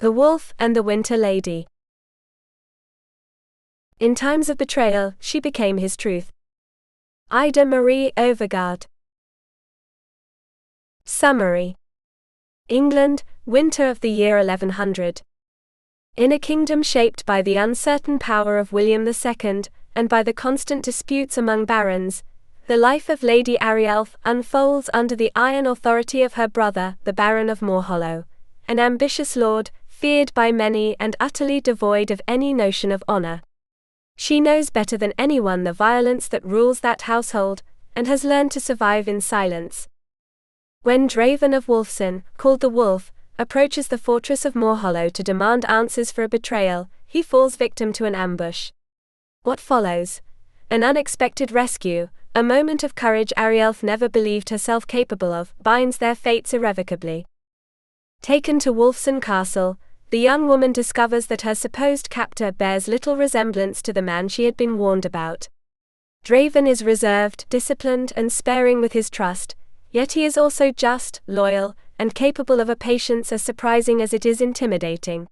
The Wolf and the Winter Lady. In times of betrayal, she became his truth. Ida Marie Overgaard. Summary. England, winter of the year 1100. In a kingdom shaped by the uncertain power of William II, and by the constant disputes among barons, the life of Lady Arielleth unfolds under the iron authority of her brother, the Baron of Morhollow, an ambitious lord, feared by many and utterly devoid of any notion of honor. She knows better than anyone the violence that rules that household, and has learned to survive in silence. When Draven of Wulfsen, called the Wolf, approaches the fortress of Morhollow to demand answers for a betrayal, he falls victim to an ambush. What follows? An unexpected rescue, a moment of courage Arielleth never believed herself capable of, binds their fates irrevocably. Taken to Wulfsen Castle, the young woman discovers that her supposed captor bears little resemblance to the man she had been warned about. Draven is reserved, disciplined, and sparing with his trust, yet he is also just, loyal, and capable of a patience as surprising as it is intimidating.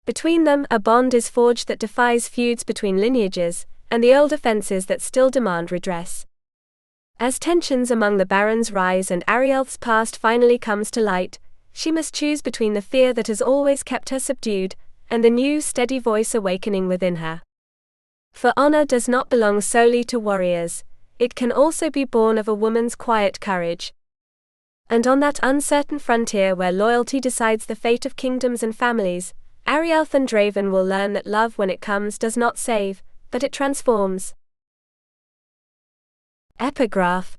Between them, a bond is forged that defies feuds between lineages, and the old offenses that still demand redress. As tensions among the barons rise and Arielleth's past finally comes to light, she must choose between the fear that has always kept her subdued, and the new steady voice awakening within her. For honor does not belong solely to warriors, it can also be born of a woman's quiet courage. And on that uncertain frontier where loyalty decides the fate of kingdoms and families, Arielleth and Draven will learn that love when it comes does not save, but it transforms. Epigraph.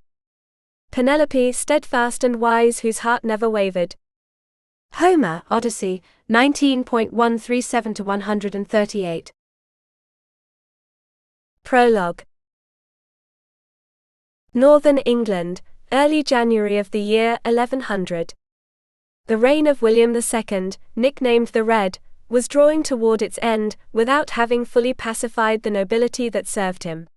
Penelope, steadfast and wise, whose heart never wavered. Homer, Odyssey, 19.137-138. Prologue. Northern England, early January of the year 1100. The reign of William II, nicknamed the Red, was drawing toward its end, without having fully pacified the nobility that served him.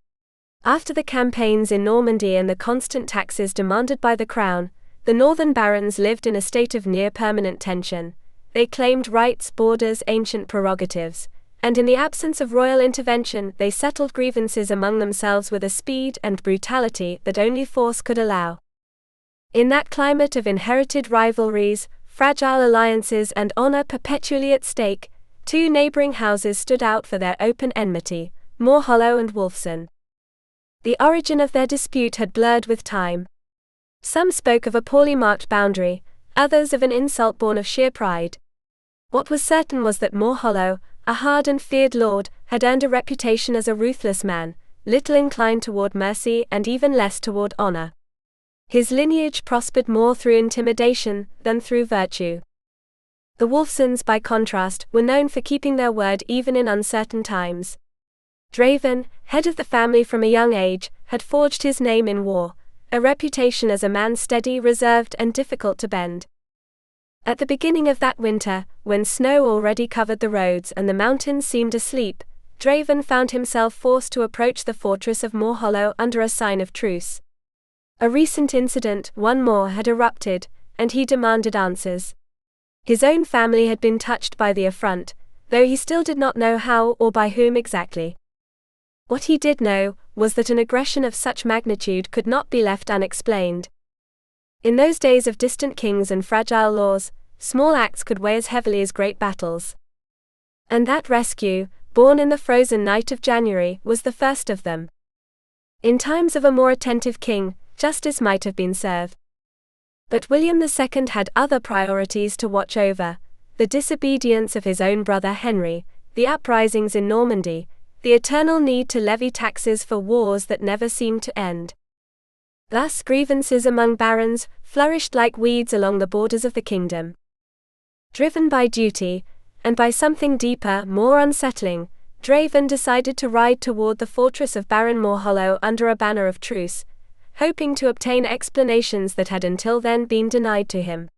After the campaigns in Normandy and the constant taxes demanded by the crown, the northern barons lived in a state of near-permanent tension. They claimed rights, borders, ancient prerogatives, and in the absence of royal intervention, they settled grievances among themselves with a speed and brutality that only force could allow. In that climate of inherited rivalries, fragile alliances, and honor perpetually at stake, two neighboring houses stood out for their open enmity, Morhollow and Wulfsen. The origin of their dispute had blurred with time. Some spoke of a poorly marked boundary, others of an insult born of sheer pride. What was certain was that Morhollow, a hard and feared lord, had earned a reputation as a ruthless man, little inclined toward mercy and even less toward honor. His lineage prospered more through intimidation than through virtue. The Wulfsens, by contrast, were known for keeping their word even in uncertain times. Draven, head of the family from a young age, had forged his name in war, a reputation as a man steady, reserved, and difficult to bend. At the beginning of that winter, when snow already covered the roads and the mountains seemed asleep, Draven found himself forced to approach the fortress of Morhollow under a sign of truce. A recent incident, one more, had erupted, and he demanded answers. His own family had been touched by the affront, though he still did not know how or by whom exactly. What he did know was that an aggression of such magnitude could not be left unexplained. In those days of distant kings and fragile laws, small acts could weigh as heavily as great battles. And that rescue, born in the frozen night of January, was the first of them. In times of a more attentive king, justice might have been served. But William II had other priorities to watch over: the disobedience of his own brother Henry, the uprisings in Normandy, the eternal need to levy taxes for wars that never seemed to end. Thus grievances among barons flourished like weeds along the borders of the kingdom. Driven by duty, and by something deeper, more unsettling, Draven decided to ride toward the fortress of Baron Morhollow under a banner of truce, hoping to obtain explanations that had until then been denied to him.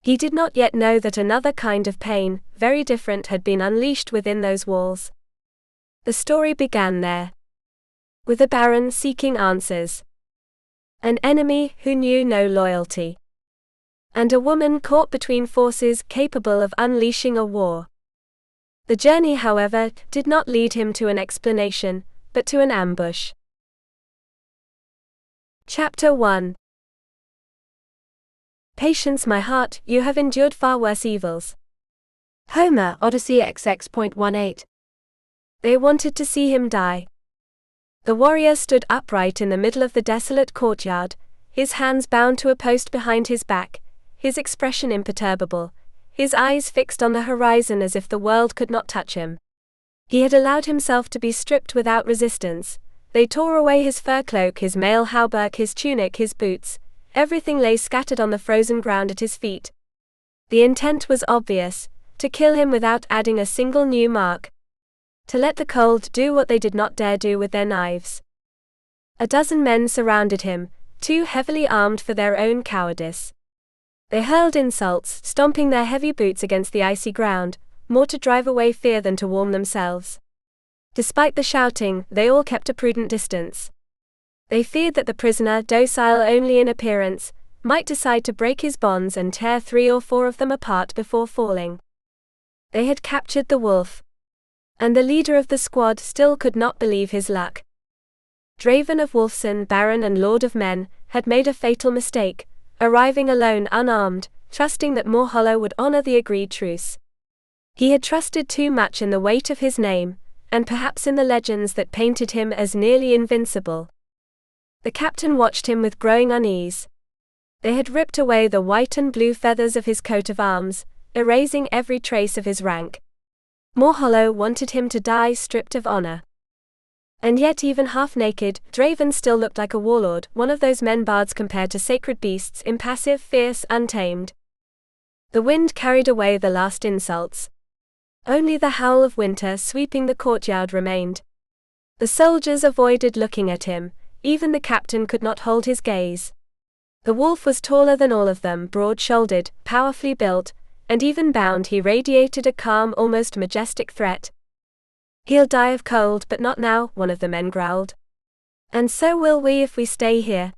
He did not yet know that another kind of pain, very different, had been unleashed within those walls. The story began there, with a baron seeking answers. An enemy who knew no loyalty. and a woman caught between forces capable of unleashing a war. The journey, however, did not lead him to an explanation, but to an ambush. Chapter 1. Patience, my heart, you have endured far worse evils. Homer, Odyssey XX.18. They wanted to see him die. The warrior stood upright in the middle of the desolate courtyard, his hands bound to a post behind his back, his expression imperturbable, his eyes fixed on the horizon as if the world could not touch him. He had allowed himself to be stripped without resistance. They tore away his fur cloak, his mail hauberk, his tunic, his boots. Everything lay scattered on the frozen ground at his feet. The intent was obvious: to kill him without adding a single new mark. To let the cold do what they did not dare do with their knives. A dozen men surrounded him, too heavily armed for their own cowardice. They hurled insults, stomping their heavy boots against the icy ground, more to drive away fear than to warm themselves. Despite the shouting, they all kept a prudent distance. They feared that the prisoner, docile only in appearance, might decide to break his bonds and tear 3 or 4 of them apart before falling. They had captured the wolf. And the leader of the squad still could not believe his luck. Draven of Wulfsen, Baron and Lord of Men, had made a fatal mistake, arriving alone unarmed, trusting that Morhollow would honor the agreed truce. He had trusted too much in the weight of his name, and perhaps in the legends that painted him as nearly invincible. The captain watched him with growing unease. They had ripped away the white and blue feathers of his coat of arms, erasing every trace of his rank. Morhollow wanted him to die stripped of honor. And yet, even half-naked, Draven still looked like a warlord, one of those men bards compared to sacred beasts, impassive, fierce, untamed. The wind carried away the last insults. Only the howl of winter sweeping the courtyard remained. The soldiers avoided looking at him, even the captain could not hold his gaze. The wolf was taller than all of them, broad-shouldered, powerfully built, and even bound he radiated a calm, almost majestic threat. "He'll die of cold, but not now," one of the men growled. "And so will we if we stay here."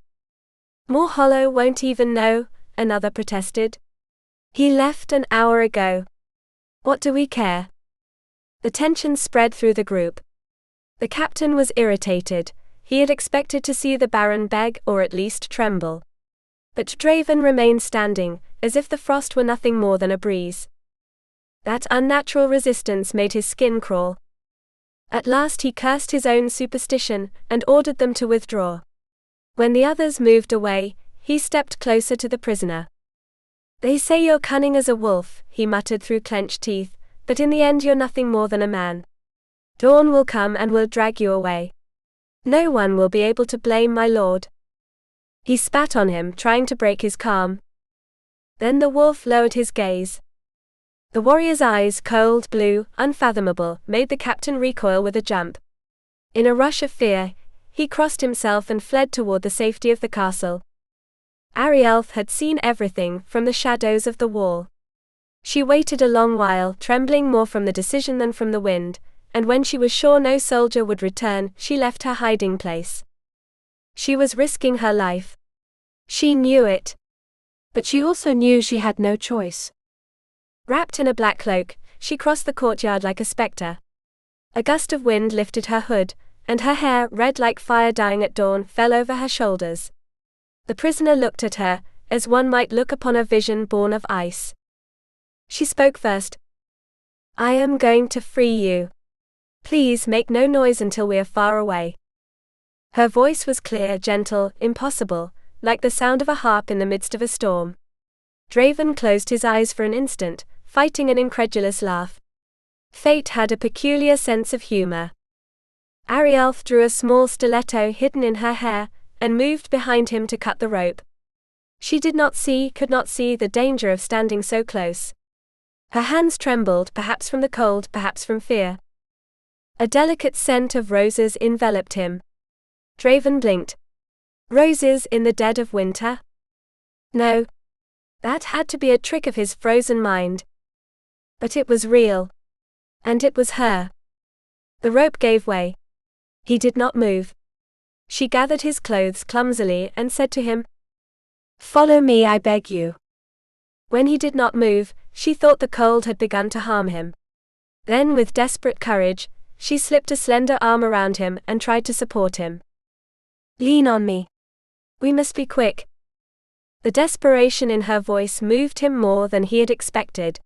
"Morhollow won't even know," another protested. "He left an hour ago. What do we care?" The tension spread through the group. The captain was irritated. He had expected to see the Baron beg, or at least tremble. But Draven remained standing, as if the frost were nothing more than a breeze. That unnatural resistance made his skin crawl. At last he cursed his own superstition, and ordered them to withdraw. When the others moved away, he stepped closer to the prisoner. "They say you're cunning as a wolf," he muttered through clenched teeth, "but in the end you're nothing more than a man. Dawn will come and will drag you away. No one will be able to blame my lord." He spat on him, trying to break his calm. Then the wolf lowered his gaze. The warrior's eyes, cold, blue, unfathomable, made the captain recoil with a jump. In a rush of fear, he crossed himself and fled toward the safety of the castle. Arielleth had seen everything from the shadows of the wall. She waited a long while, trembling more from the decision than from the wind, and when she was sure no soldier would return, she left her hiding place. She was risking her life. She knew it. But she also knew she had no choice. Wrapped in a black cloak, she crossed the courtyard like a spectre. A gust of wind lifted her hood, and her hair, red like fire dying at dawn, fell over her shoulders. The prisoner looked at her, as one might look upon a vision born of ice. She spoke first. "I am going to free you. Please make no noise until we are far away." Her voice was clear, gentle, impossible, like the sound of a harp in the midst of a storm. Draven closed his eyes for an instant, fighting an incredulous laugh. Fate had a peculiar sense of humor. Arielleth drew a small stiletto hidden in her hair, and moved behind him to cut the rope. She could not see the danger of standing so close. Her hands trembled, perhaps from the cold, perhaps from fear. A delicate scent of roses enveloped him. Draven blinked. Roses in the dead of winter? No. That had to be a trick of his frozen mind. But it was real. And it was her. The rope gave way. He did not move. She gathered his clothes clumsily and said to him, "Follow me, I beg you." When he did not move, she thought the cold had begun to harm him. Then, with desperate courage, she slipped a slender arm around him and tried to support him. "Lean on me. We must be quick." The desperation in her voice moved him more than he had expected.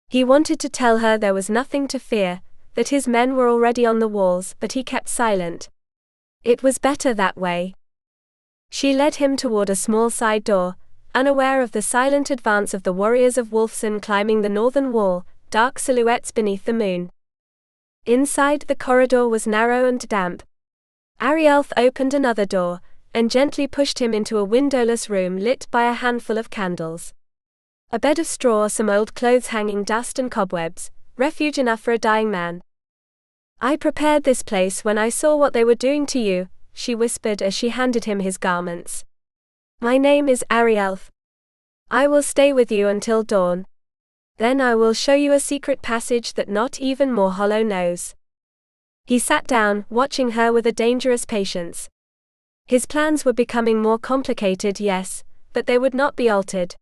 He wanted to tell her there was nothing to fear, that his men were already on the walls, but he kept silent. It was better that way. She led him toward a small side door, unaware of the silent advance of the warriors of Wulfsen climbing the northern wall, dark silhouettes beneath the moon. Inside, the corridor was narrow and damp. Arielleth opened another door, and gently pushed him into a windowless room lit by a handful of candles. A bed of straw, some old clothes hanging dust and cobwebs, refuge enough for a dying man. "I prepared this place when I saw what they were doing to you," she whispered as she handed him his garments. "My name is Arielleth. I will stay with you until dawn. Then I will show you a secret passage that not even Morhollow knows." He sat down, watching her with a dangerous patience. His plans were becoming more complicated, yes, but they would not be altered.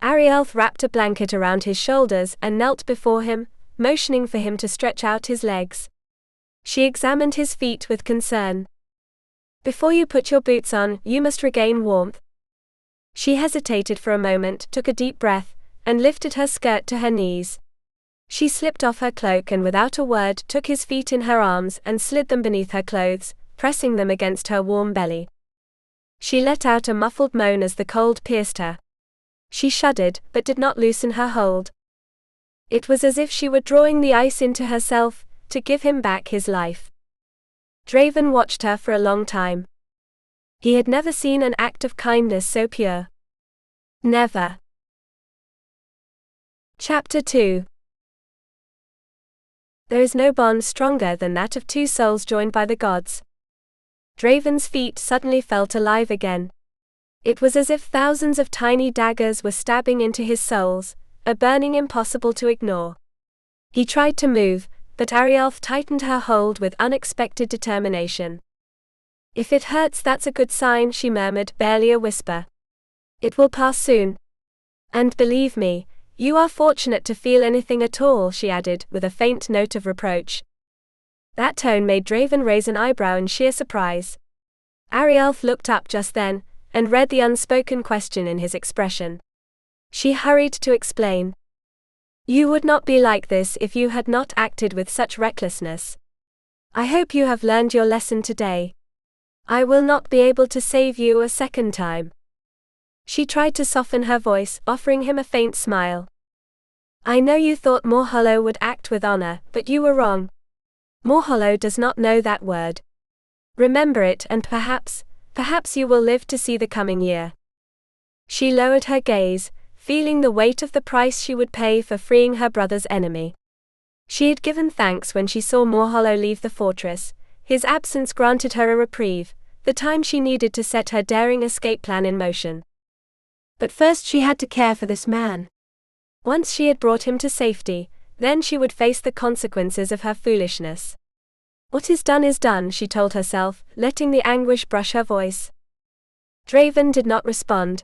Arielleth wrapped a blanket around his shoulders and knelt before him, motioning for him to stretch out his legs. She examined his feet with concern. "Before you put your boots on, you must regain warmth." She hesitated for a moment, took a deep breath, and lifted her skirt to her knees. She slipped off her cloak and without a word took his feet in her arms and slid them beneath her clothes, pressing them against her warm belly. She let out a muffled moan as the cold pierced her. She shuddered, but did not loosen her hold. It was as if she were drawing the ice into herself, to give him back his life. Draven watched her for a long time. He had never seen an act of kindness so pure. Never. Chapter 2. There is no bond stronger than that of two souls joined by the gods. Draven's feet suddenly felt alive again. It was as if thousands of tiny daggers were stabbing into his souls, a burning impossible to ignore. He tried to move, but Arielleth tightened her hold with unexpected determination. "If it hurts, that's a good sign," she murmured, barely a whisper. "It will pass soon. And believe me, you are fortunate to feel anything at all," she added, with a faint note of reproach. That tone made Draven raise an eyebrow in sheer surprise. Arielleth looked up just then, and read the unspoken question in his expression. She hurried to explain. "You would not be like this if you had not acted with such recklessness. I hope you have learned your lesson today. I will not be able to save you a second time." She tried to soften her voice, offering him a faint smile. "I know you thought Morhollow would act with honor, but you were wrong. Morhollow does not know that word. Remember it, and perhaps you will live to see the coming year." She lowered her gaze, feeling the weight of the price she would pay for freeing her brother's enemy. She had given thanks when she saw Morhollow leave the fortress. His absence granted her a reprieve, the time she needed to set her daring escape plan in motion. But first she had to care for this man. Once she had brought him to safety, then she would face the consequences of her foolishness. "What is done," she told herself, letting the anguish brush her voice. Draven did not respond.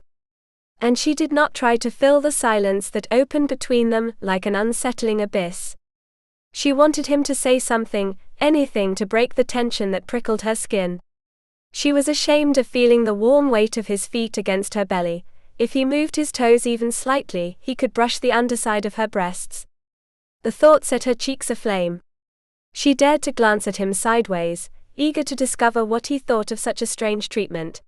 And she did not try to fill the silence that opened between them like an unsettling abyss. She wanted him to say something, anything to break the tension that prickled her skin. She was ashamed of feeling the warm weight of his feet against her belly. If he moved his toes even slightly, he could brush the underside of her breasts. The thought set her cheeks aflame. She dared to glance at him sideways, eager to discover what he thought of such a strange treatment.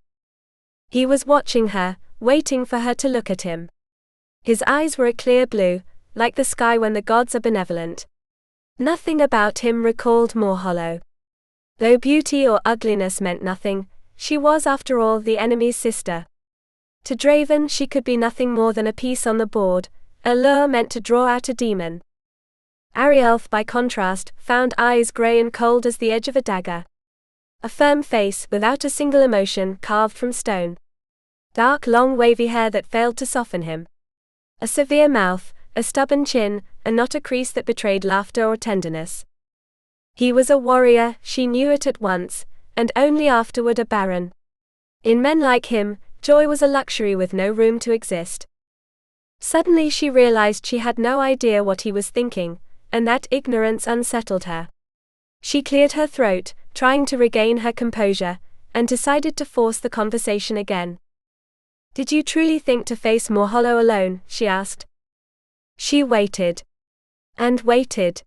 He was watching her, waiting for her to look at him. His eyes were a clear blue, like the sky when the gods are benevolent. Nothing about him recalled Morhollow. Though beauty or ugliness meant nothing, she was after all the enemy's sister. To Draven she could be nothing more than a piece on the board, a lure meant to draw out a demon. Arielleth, by contrast, found eyes grey and cold as the edge of a dagger. A firm face, without a single emotion, carved from stone. Dark, long, wavy hair that failed to soften him. A severe mouth, a stubborn chin, and not a crease that betrayed laughter or tenderness. He was a warrior, she knew it at once, and only afterward a baron. In men like him, joy was a luxury with no room to exist. Suddenly she realized she had no idea what he was thinking, and that ignorance unsettled her. She cleared her throat, trying to regain her composure, and decided to force the conversation again. "Did you truly think to face Morhollow alone?" she asked. She waited. And waited.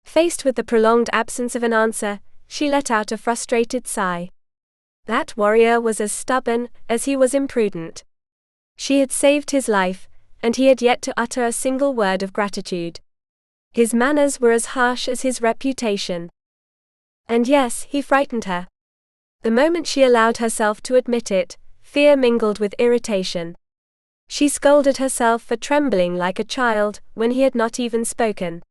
Faced with the prolonged absence of an answer, she let out a frustrated sigh. That warrior was as stubborn as he was imprudent. She had saved his life, and he had yet to utter a single word of gratitude. His manners were as harsh as his reputation. And yes, he frightened her. The moment she allowed herself to admit it, fear mingled with irritation. She scolded herself for trembling like a child when he had not even spoken.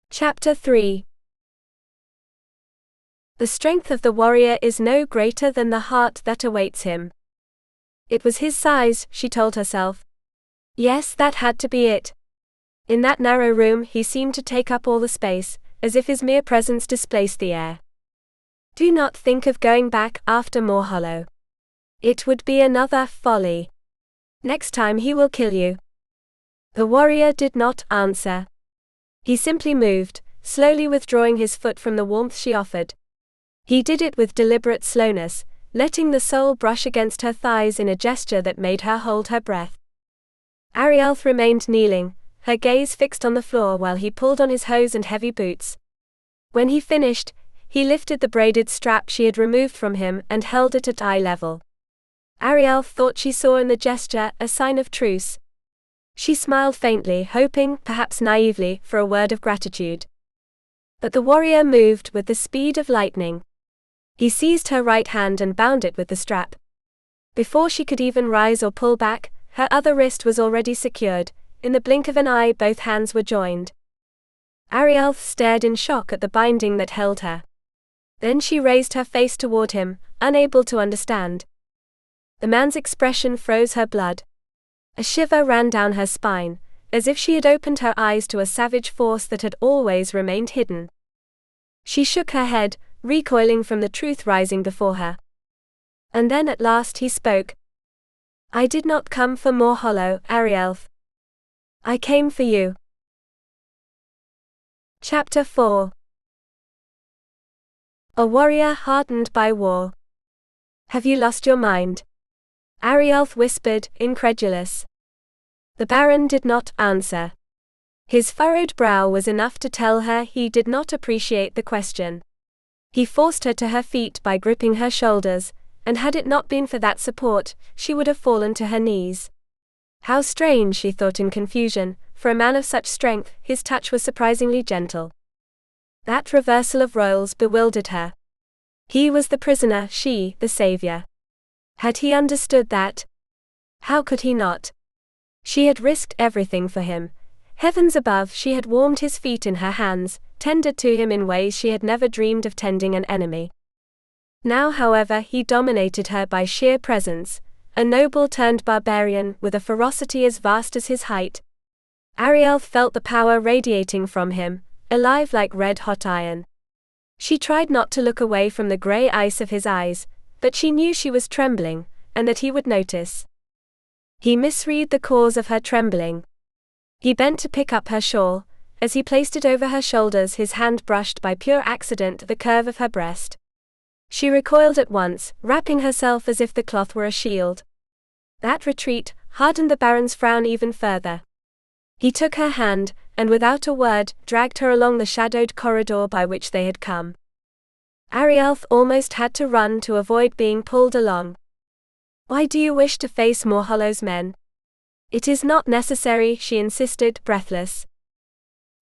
Chapter 3. The strength of the warrior is no greater than the heart that awaits him. It was his size, she told herself. Yes, that had to be it. In that narrow room he seemed to take up all the space, as if his mere presence displaced the air. Do not think of going back after Morhollow. It would be another folly. Next time he will kill you. The warrior did not answer. He simply moved, slowly withdrawing his foot from the warmth she offered. He did it with deliberate slowness, letting the sole brush against her thighs in a gesture that made her hold her breath. Arielleth remained kneeling, her gaze fixed on the floor while he pulled on his hose and heavy boots. When he finished, he lifted the braided strap she had removed from him and held it at eye level. Arielleth thought she saw in the gesture a sign of truce. She smiled faintly, hoping, perhaps naively, for a word of gratitude. But the warrior moved with the speed of lightning. He seized her right hand and bound it with the strap. Before she could even rise or pull back, her other wrist was already secured. In the blink of an eye, both hands were joined. Arielleth stared in shock at the binding that held her. Then she raised her face toward him, unable to understand. The man's expression froze her blood. A shiver ran down her spine, as if she had opened her eyes to a savage force that had always remained hidden. She shook her head, recoiling from the truth rising before her. And then at last he spoke. "I did not come for Morhollow, Arielleth. I came for you." Chapter 4. A warrior hardened by war. "Have you lost your mind?" Arielleth whispered, incredulous. The Baron did not answer. His furrowed brow was enough to tell her he did not appreciate the question. He forced her to her feet by gripping her shoulders, and had it not been for that support, she would have fallen to her knees. How strange, she thought in confusion, for a man of such strength, his touch was surprisingly gentle. That reversal of roles bewildered her. He was the prisoner, she, the savior. Had he understood that? How could he not? She had risked everything for him. Heavens above, she had warmed his feet in her hands, tended to him in ways she had never dreamed of tending an enemy. Now, however, he dominated her by sheer presence, a noble turned barbarian with a ferocity as vast as his height. Arielleth felt the power radiating from him, alive like red-hot iron. She tried not to look away from the grey ice of his eyes, but she knew she was trembling, and that he would notice. He misread the cause of her trembling. He bent to pick up her shawl. As he placed it over her shoulders, his hand brushed by pure accident the curve of her breast. She recoiled at once, wrapping herself as if the cloth were a shield. That retreat hardened the Baron's frown even further. He took her hand, and without a word, dragged her along the shadowed corridor by which they had come. Arielleth almost had to run to avoid being pulled along. "Why do you wish to face Morhollow's men?" "It is not necessary," she insisted, breathless.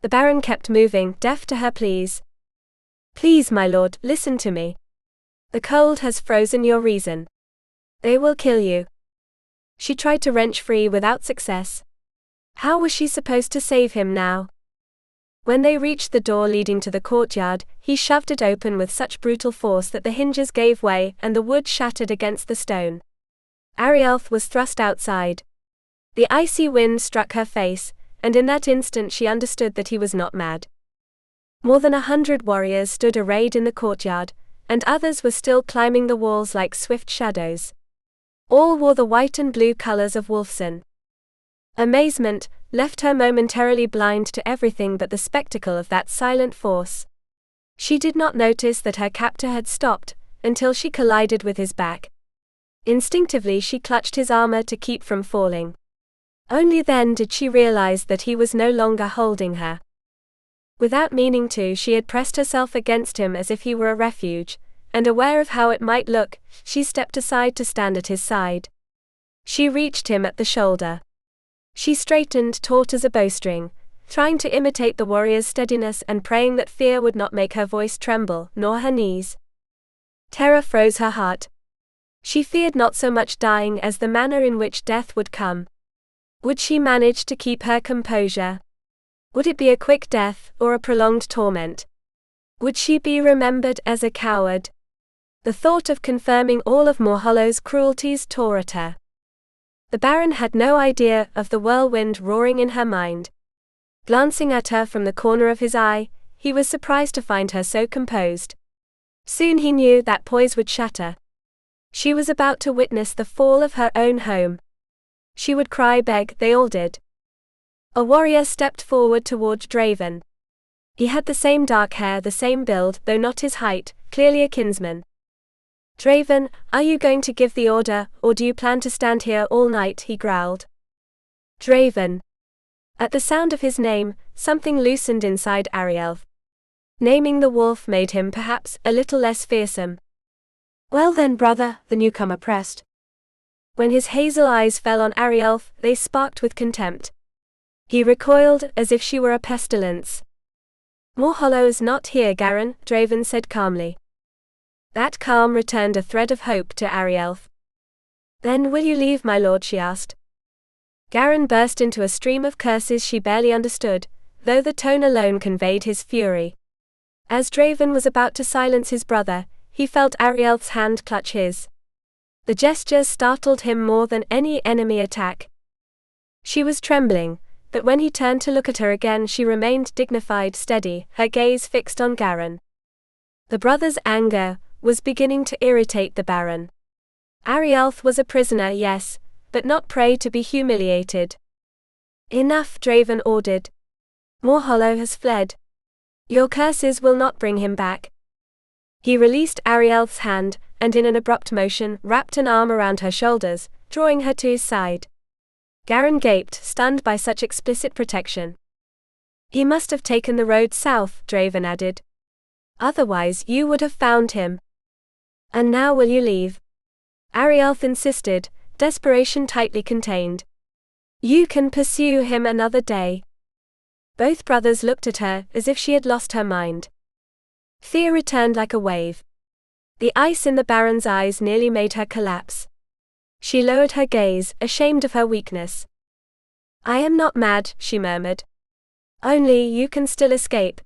The Baron kept moving, deaf to her pleas. "Please, my lord, listen to me. The cold has frozen your reason. They will kill you." She tried to wrench free without success. How was she supposed to save him now? When they reached the door leading to the courtyard, he shoved it open with such brutal force that the hinges gave way and the wood shattered against the stone. Arielleth was thrust outside. The icy wind struck her face, and in that instant she understood that he was not mad. More than 100 warriors stood arrayed in the courtyard, and others were still climbing the walls like swift shadows. All wore the white and blue colors of Wulfsen. Amazement left her momentarily blind to everything but the spectacle of that silent force. She did not notice that her captor had stopped, until she collided with his back. Instinctively she clutched his armor to keep from falling. Only then did she realize that he was no longer holding her. Without meaning to, she had pressed herself against him as if he were a refuge, and aware of how it might look, she stepped aside to stand at his side. She reached him at the shoulder. She straightened taut as a bowstring, trying to imitate the warrior's steadiness and praying that fear would not make her voice tremble, nor her knees. Terror froze her heart. She feared not so much dying as the manner in which death would come. Would she manage to keep her composure? Would it be a quick death, or a prolonged torment? Would she be remembered as a coward? The thought of confirming all of Morhollow's cruelties tore at her. The Baron had no idea of the whirlwind roaring in her mind. Glancing at her from the corner of his eye, he was surprised to find her so composed. Soon he knew that poise would shatter. She was about to witness the fall of her own home. She would cry, beg, they all did. A warrior stepped forward toward Draven. He had the same dark hair, the same build, though not his height, clearly a kinsman. Draven, are you going to give the order, or do you plan to stand here all night? He growled. Draven. At the sound of his name, something loosened inside Arielleth. Naming the wolf made him perhaps a little less fearsome. Well then, brother, the newcomer pressed. When his hazel eyes fell on Arielleth, they sparked with contempt. He recoiled as if she were a pestilence. Morhollow is not here, Garin, Draven said calmly. That calm returned a thread of hope to Arielleth. Then will you leave, my lord, she asked. Garin burst into a stream of curses she barely understood, though the tone alone conveyed his fury. As Draven was about to silence his brother, he felt Arielleth's hand clutch his. The gesture startled him more than any enemy attack. She was trembling, but when he turned to look at her again she remained dignified, steady, her gaze fixed on Garin. The brother's anger was beginning to irritate the Baron. Arielleth was a prisoner, yes, but not prey to be humiliated. Enough, Draven ordered. Morhollow has fled. Your curses will not bring him back. He released Arielleth's hand, and in an abrupt motion, wrapped an arm around her shoulders, drawing her to his side. Garin gaped, stunned by such explicit protection. He must have taken the road south, Draven added. Otherwise you would have found him. And now will you leave? Arielleth insisted, desperation tightly contained. You can pursue him another day. Both brothers looked at her, as if she had lost her mind. Fear returned like a wave. The ice in the Baron's eyes nearly made her collapse. She lowered her gaze, ashamed of her weakness. I am not mad, she murmured. Only you can still escape.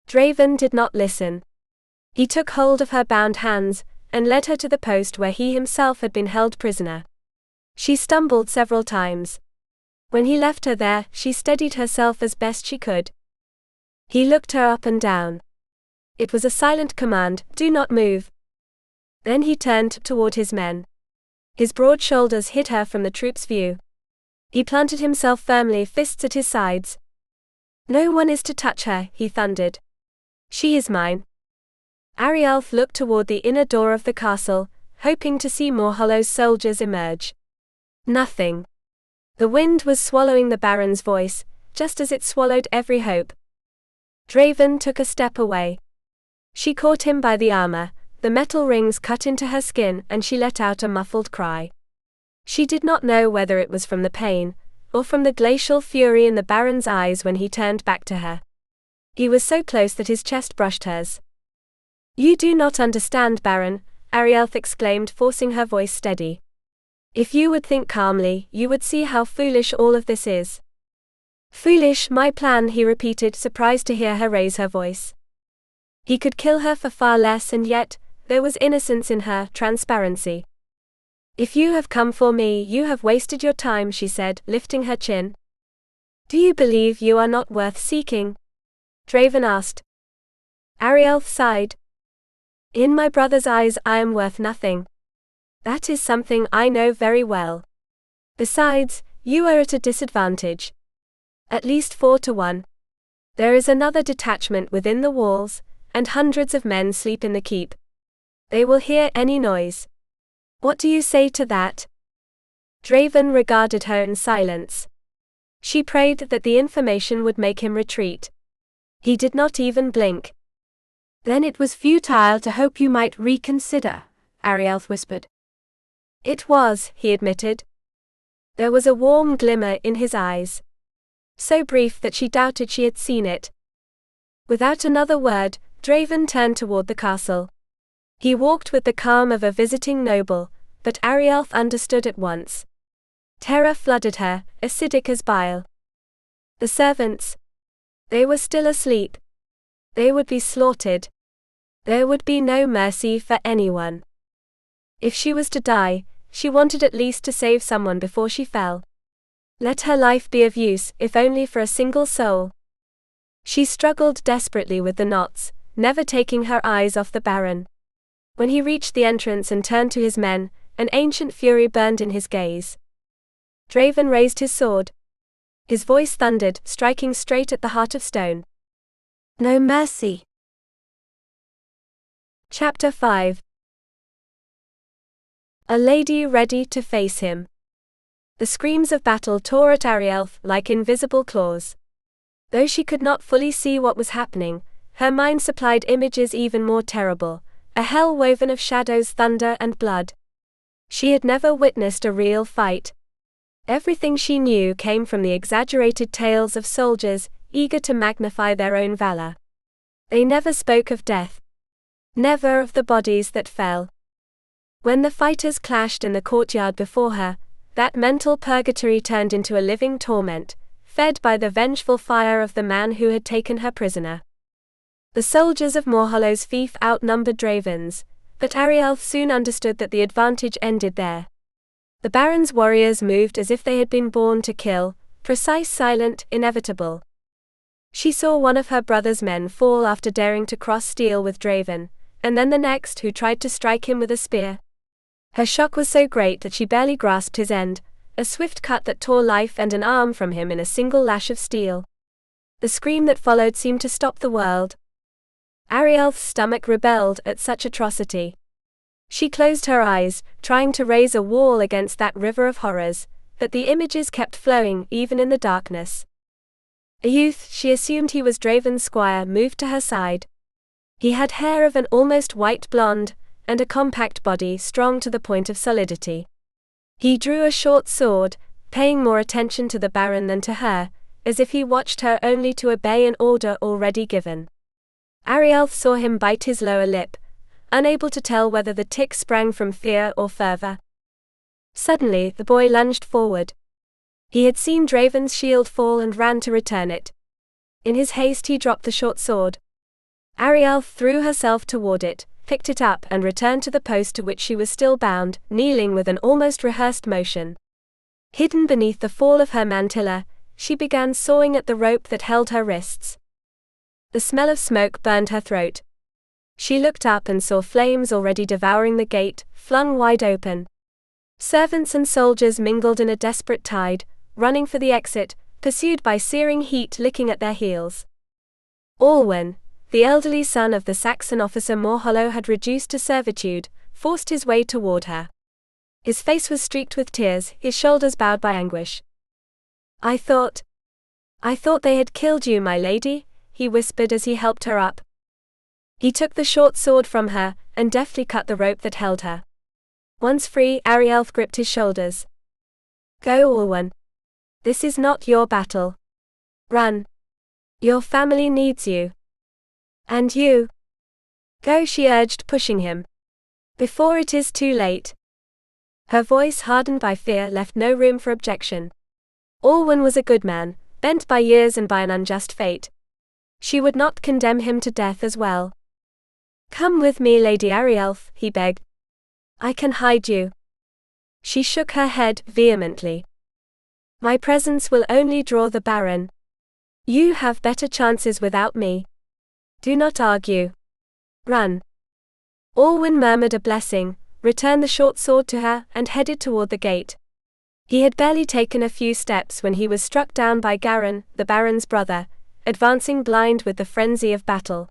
Draven did not listen. He took hold of her bound hands, and led her to the post where he himself had been held prisoner. She stumbled several times. When he left her there, she steadied herself as best she could. He looked her up and down. It was a silent command, do not move. Then he turned toward his men. His broad shoulders hid her from the troops' view. He planted himself firmly, fists at his sides. No one is to touch her, he thundered. She is mine. Arielleth looked toward the inner door of the castle, hoping to see Morhollow's soldiers emerge. Nothing. The wind was swallowing the Baron's voice, just as it swallowed every hope. Draven took a step away. She caught him by the armor, the metal rings cut into her skin, and she let out a muffled cry. She did not know whether it was from the pain, or from the glacial fury in the Baron's eyes when he turned back to her. He was so close that his chest brushed hers. You do not understand, Baron, Arielleth exclaimed, forcing her voice steady. If you would think calmly, you would see how foolish all of this is. Foolish, my plan, he repeated, surprised to hear her raise her voice. He could kill her for far less, and yet, there was innocence in her, transparency. If you have come for me, you have wasted your time, she said, lifting her chin. Do you believe you are not worth seeking? Draven asked. Arielleth sighed. In my brother's eyes, I am worth nothing. That is something I know very well. Besides, you are at a disadvantage. At least 4 to 1. There is another detachment within the walls, and hundreds of men sleep in the keep. They will hear any noise. What do you say to that? Draven regarded her in silence. She prayed that the information would make him retreat. He did not even blink. Then it was futile to hope you might reconsider, Arielleth whispered. It was, he admitted. There was a warm glimmer in his eyes. So brief that she doubted she had seen it. Without another word, Draven turned toward the castle. He walked with the calm of a visiting noble, but Arielleth understood at once. Terror flooded her, acidic as bile. The servants. They were still asleep. They would be slaughtered. There would be no mercy for anyone. If she was to die, she wanted at least to save someone before she fell. Let her life be of use, if only for a single soul. She struggled desperately with the knots, never taking her eyes off the Baron. When he reached the entrance and turned to his men, an ancient fury burned in his gaze. Draven raised his sword. His voice thundered, striking straight at the heart of stone. No mercy. Chapter 5. A lady ready to face him. The screams of battle tore at Arielleth like invisible claws. Though she could not fully see what was happening, her mind supplied images even more terrible, a hell woven of shadows, thunder, and blood. She had never witnessed a real fight. Everything she knew came from the exaggerated tales of soldiers, eager to magnify their own valor. They never spoke of death. Never of the bodies that fell. When the fighters clashed in the courtyard before her, that mental purgatory turned into a living torment, fed by the vengeful fire of the man who had taken her prisoner. The soldiers of Morhollow's fief outnumbered Draven's, but Arielleth soon understood that the advantage ended there. The Baron's warriors moved as if they had been born to kill, precise, silent, inevitable. She saw one of her brother's men fall after daring to cross steel with Draven, and then the next who tried to strike him with a spear. Her shock was so great that she barely grasped his end, a swift cut that tore life and an arm from him in a single lash of steel. The scream that followed seemed to stop the world. Arielleth's stomach rebelled at such atrocity. She closed her eyes, trying to raise a wall against that river of horrors, but the images kept flowing even in the darkness. A youth, she assumed he was Draven's squire, moved to her side. He had hair of an almost white blonde, and a compact body strong to the point of solidity. He drew a short sword, paying more attention to the Baron than to her, as if he watched her only to obey an order already given. Arielleth saw him bite his lower lip, unable to tell whether the tick sprang from fear or fervor. Suddenly, the boy lunged forward. He had seen Draven's shield fall and ran to return it. In his haste he dropped the short sword. Arielleth threw herself toward it, picked it up and returned to the post to which she was still bound, kneeling with an almost rehearsed motion. Hidden beneath the fall of her mantilla, she began sawing at the rope that held her wrists. The smell of smoke burned her throat. She looked up and saw flames already devouring the gate, flung wide open. Servants and soldiers mingled in a desperate tide, running for the exit, pursued by searing heat licking at their heels. Alwyn, the elderly son of the Saxon officer Morhollow, had reduced to servitude, forced his way toward her. His face was streaked with tears, his shoulders bowed by anguish. I thought they had killed you, my lady," he whispered as he helped her up. He took the short sword from her, and deftly cut the rope that held her. Once free, Arielleth gripped his shoulders. Go, Alwyn. This is not your battle. Run. Your family needs you. And you. Go, she urged, pushing him. Before it is too late. Her voice, hardened by fear, left no room for objection. Alwyn was a good man, bent by years and by an unjust fate. She would not condemn him to death as well. Come with me, Lady Arielleth, he begged. I can hide you. She shook her head vehemently. My presence will only draw the Baron. You have better chances without me. Do not argue. Run. Alwyn murmured a blessing, returned the short sword to her, and headed toward the gate. He had barely taken a few steps when he was struck down by Garin, the Baron's brother, advancing blind with the frenzy of battle.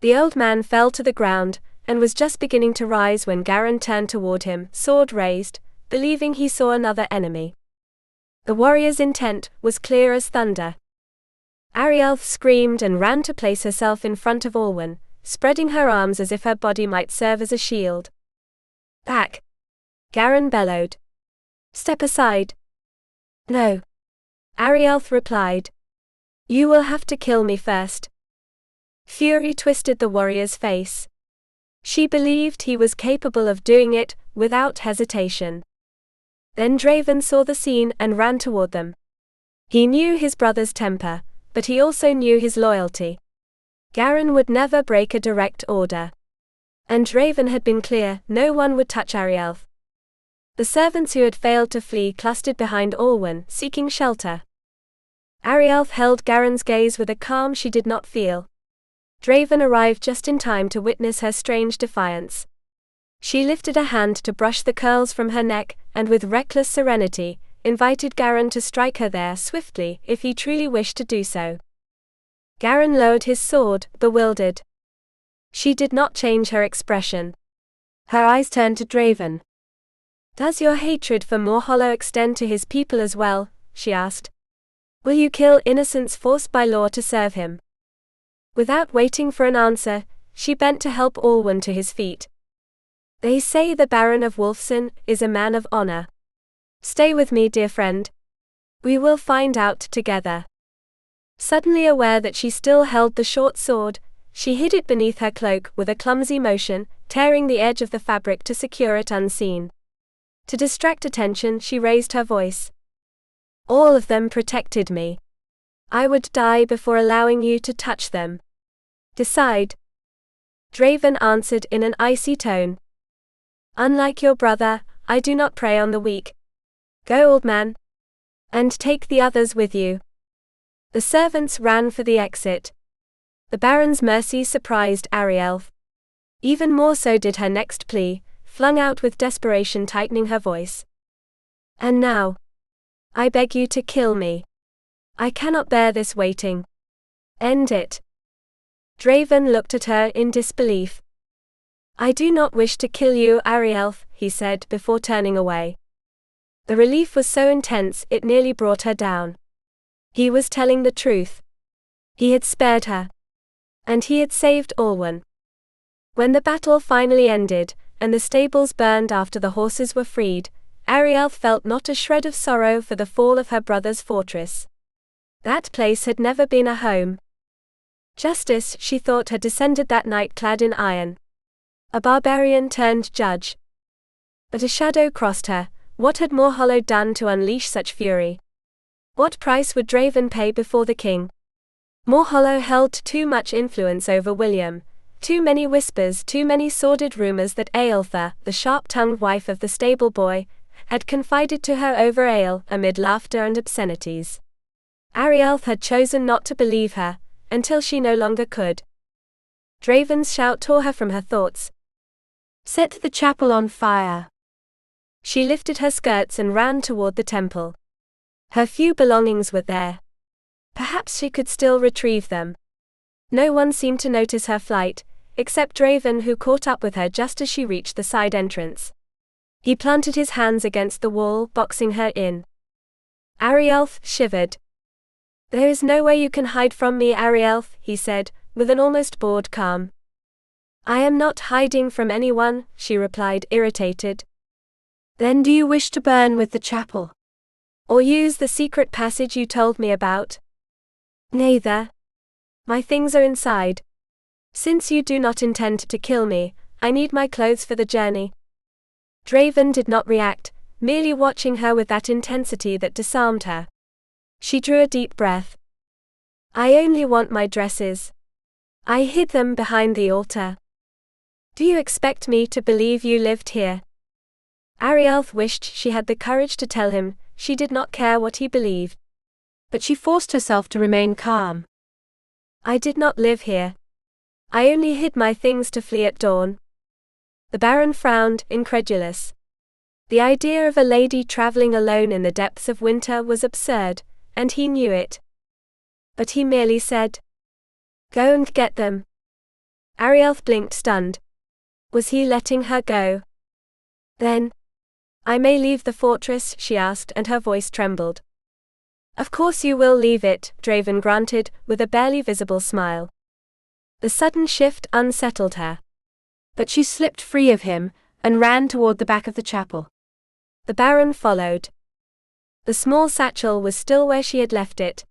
The old man fell to the ground, and was just beginning to rise when Garin turned toward him, sword raised, believing he saw another enemy. The warrior's intent was clear as thunder. Arielleth screamed and ran to place herself in front of Alwyn, spreading her arms as if her body might serve as a shield. "Back!" Garin bellowed. "Step aside." "No," Arielleth replied. "You will have to kill me first." Fury twisted the warrior's face. She believed he was capable of doing it, without hesitation. Then Draven saw the scene and ran toward them. He knew his brother's temper, but he also knew his loyalty. Garin would never break a direct order. And Draven had been clear, no one would touch Arielleth. The servants who had failed to flee clustered behind Alwyn, seeking shelter. Arielleth held Garin's gaze with a calm she did not feel. Draven arrived just in time to witness her strange defiance. She lifted a hand to brush the curls from her neck, and with reckless serenity, invited Garin to strike her there swiftly, if he truly wished to do so. Garin lowered his sword, bewildered. She did not change her expression. Her eyes turned to Draven. "Does your hatred for Morhollow extend to his people as well?" she asked. "Will you kill innocents forced by law to serve him?" Without waiting for an answer, she bent to help Alwyn to his feet. "They say the Baron of Wulfsen is a man of honor. Stay with me, dear friend. We will find out together." Suddenly aware that she still held the short sword, she hid it beneath her cloak with a clumsy motion, tearing the edge of the fabric to secure it unseen. To distract attention, she raised her voice. "All of them protected me. I would die before allowing you to touch them. Decide." Draven answered in an icy tone. "Unlike your brother, I do not prey on the weak. Go, old man. And take the others with you." The servants ran for the exit. The Baron's mercy surprised Arielleth. Even more so did her next plea, flung out with desperation, tightening her voice. "And now, I beg you to kill me. I cannot bear this waiting. End it." Draven looked at her in disbelief. "I do not wish to kill you, Arielleth," he said before turning away. The relief was so intense it nearly brought her down. He was telling the truth. He had spared her. And he had saved Alwyn. When the battle finally ended, and the stables burned after the horses were freed, Arielleth felt not a shred of sorrow for the fall of her brother's fortress. That place had never been a home. Justice, she thought, had descended that night clad in iron. A barbarian turned judge. But a shadow crossed her. What had Morhollow done to unleash such fury? What price would Draven pay before the king? Morhollow held too much influence over William. Too many whispers, too many sordid rumors that Aeltha, the sharp-tongued wife of the stable boy, had confided to her over ale, amid laughter and obscenities. Arielleth had chosen not to believe her, until she no longer could. Draven's shout tore her from her thoughts. "Set the chapel on fire." She lifted her skirts and ran toward the temple. Her few belongings were there. Perhaps she could still retrieve them. No one seemed to notice her flight, except Draven, who caught up with her just as she reached the side entrance. He planted his hands against the wall, boxing her in. Arielleth shivered. "There is no way you can hide from me, Arielleth," he said, with an almost bored calm. "I am not hiding from anyone," she replied, irritated. "Then do you wish to burn with the chapel? Or use the secret passage you told me about?" "Neither. My things are inside. Since you do not intend to kill me, I need my clothes for the journey." Draven did not react, merely watching her with that intensity that disarmed her. She drew a deep breath. "I only want my dresses. I hid them behind the altar. Do you expect me to believe you lived here?" Arielleth wished she had the courage to tell him. She did not care what he believed. But she forced herself to remain calm. "I did not live here. I only hid my things to flee at dawn." The Baron frowned, incredulous. The idea of a lady traveling alone in the depths of winter was absurd, and he knew it. But he merely said, "Go and get them." Arielleth blinked, stunned. Was he letting her go? "Then I may leave the fortress?" she asked, and her voice trembled. "Of course you will leave it," Draven granted, with a barely visible smile. The sudden shift unsettled her. But she slipped free of him, and ran toward the back of the chapel. The Baron followed. The small satchel was still where she had left it.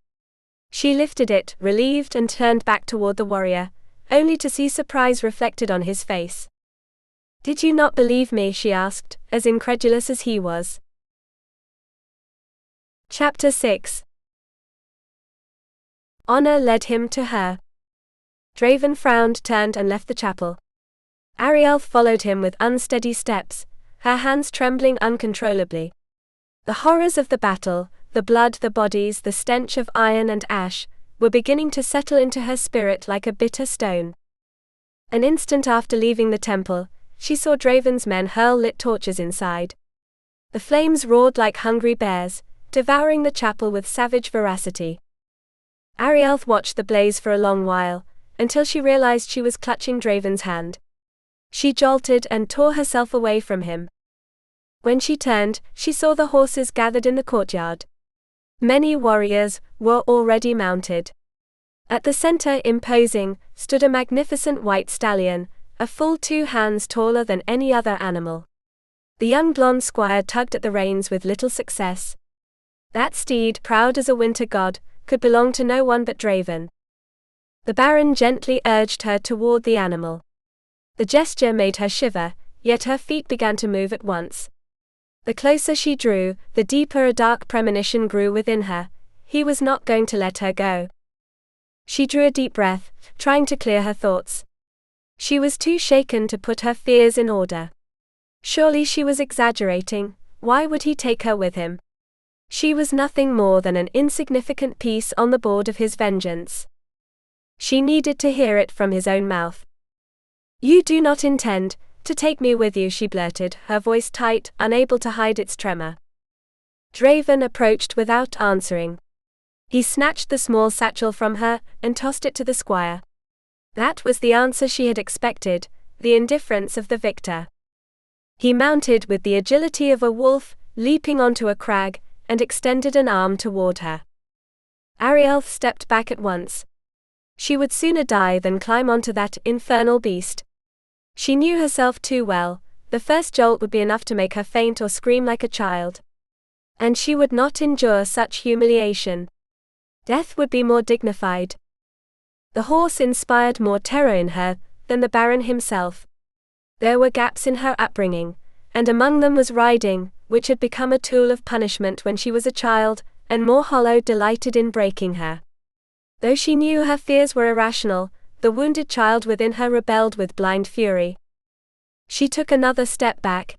She lifted it, relieved, and turned back toward the warrior, only to see surprise reflected on his face. "Did you not believe me?" she asked, as incredulous as he was. Chapter 6. Honor led him to her. Draven frowned, turned, and left the chapel. Arielleth followed him with unsteady steps, her hands trembling uncontrollably. The horrors of the battle, the blood, the bodies, the stench of iron and ash, were beginning to settle into her spirit like a bitter stone. An instant after leaving the temple, she saw Draven's men hurl lit torches inside. The flames roared like hungry bears, devouring the chapel with savage voracity. Arielleth watched the blaze for a long while, until she realized she was clutching Draven's hand. She jolted and tore herself away from him. When she turned, she saw the horses gathered in the courtyard. Many warriors were already mounted. At the center, imposing, stood a magnificent white stallion, a full 2 hands taller than any other animal. The young blonde squire tugged at the reins with little success. That steed, proud as a winter god, could belong to no one but Draven. The Baron gently urged her toward the animal. The gesture made her shiver, yet her feet began to move at once. The closer she drew, the deeper a dark premonition grew within her. He was not going to let her go. She drew a deep breath, trying to clear her thoughts. She was too shaken to put her fears in order. Surely she was exaggerating. Why would he take her with him? She was nothing more than an insignificant piece on the board of his vengeance. She needed to hear it from his own mouth. "You do not intend to take me with you," she blurted, her voice tight, unable to hide its tremor. Draven approached without answering. He snatched the small satchel from her and tossed it to the squire. That was the answer she had expected, the indifference of the victor. He mounted with the agility of a wolf, leaping onto a crag, and extended an arm toward her. Arielleth stepped back at once. She would sooner die than climb onto that infernal beast. She knew herself too well. The first jolt would be enough to make her faint or scream like a child. And she would not endure such humiliation. Death would be more dignified. The horse inspired more terror in her than the Baron himself. There were gaps in her upbringing, and among them was riding, which had become a tool of punishment when she was a child, and Morhollow delighted in breaking her. Though she knew her fears were irrational, the wounded child within her rebelled with blind fury. She took another step back.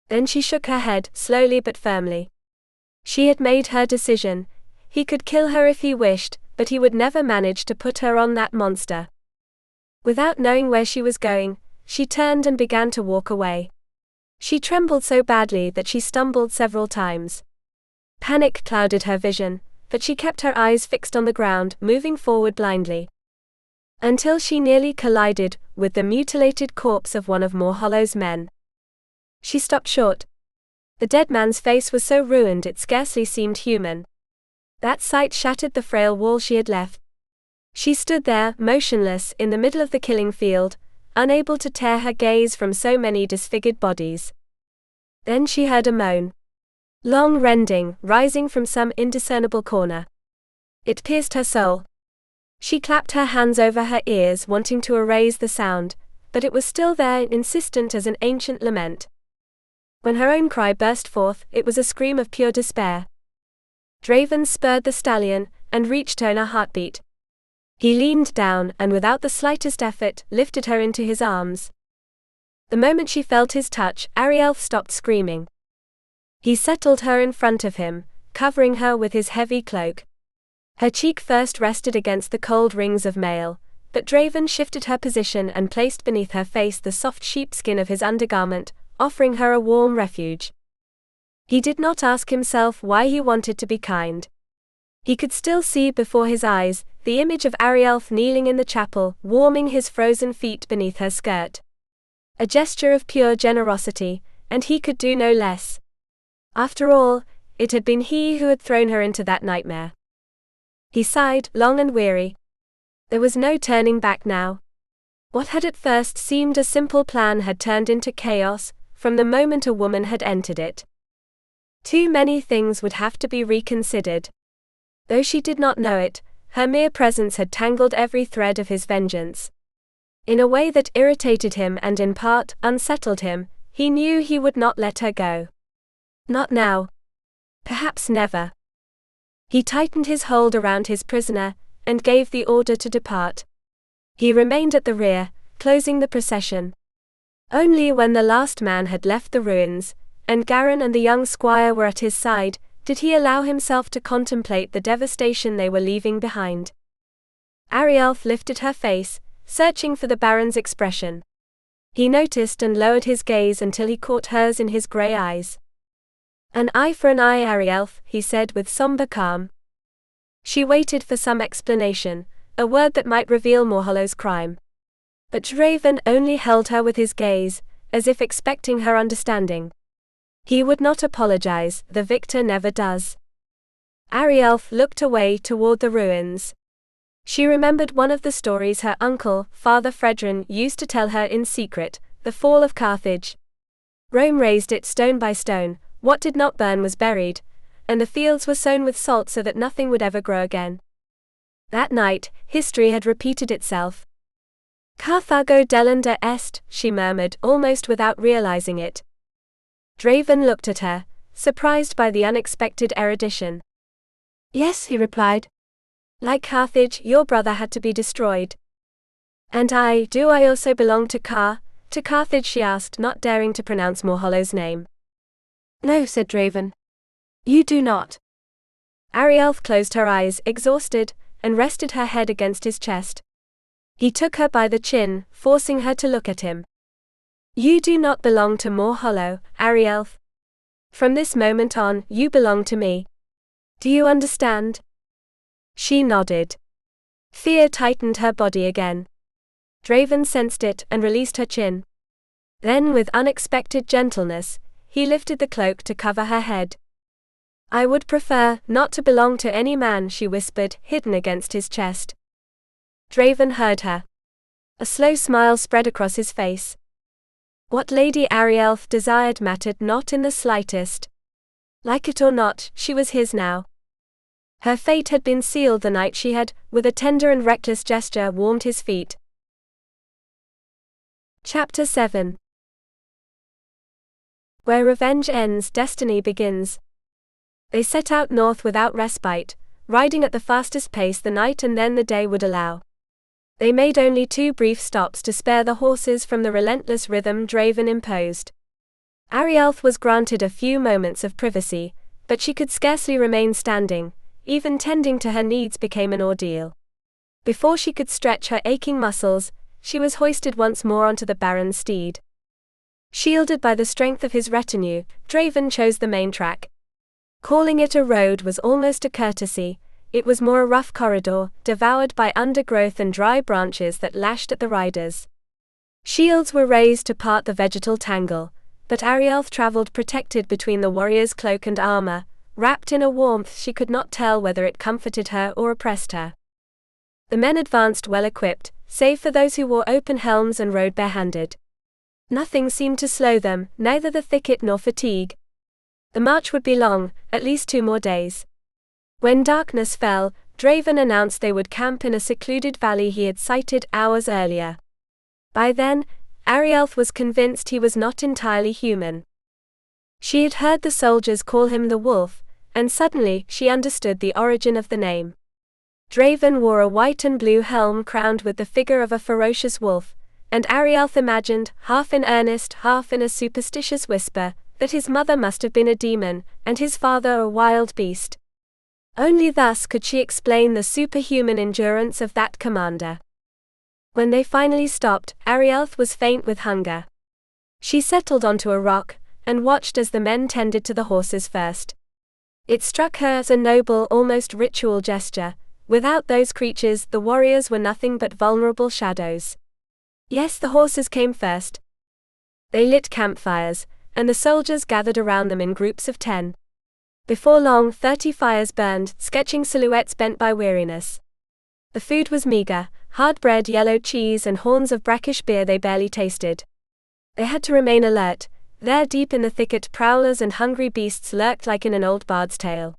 Then she shook her head, slowly but firmly. She had made her decision. He could kill her if he wished, but he would never manage to put her on that monster. Without knowing where she was going, she turned and began to walk away. She trembled so badly that she stumbled several times. Panic clouded her vision, but she kept her eyes fixed on the ground, moving forward blindly. Until she nearly collided with the mutilated corpse of one of Morhollow's men. She stopped short. The dead man's face was so ruined it scarcely seemed human. That sight shattered the frail wall she had left. She stood there, motionless, in the middle of the killing field, unable to tear her gaze from so many disfigured bodies. Then she heard a moan. Long, rending, rising from some indiscernible corner. It pierced her soul. She clapped her hands over her ears, wanting to erase the sound, but it was still there, insistent as an ancient lament. When her own cry burst forth, it was a scream of pure despair. Draven spurred the stallion, and reached her in a heartbeat. He leaned down, and without the slightest effort, lifted her into his arms. The moment she felt his touch, Arielleth stopped screaming. He settled her in front of him, covering her with his heavy cloak. Her cheek first rested against the cold rings of mail, but Draven shifted her position and placed beneath her face the soft sheepskin of his undergarment, offering her a warm refuge. He did not ask himself why he wanted to be kind. He could still see before his eyes the image of Arielleth kneeling in the chapel, warming his frozen feet beneath her skirt. A gesture of pure generosity, and he could do no less. After all, it had been he who had thrown her into that nightmare. He sighed, long and weary. There was no turning back now. What had at first seemed a simple plan had turned into chaos, from the moment a woman had entered it. Too many things would have to be reconsidered. Though she did not know it, her mere presence had tangled every thread of his vengeance. In a way that irritated him and in part unsettled him, he knew he would not let her go. Not now. Perhaps never. He tightened his hold around his prisoner, and gave the order to depart. He remained at the rear, closing the procession. Only when the last man had left the ruins, and Garin and the young squire were at his side, did he allow himself to contemplate the devastation they were leaving behind. Arielleth lifted her face, searching for the Baron's expression. He noticed and lowered his gaze until he caught hers in his grey eyes. "An eye for an eye, Arielleth," he said with somber calm. She waited for some explanation, a word that might reveal Morhollow's crime. But Draven only held her with his gaze, as if expecting her understanding. He would not apologize, the victor never does. Arielleth looked away toward the ruins. She remembered one of the stories her uncle, Father Fredrin, used to tell her in secret, the fall of Carthage. Rome razed it stone by stone, what did not burn was buried, and the fields were sown with salt so that nothing would ever grow again. That night, history had repeated itself. "Carthago delenda est," she murmured, almost without realizing it. Draven looked at her, surprised by the unexpected erudition. "Yes," he replied. "Like Carthage, your brother had to be destroyed." "And do I also belong to Carthage?" she asked, not daring to pronounce Morhollow's name. "No," said Draven. "You do not." Arielleth closed her eyes, exhausted, and rested her head against his chest. He took her by the chin, forcing her to look at him. "You do not belong to Morhollow, Arielleth. From this moment on, you belong to me. Do you understand?" She nodded. Fear tightened her body again. Draven sensed it and released her chin. Then, with unexpected gentleness, he lifted the cloak to cover her head. "I would prefer not to belong to any man," she whispered, hidden against his chest. Draven heard her. A slow smile spread across his face. What Lady Arielleth desired mattered not in the slightest. Like it or not, she was his now. Her fate had been sealed the night she had, with a tender and reckless gesture, warmed his feet. Chapter 7. Where revenge ends, destiny begins. They set out north without respite, riding at the fastest pace the night and then the day would allow. They made only 2 brief stops to spare the horses from the relentless rhythm Draven imposed. Arielleth was granted a few moments of privacy, but she could scarcely remain standing. Even tending to her needs became an ordeal. Before she could stretch her aching muscles, she was hoisted once more onto the Baron's steed. Shielded by the strength of his retinue, Draven chose the main track. Calling it a road was almost a courtesy. It was more a rough corridor, devoured by undergrowth and dry branches that lashed at the riders. Shields were raised to part the vegetal tangle, but Arielleth traveled protected between the warrior's cloak and armor, wrapped in a warmth she could not tell whether it comforted her or oppressed her. The men advanced well equipped, save for those who wore open helms and rode barehanded. Nothing seemed to slow them, neither the thicket nor fatigue. The march would be long, at least 2 more days. When darkness fell, Draven announced they would camp in a secluded valley he had sighted hours earlier. By then, Arielleth was convinced he was not entirely human. She had heard the soldiers call him the Wolf, and suddenly she understood the origin of the name. Draven wore a white and blue helm crowned with the figure of a ferocious wolf, and Arielleth imagined, half in earnest, half in a superstitious whisper, that his mother must have been a demon, and his father a wild beast. Only thus could she explain the superhuman endurance of that commander. When they finally stopped, Arielleth was faint with hunger. She settled onto a rock, and watched as the men tended to the horses first. It struck her as a noble, almost ritual gesture. Without those creatures, the warriors were nothing but vulnerable shadows. Yes, the horses came first. They lit campfires, and the soldiers gathered around them in groups of 10. Before long, 30 fires burned, sketching silhouettes bent by weariness. The food was meager: hard bread, yellow cheese, and horns of brackish beer they barely tasted. They had to remain alert. There deep in the thicket, prowlers and hungry beasts lurked like in an old bard's tale.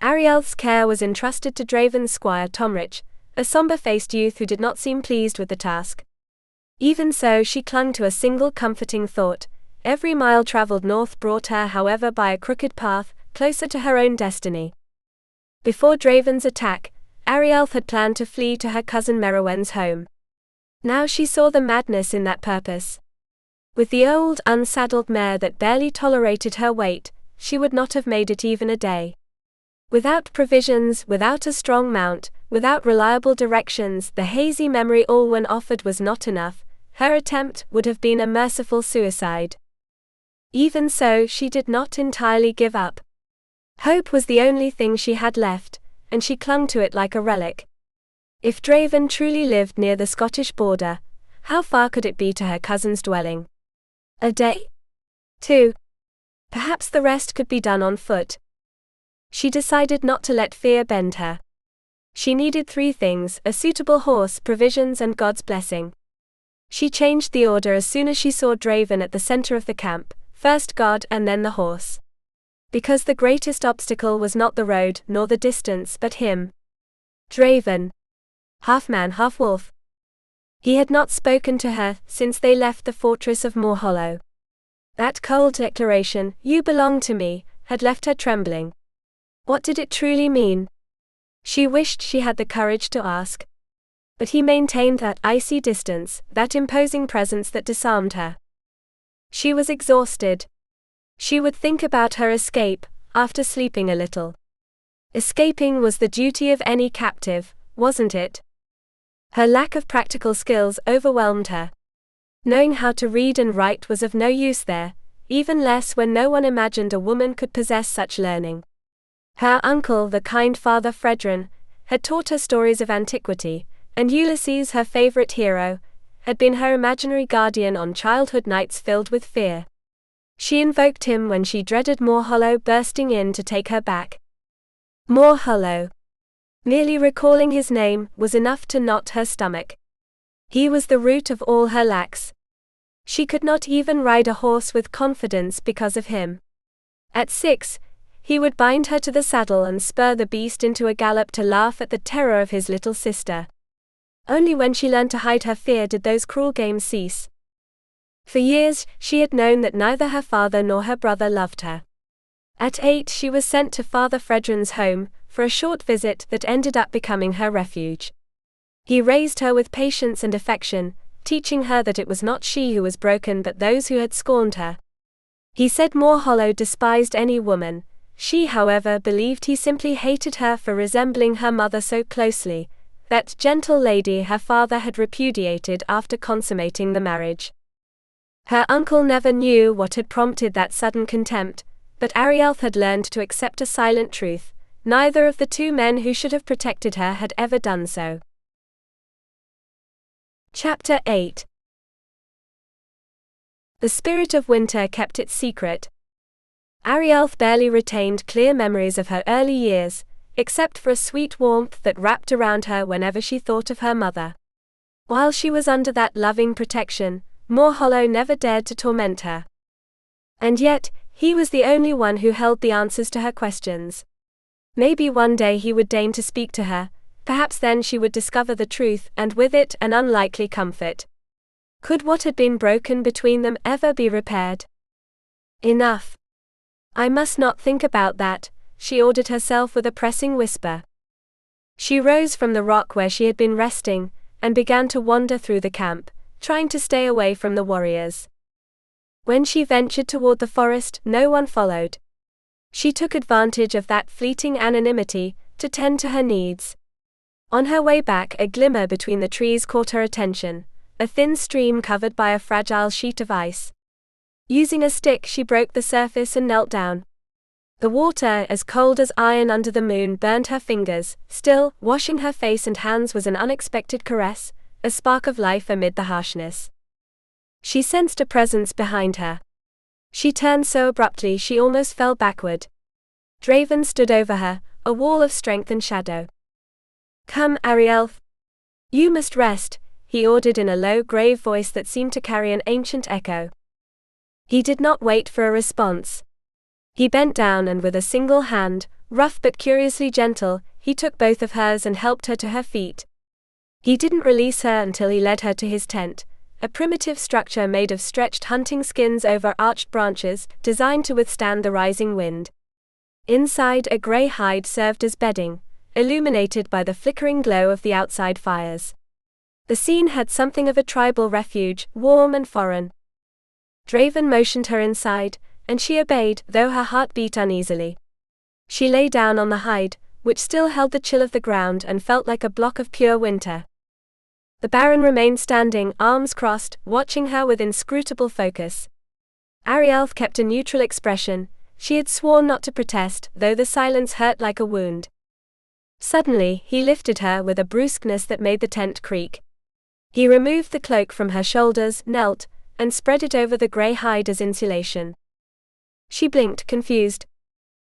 Arielleth's care was entrusted to Draven's squire Tomrich, a somber-faced youth who did not seem pleased with the task. Even so, she clung to a single comforting thought: every mile traveled north brought her, however by a crooked path, closer to her own destiny. Before Draven's attack, Arielleth had planned to flee to her cousin Merowyn's home. Now she saw the madness in that purpose. With the old, unsaddled mare that barely tolerated her weight, she would not have made it even a day. Without provisions, without a strong mount, without reliable directions, the hazy memory Alwyn offered was not enough. Her attempt would have been a merciful suicide. Even so, she did not entirely give up. Hope was the only thing she had left, and she clung to it like a relic. If Draven truly lived near the Scottish border, how far could it be to her cousin's dwelling? A day? 2? Perhaps the rest could be done on foot. She decided not to let fear bend her. She needed 3 things: a suitable horse, provisions, and God's blessing. She changed the order as soon as she saw Draven at the center of the camp: first God and then the horse. Because the greatest obstacle was not the road, nor the distance, but him. Draven. Half man, half wolf. He had not spoken to her since they left the fortress of Morhollow. That cold declaration, "You belong to me," had left her trembling. What did it truly mean? She wished she had the courage to ask. But he maintained that icy distance, that imposing presence that disarmed her. She was exhausted. She would think about her escape, after sleeping a little. Escaping was the duty of any captive, wasn't it? Her lack of practical skills overwhelmed her. Knowing how to read and write was of no use there, even less when no one imagined a woman could possess such learning. Her uncle, the kind Father Fredrin, had taught her stories of antiquity, and Ulysses, her favorite hero, had been her imaginary guardian on childhood nights filled with fear. She invoked him when she dreaded Morhollow bursting in to take her back. Morhollow. Merely recalling his name was enough to knot her stomach. He was the root of all her lacks. She could not even ride a horse with confidence because of him. At 6, he would bind her to the saddle and spur the beast into a gallop to laugh at the terror of his little sister. Only when she learned to hide her fear did those cruel games cease. For years, she had known that neither her father nor her brother loved her. At 8, she was sent to Father Fredrin's home, for a short visit that ended up becoming her refuge. He raised her with patience and affection, teaching her that it was not she who was broken but those who had scorned her. He said Morhollow despised any woman. She, however, believed he simply hated her for resembling her mother so closely, that gentle lady her father had repudiated after consummating the marriage. Her uncle never knew what had prompted that sudden contempt, but Arielleth had learned to accept a silent truth: neither of the 2 men who should have protected her had ever done so. Chapter 8. The spirit of winter kept its secret. Arielleth barely retained clear memories of her early years, except for a sweet warmth that wrapped around her whenever she thought of her mother. While she was under that loving protection, Morhollow never dared to torment her. And yet, he was the only one who held the answers to her questions. Maybe one day he would deign to speak to her, perhaps then she would discover the truth, and with it an unlikely comfort. Could what had been broken between them ever be repaired? Enough. I must not think about that, she ordered herself with a pressing whisper. She rose from the rock where she had been resting, and began to wander through the camp, trying to stay away from the warriors. When she ventured toward the forest, no one followed. She took advantage of that fleeting anonymity to tend to her needs. On her way back, a glimmer between the trees caught her attention, a thin stream covered by a fragile sheet of ice. Using a stick, she broke the surface and knelt down. The water, as cold as iron under the moon, burned her fingers. Still, washing her face and hands was an unexpected caress, a spark of life amid the harshness. She sensed a presence behind her. She turned so abruptly she almost fell backward. Draven stood over her, a wall of strength and shadow. "Come, Arielleth. You must rest," he ordered in a low, grave voice that seemed to carry an ancient echo. He did not wait for a response. He bent down and with a single hand, rough but curiously gentle, he took both of hers and helped her to her feet. He didn't release her until he led her to his tent, a primitive structure made of stretched hunting skins over arched branches, designed to withstand the rising wind. Inside, a grey hide served as bedding, illuminated by the flickering glow of the outside fires. The scene had something of a tribal refuge, warm and foreign. Draven motioned her inside, and she obeyed, though her heart beat uneasily. She lay down on the hide, which still held the chill of the ground and felt like a block of pure winter. The Baron remained standing, arms crossed, watching her with inscrutable focus. Arielleth kept a neutral expression. She had sworn not to protest, though the silence hurt like a wound. Suddenly, he lifted her with a brusqueness that made the tent creak. He removed the cloak from her shoulders, knelt, and spread it over the grey hide as insulation. She blinked, confused.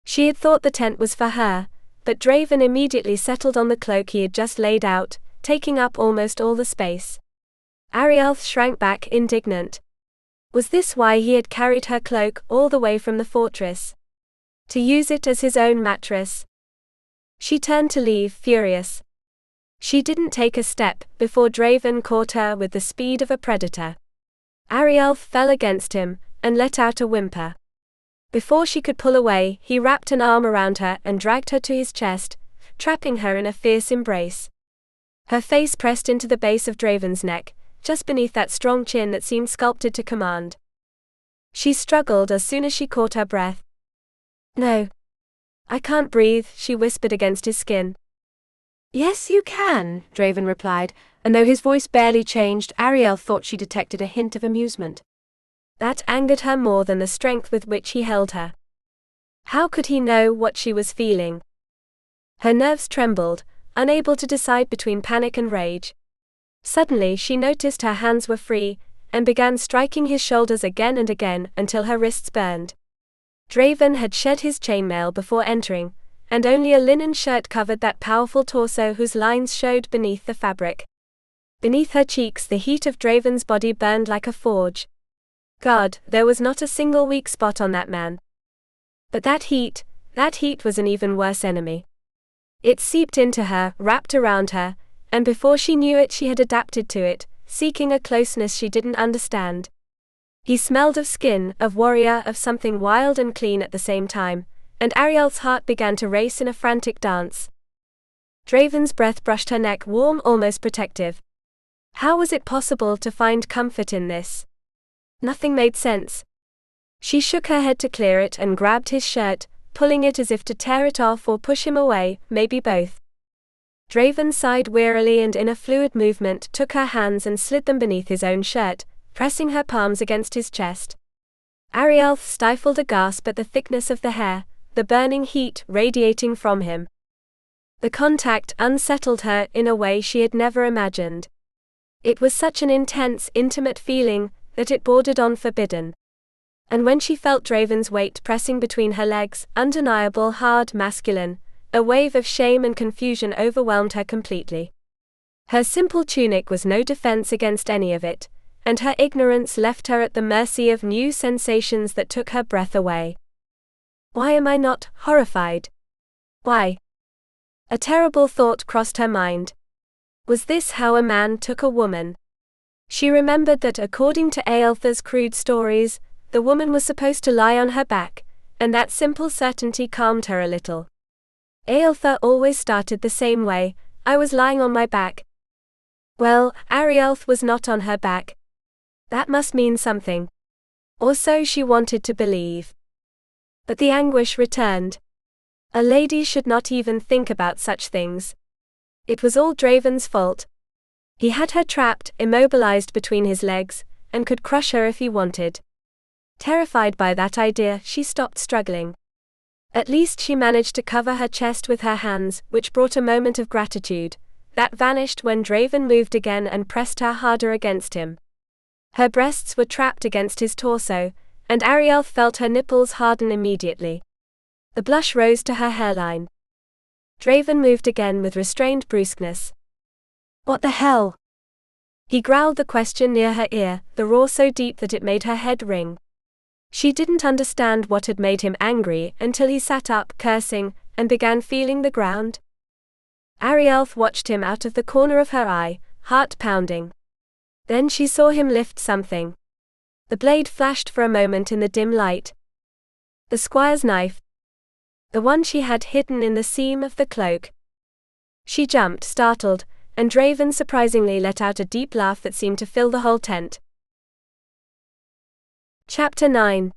She had thought the tent was for her, but Draven immediately settled on the cloak he had just laid out, taking up almost all the space. Arielleth shrank back, indignant. Was this why he had carried her cloak all the way from the fortress? To use it as his own mattress? She turned to leave, furious. She didn't take a step before Draven caught her with the speed of a predator. Arielleth fell against him and let out a whimper. Before she could pull away, he wrapped an arm around her and dragged her to his chest, trapping her in a fierce embrace. Her face pressed into the base of Draven's neck, just beneath that strong chin that seemed sculpted to command. She struggled as soon as she caught her breath. "No. I can't breathe," she whispered against his skin. "Yes, you can," Draven replied, and though his voice barely changed, Arielleth thought she detected a hint of amusement. That angered her more than the strength with which he held her. How could he know what she was feeling? Her nerves trembled, unable to decide between panic and rage. Suddenly she noticed her hands were free, and began striking his shoulders again and again until her wrists burned. Draven had shed his chainmail before entering, and only a linen shirt covered that powerful torso whose lines showed beneath the fabric. Beneath her cheeks the heat of Draven's body burned like a forge. God, there was not a single weak spot on that man. But that heat was an even worse enemy. It seeped into her, wrapped around her, and before she knew it she had adapted to it, seeking a closeness she didn't understand. He smelled of skin, of warrior, of something wild and clean at the same time, and Arielle's heart began to race in a frantic dance. Draven's breath brushed her neck, warm, almost protective. How was it possible to find comfort in this? Nothing made sense. She shook her head to clear it and grabbed his shirt, pulling it as if to tear it off or push him away, maybe both. Draven sighed wearily and in a fluid movement took her hands and slid them beneath his own shirt, pressing her palms against his chest. Arielleth stifled a gasp at the thickness of the hair, the burning heat radiating from him. The contact unsettled her in a way she had never imagined. It was such an intense, intimate feeling that it bordered on forbidden. And when she felt Draven's weight pressing between her legs, undeniable, hard, masculine, a wave of shame and confusion overwhelmed her completely. Her simple tunic was no defense against any of it, and her ignorance left her at the mercy of new sensations that took her breath away. Why am I not horrified? Why? A terrible thought crossed her mind. Was this how a man took a woman? She remembered that according to Aeltha's crude stories, the woman was supposed to lie on her back, and that simple certainty calmed her a little. Aeltha always started the same way, I was lying on my back. Well, Arielleth was not on her back. That must mean something. Or so she wanted to believe. But the anguish returned. A lady should not even think about such things. It was all Draven's fault. He had her trapped, immobilized between his legs, and could crush her if he wanted. Terrified by that idea, she stopped struggling. At least she managed to cover her chest with her hands, which brought a moment of gratitude, that vanished when Draven moved again and pressed her harder against him. Her breasts were trapped against his torso, and Arielleth felt her nipples harden immediately. The blush rose to her hairline. Draven moved again with restrained brusqueness. What the hell? He growled the question near her ear, the roar so deep that it made her head ring. She didn't understand what had made him angry until he sat up, cursing, and began feeling the ground. Arielleth watched him out of the corner of her eye, heart pounding. Then she saw him lift something. The blade flashed for a moment in the dim light. The squire's knife. The one she had hidden in the seam of the cloak. She jumped, startled, and Draven surprisingly let out a deep laugh that seemed to fill the whole tent. Chapter 9.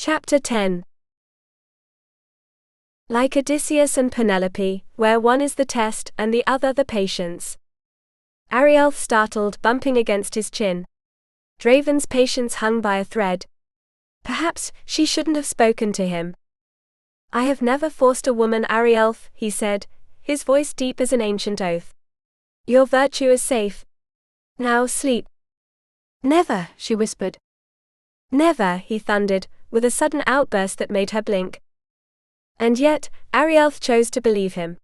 Chapter 10. Like Odysseus and Penelope, where one is the test and the other the patience. Arielleth startled, bumping against his chin. Draven's patience hung by a thread. Perhaps she shouldn't have spoken to him. I have never forced a woman, Arielleth, he said, his voice deep as an ancient oath. Your virtue is safe. Now sleep. Never, she whispered. Never, he thundered, with a sudden outburst that made her blink. And yet, Arielleth chose to believe him.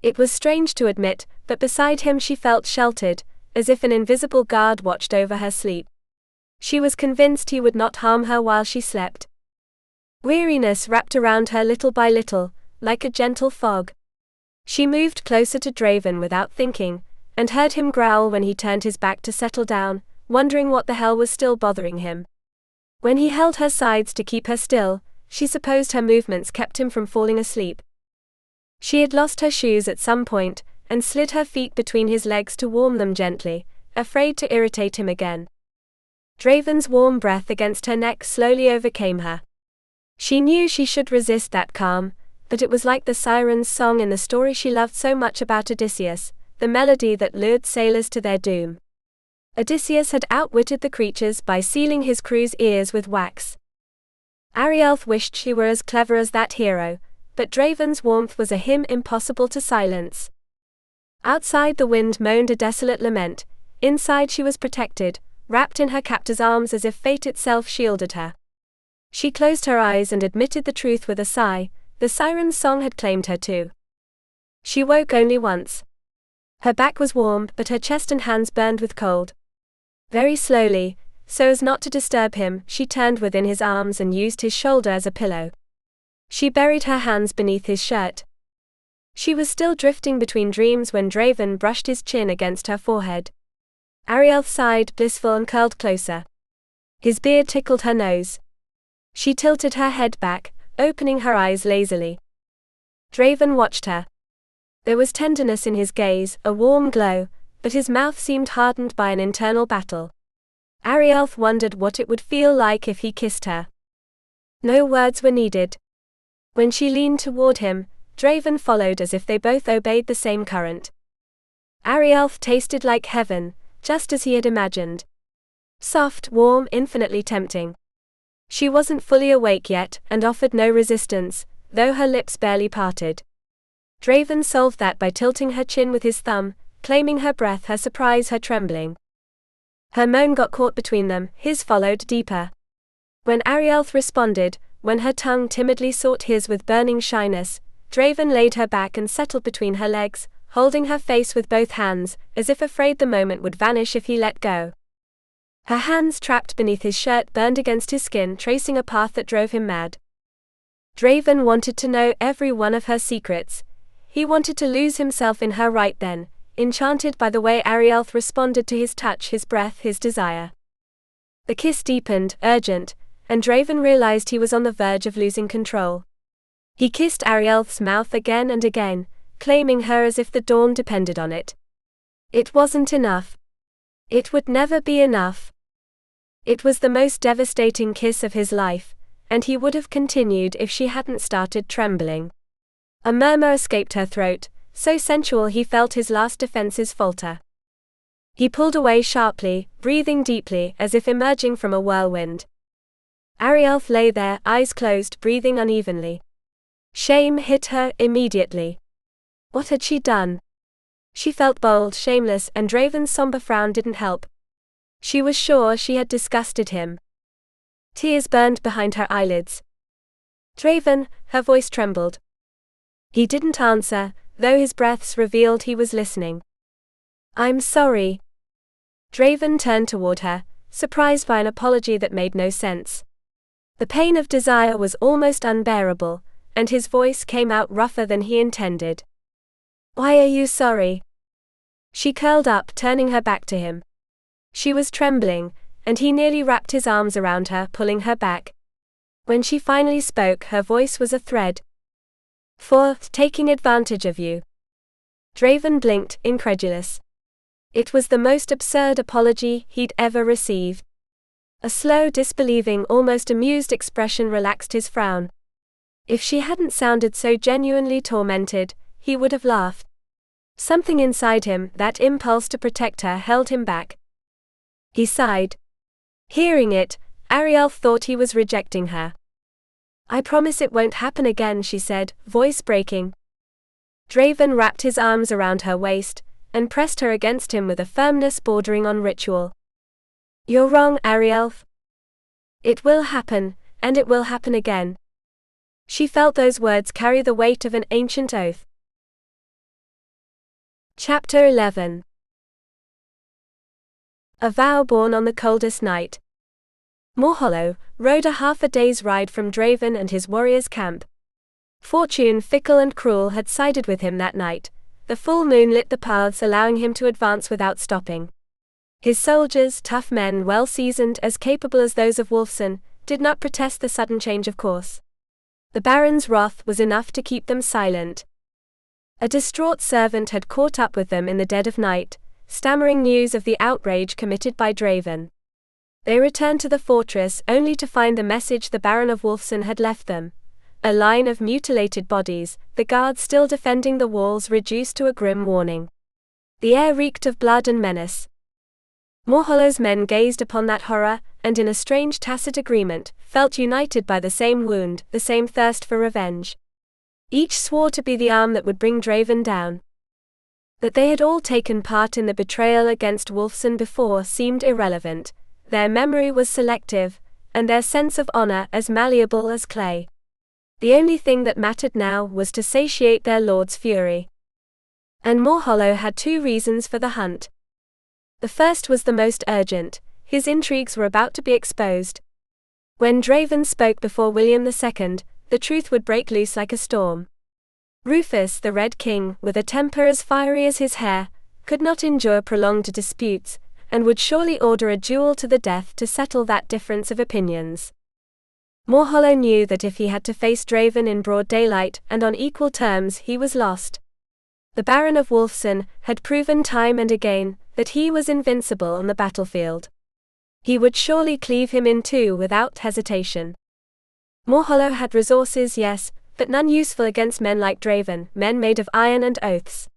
It was strange to admit, but beside him she felt sheltered, as if an invisible guard watched over her sleep. She was convinced he would not harm her while she slept. Weariness wrapped around her little by little, like a gentle fog. She moved closer to Draven without thinking, and heard him growl when he turned his back to settle down, wondering what the hell was still bothering him. When he held her sides to keep her still, she supposed her movements kept him from falling asleep. She had lost her shoes at some point, and slid her feet between his legs to warm them gently, afraid to irritate him again. Draven's warm breath against her neck slowly overcame her. She knew she should resist that calm, but it was like the siren's song in the story she loved so much about Odysseus, the melody that lured sailors to their doom. Odysseus had outwitted the creatures by sealing his crew's ears with wax. Arielleth wished she were as clever as that hero, but Draven's warmth was a hymn impossible to silence. Outside the wind moaned a desolate lament, inside she was protected, wrapped in her captor's arms as if fate itself shielded her. She closed her eyes and admitted the truth with a sigh, the siren's song had claimed her too. She woke only once. Her back was warm, but her chest and hands burned with cold. Very slowly, so as not to disturb him, she turned within his arms and used his shoulder as a pillow. She buried her hands beneath his shirt. She was still drifting between dreams when Draven brushed his chin against her forehead. Arielleth sighed, blissful, and curled closer. His beard tickled her nose. She tilted her head back, opening her eyes lazily. Draven watched her. There was tenderness in his gaze, a warm glow, but his mouth seemed hardened by an internal battle. Arielleth wondered what it would feel like if he kissed her. No words were needed. When she leaned toward him, Draven followed as if they both obeyed the same current. Arielleth tasted like heaven, just as he had imagined. Soft, warm, infinitely tempting. She wasn't fully awake yet, and offered no resistance, though her lips barely parted. Draven solved that by tilting her chin with his thumb, claiming her breath, her surprise, her trembling. Her moan got caught between them, his followed deeper. When Arielleth responded, when her tongue timidly sought his with burning shyness, Draven laid her back and settled between her legs, holding her face with both hands, as if afraid the moment would vanish if he let go. Her hands trapped beneath his shirt burned against his skin, tracing a path that drove him mad. Draven wanted to know every one of her secrets. He wanted to lose himself in her right then, enchanted by the way Arielleth responded to his touch, his breath, his desire. The kiss deepened, urgent, and Draven realized he was on the verge of losing control. He kissed Arielleth's mouth again and again, claiming her as if the dawn depended on it. It wasn't enough. It would never be enough. It was the most devastating kiss of his life, and he would have continued if she hadn't started trembling. A murmur escaped her throat, so sensual he felt his last defenses falter. He pulled away sharply, breathing deeply as if emerging from a whirlwind. Arielleth lay there, eyes closed, breathing unevenly. Shame hit her immediately. What had she done? She felt bold, shameless, and Draven's somber frown didn't help. She was sure she had disgusted him. Tears burned behind her eyelids. Draven, her voice trembled. He didn't answer, though his breaths revealed he was listening. I'm sorry. Draven turned toward her, surprised by an apology that made no sense. The pain of desire was almost unbearable, and his voice came out rougher than he intended. Why are you sorry? She curled up, turning her back to him. She was trembling, and he nearly wrapped his arms around her, pulling her back. When she finally spoke, her voice was a thread. For taking advantage of you. Draven blinked, incredulous. It was the most absurd apology he'd ever received. A slow, disbelieving, almost amused expression relaxed his frown. If she hadn't sounded so genuinely tormented, he would have laughed. Something inside him, that impulse to protect her, held him back. He sighed. Hearing it, Arielleth thought he was rejecting her. "I promise it won't happen again," she said, voice breaking. Draven wrapped his arms around her waist, and pressed her against him with a firmness bordering on ritual. "You're wrong, Arielleth. It will happen, and it will happen again." She felt those words carry the weight of an ancient oath. Chapter 11. A vow born on the coldest night. Morhollow rode half a day's ride from Draven and his warriors' camp. Fortune, fickle and cruel, had sided with him that night. The full moon lit the paths, allowing him to advance without stopping. His soldiers, tough men, well seasoned, as capable as those of Wulfsen, did not protest the sudden change of course. The Baron's wrath was enough to keep them silent. A distraught servant had caught up with them in the dead of night, stammering news of the outrage committed by Draven. They returned to the fortress only to find the message the Baron of Wulfsen had left them: a line of mutilated bodies, the guards still defending the walls reduced to a grim warning. The air reeked of blood and menace. Morhollow's men gazed upon that horror, and in a strange tacit agreement, felt united by the same wound, the same thirst for revenge. Each swore to be the arm that would bring Draven down. That they had all taken part in the betrayal against Wulfsen before seemed irrelevant. Their memory was selective, and their sense of honor as malleable as clay. The only thing that mattered now was to satiate their lord's fury. And Morhollow had two reasons for the hunt. The first was the most urgent: his intrigues were about to be exposed. When Draven spoke before William II, the truth would break loose like a storm. Rufus, the Red King, with a temper as fiery as his hair, could not endure prolonged disputes, and would surely order a duel to the death to settle that difference of opinions. Morhollow knew that if he had to face Draven in broad daylight and on equal terms, he was lost. The Baron of Wulfsen had proven time and again that he was invincible on the battlefield. He would surely cleave him in two without hesitation. Morhollow had resources, yes, but none useful against men like Draven, men made of iron and oaths.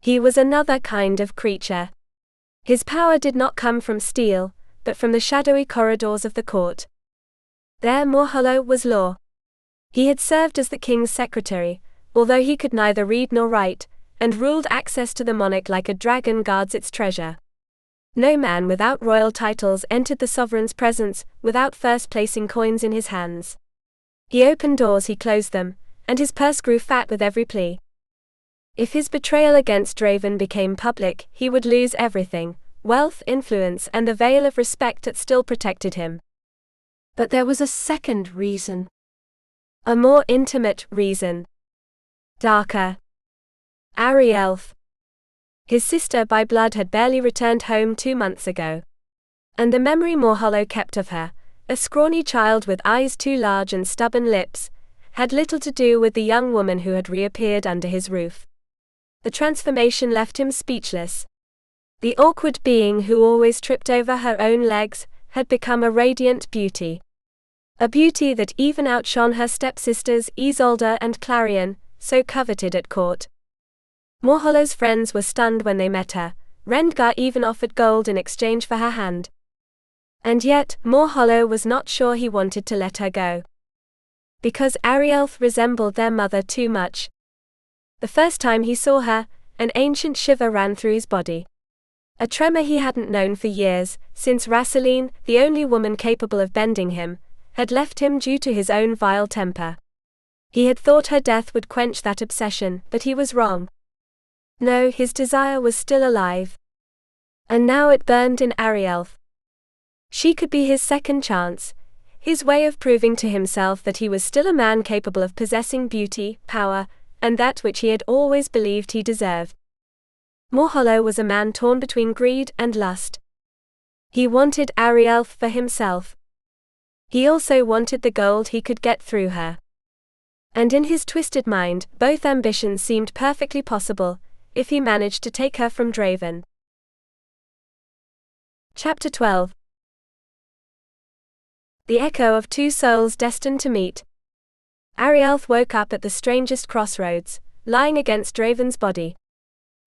He was another kind of creature. His power did not come from steel, but from the shadowy corridors of the court. There Morhollow was law. He had served as the king's secretary, although he could neither read nor write, and ruled access to the monarch like a dragon guards its treasure. No man without royal titles entered the sovereign's presence without first placing coins in his hands. He opened doors, he closed them, and his purse grew fat with every plea. If his betrayal against Draven became public, he would lose everything: wealth, influence, and the veil of respect that still protected him. But there was a second reason. A more intimate reason. Darker. Arielleth. His sister by blood had barely returned home 2 months ago. And the memory Morhollow kept of her, a scrawny child with eyes too large and stubborn lips, had little to do with the young woman who had reappeared under his roof. The transformation left him speechless. The awkward being who always tripped over her own legs had become a radiant beauty. A beauty that even outshone her stepsisters Isolde and Clarion, so coveted at court. Morhollow's friends were stunned when they met her. Rendgar even offered gold in exchange for her hand. And yet, Morhollow was not sure he wanted to let her go. Because Arielleth resembled their mother too much. The first time he saw her, an ancient shiver ran through his body. A tremor he hadn't known for years, since Rasseline, the only woman capable of bending him, had left him due to his own vile temper. He had thought her death would quench that obsession, but he was wrong. No, his desire was still alive. And now it burned in Arielleth. She could be his second chance, his way of proving to himself that he was still a man capable of possessing beauty, power, and that which he had always believed he deserved. Morhollow was a man torn between greed and lust. He wanted Arielleth for himself. He also wanted the gold he could get through her. And in his twisted mind, both ambitions seemed perfectly possible, if he managed to take her from Draven. Chapter 12. The echo of two souls destined to meet. Arielleth woke up at the strangest crossroads, lying against Draven's body.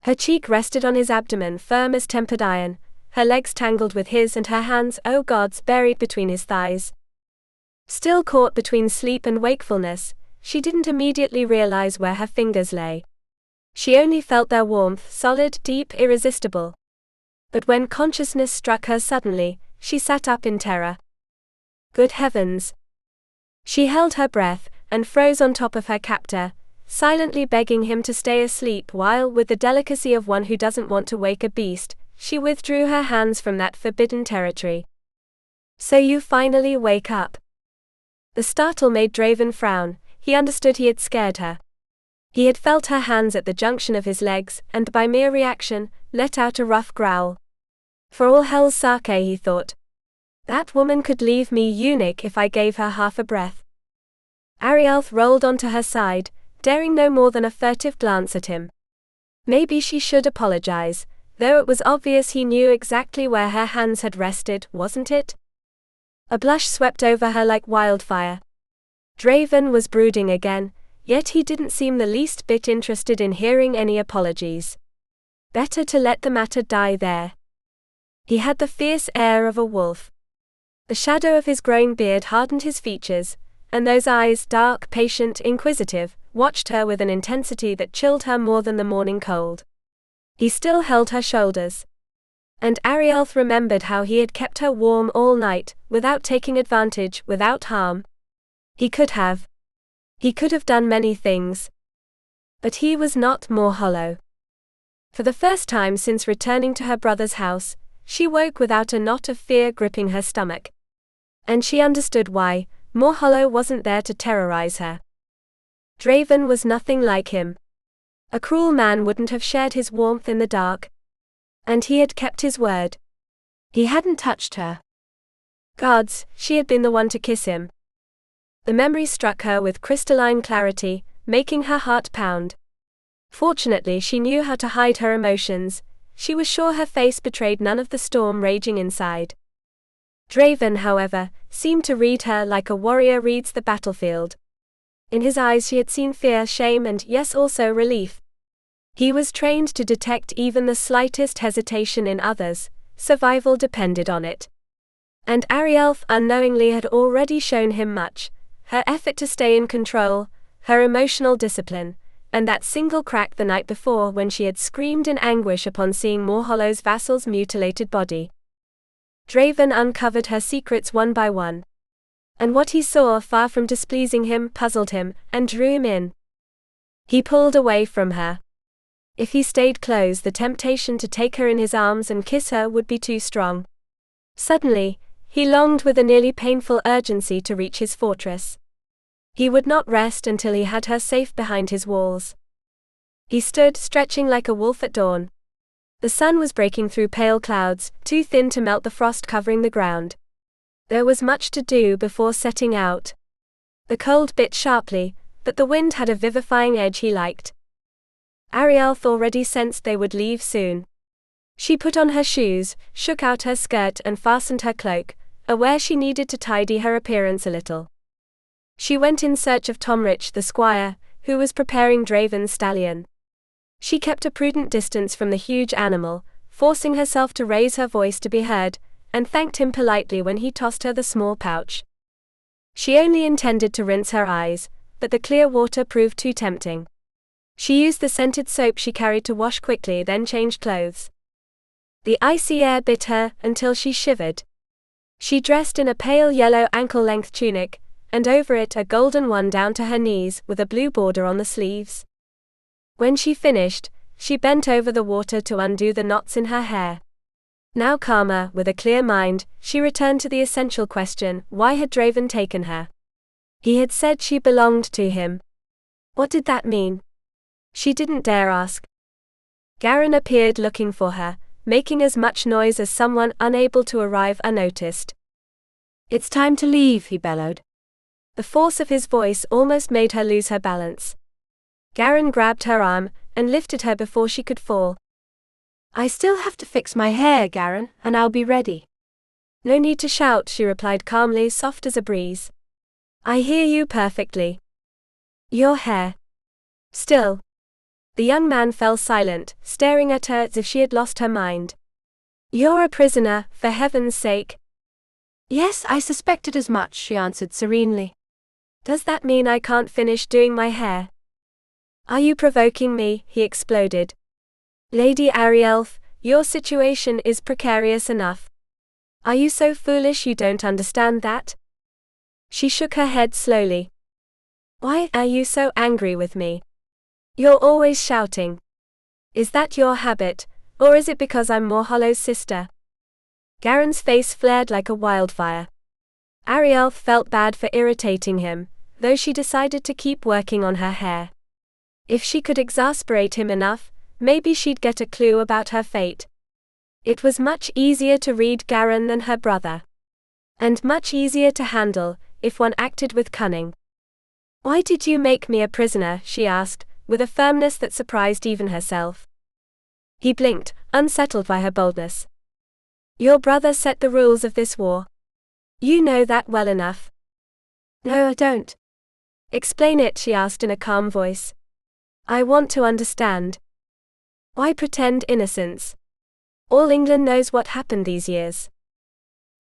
Her cheek rested on his abdomen, firm as tempered iron, her legs tangled with his and her hands, oh gods, buried between his thighs. Still caught between sleep and wakefulness, she didn't immediately realize where her fingers lay. She only felt their warmth, solid, deep, irresistible. But when consciousness struck her suddenly, she sat up in terror. Good heavens! She held her breath, and froze on top of her captor, silently begging him to stay asleep while, with the delicacy of one who doesn't want to wake a beast, she withdrew her hands from that forbidden territory. So you finally wake up. The startle made Draven frown. He understood he had scared her. He had felt her hands at the junction of his legs, and by mere reaction, let out a rough growl. For all hell's sake, he thought. That woman could leave me eunuch if I gave her half a breath. Arielleth rolled onto her side, daring no more than a furtive glance at him. Maybe she should apologize, though it was obvious he knew exactly where her hands had rested, wasn't it? A blush swept over her like wildfire. Draven was brooding again, yet he didn't seem the least bit interested in hearing any apologies. Better to let the matter die there. He had the fierce air of a wolf. The shadow of his growing beard hardened his features, and those eyes, dark, patient, inquisitive, watched her with an intensity that chilled her more than the morning cold. He still held her shoulders. And Arielleth remembered how he had kept her warm all night, without taking advantage, without harm. He could have. He could have done many things. But he was not Morhollow. For the first time since returning to her brother's house, she woke without a knot of fear gripping her stomach. And she understood why. Morhollow wasn't there to terrorize her. Draven was nothing like him. A cruel man wouldn't have shared his warmth in the dark. And he had kept his word. He hadn't touched her. Gods, she had been the one to kiss him. The memory struck her with crystalline clarity, making her heart pound. Fortunately, she knew how to hide her emotions. She was sure her face betrayed none of the storm raging inside. Draven, however, seemed to read her like a warrior reads the battlefield. In his eyes she had seen fear, shame, and, yes, also relief. He was trained to detect even the slightest hesitation in others. Survival depended on it. And Arielleth unknowingly had already shown him much. Her effort to stay in control, her emotional discipline, and that single crack the night before when she had screamed in anguish upon seeing Morhollow's vassal's mutilated body. Draven uncovered her secrets one by one. And what he saw, far from displeasing him, puzzled him, and drew him in. He pulled away from her. If he stayed close, the temptation to take her in his arms and kiss her would be too strong. Suddenly, he longed with a nearly painful urgency to reach his fortress. He would not rest until he had her safe behind his walls. He stood, stretching like a wolf at dawn. The sun was breaking through pale clouds, too thin to melt the frost covering the ground. There was much to do before setting out. The cold bit sharply, but the wind had a vivifying edge he liked. Arielleth already sensed they would leave soon. She put on her shoes, shook out her skirt and fastened her cloak, aware she needed to tidy her appearance a little. She went in search of Tomrich the squire, who was preparing Draven's stallion. She kept a prudent distance from the huge animal, forcing herself to raise her voice to be heard, and thanked him politely when he tossed her the small pouch. She only intended to rinse her eyes, but the clear water proved too tempting. She used the scented soap she carried to wash quickly, then changed clothes. The icy air bit her until she shivered. She dressed in a pale yellow ankle-length tunic, and over it a golden one down to her knees with a blue border on the sleeves. When she finished, she bent over the water to undo the knots in her hair. Now calmer, with a clear mind, she returned to the essential question: why had Draven taken her? He had said she belonged to him. What did that mean? She didn't dare ask. Garin appeared looking for her, making as much noise as someone unable to arrive unnoticed. "It's time to leave," he bellowed. The force of his voice almost made her lose her balance. Garin grabbed her arm and lifted her before she could fall. "I still have to fix my hair, Garin, and I'll be ready." No need to shout, she replied calmly, soft as a breeze. I hear you perfectly. Your hair. Still. The young man fell silent, staring at her as if she had lost her mind. You're a prisoner, for heaven's sake. Yes, I suspected as much, she answered serenely. Does that mean I can't finish doing my hair? Are you provoking me? He exploded. Lady Arielleth, your situation is precarious enough. Are you so foolish you don't understand that? She shook her head slowly. Why are you so angry with me? You're always shouting. Is that your habit, or is it because I'm Morhollow's sister? Garen's face flared like a wildfire. Arielleth felt bad for irritating him, though she decided to keep working on her hair. If she could exasperate him enough, maybe she'd get a clue about her fate. It was much easier to read Garen than her brother. And much easier to handle, if one acted with cunning. Why did you make me a prisoner? She asked, with a firmness that surprised even herself. He blinked, unsettled by her boldness. Your brother set the rules of this war. You know that well enough. No, I don't. Explain it, she asked in a calm voice. I want to understand. Why pretend innocence? All England knows what happened these years.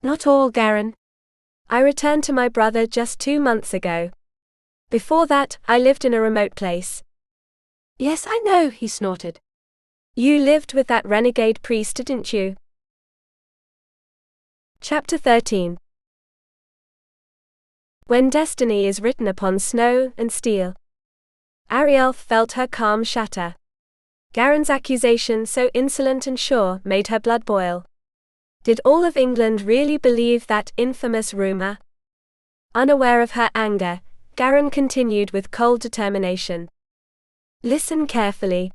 Not all, Garen. I returned to my brother just 2 months ago. Before that, I lived in a remote place. Yes, I know, he snorted. You lived with that renegade priest, didn't you? Chapter 13. When destiny is written upon snow and steel. Arielleth felt her calm shatter. Garen's accusation, so insolent and sure, made her blood boil. Did all of England really believe that infamous rumor? Unaware of her anger, Garen continued with cold determination. Listen carefully.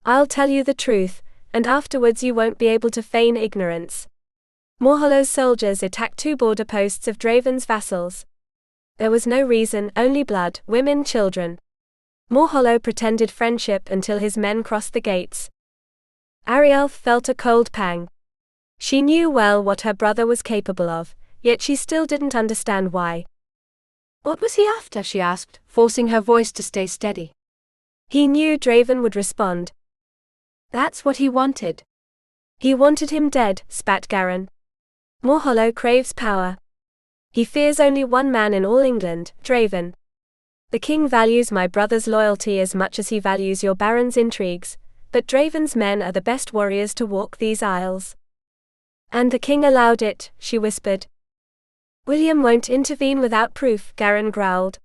I'll tell you the truth, and afterwards you won't be able to feign ignorance. Morhollow's soldiers attacked 2 border posts of Draven's vassals. There was no reason, only blood, women, children. Morhollow pretended friendship until his men crossed the gates. Arielleth felt a cold pang. She knew well what her brother was capable of, yet she still didn't understand why. What was he after? She asked, forcing her voice to stay steady. He knew Draven would respond. That's what he wanted. He wanted him dead, spat Garen. Morhollow craves power. He fears only one man in all England, Draven. The king values my brother's loyalty as much as he values your baron's intrigues, but Draven's men are the best warriors to walk these isles. And the king allowed it, she whispered. William won't intervene without proof, Garen growled.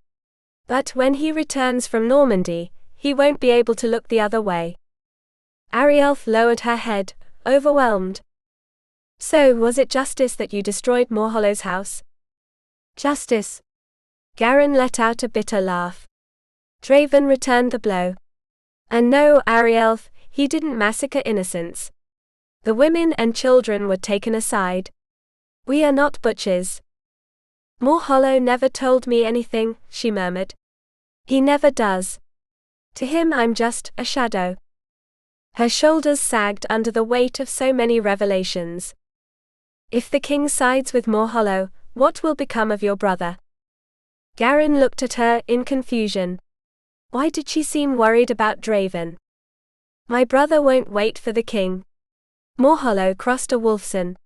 But when he returns from Normandy, he won't be able to look the other way. Arielleth lowered her head, overwhelmed. So, was it justice that you destroyed Morhollow's house? Justice. Garen let out a bitter laugh. Draven returned the blow. And no, Arielleth, he didn't massacre innocents. The women and children were taken aside. We are not butchers. Morhollow never told me anything, she murmured. He never does. To him I'm just a shadow. Her shoulders sagged under the weight of so many revelations. If the king sides with Morhollow, what will become of your brother? Garen looked at her in confusion. Why did she seem worried about Draven? My brother won't wait for the king. Morhollow crossed a Wulfsen.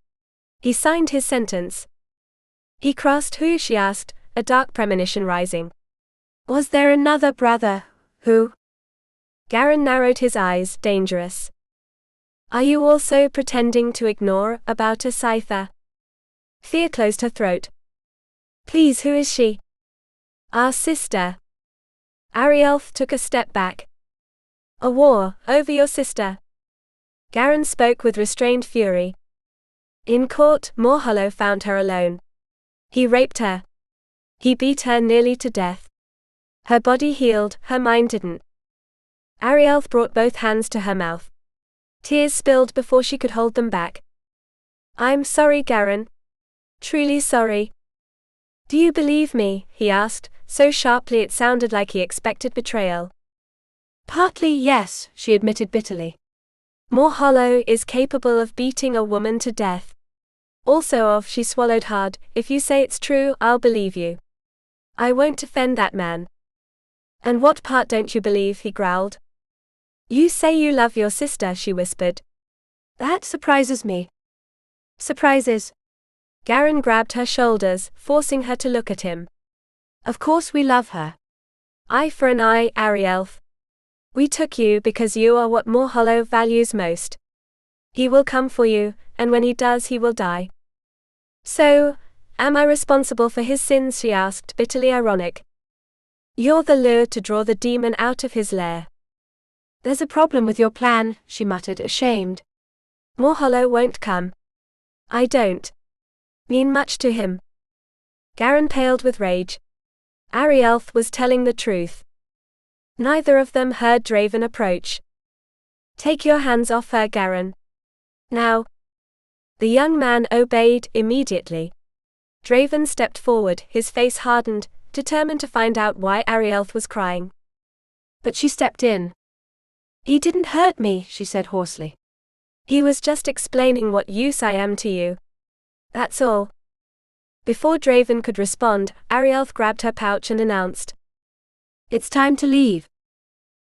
He signed his sentence. He crossed who? She asked, a dark premonition rising. Was there another brother, who? Garen narrowed his eyes, dangerous. Are you also pretending to ignore about a Scyther? Fear closed her throat. Please, who is she? Our sister. Arielleth took a step back. A war, over your sister. Garen spoke with restrained fury. In court, Morhollow found her alone. He raped her. He beat her nearly to death. Her body healed, her mind didn't. Arielleth brought both hands to her mouth. Tears spilled before she could hold them back. I'm sorry, Garen. Truly sorry. Do you believe me? He asked, so sharply it sounded like he expected betrayal. Partly yes, she admitted bitterly. Morhollow is capable of beating a woman to death. Also she swallowed hard, if you say it's true, I'll believe you. I won't offend that man. And what part don't you believe, he growled. You say you love your sister, she whispered. That surprises me. Surprises. Garin grabbed her shoulders, forcing her to look at him. Of course we love her. Eye for an eye, Arielleth. We took you because you are what Morhollow values most. He will come for you, and when he does he will die. So, am I responsible for his sins, she asked, bitterly ironic. You're the lure to draw the demon out of his lair. There's a problem with your plan, she muttered, ashamed. Morhollow won't come. I don't mean much to him. Garin paled with rage. Arielleth was telling the truth. Neither of them heard Draven approach. Take your hands off her, Garin. Now. The young man obeyed immediately. Draven stepped forward, his face hardened, determined to find out why Arielleth was crying. But she stepped in. He didn't hurt me, she said hoarsely. He was just explaining what use I am to you. That's all. Before Draven could respond, Arielleth grabbed her pouch and announced, It's time to leave.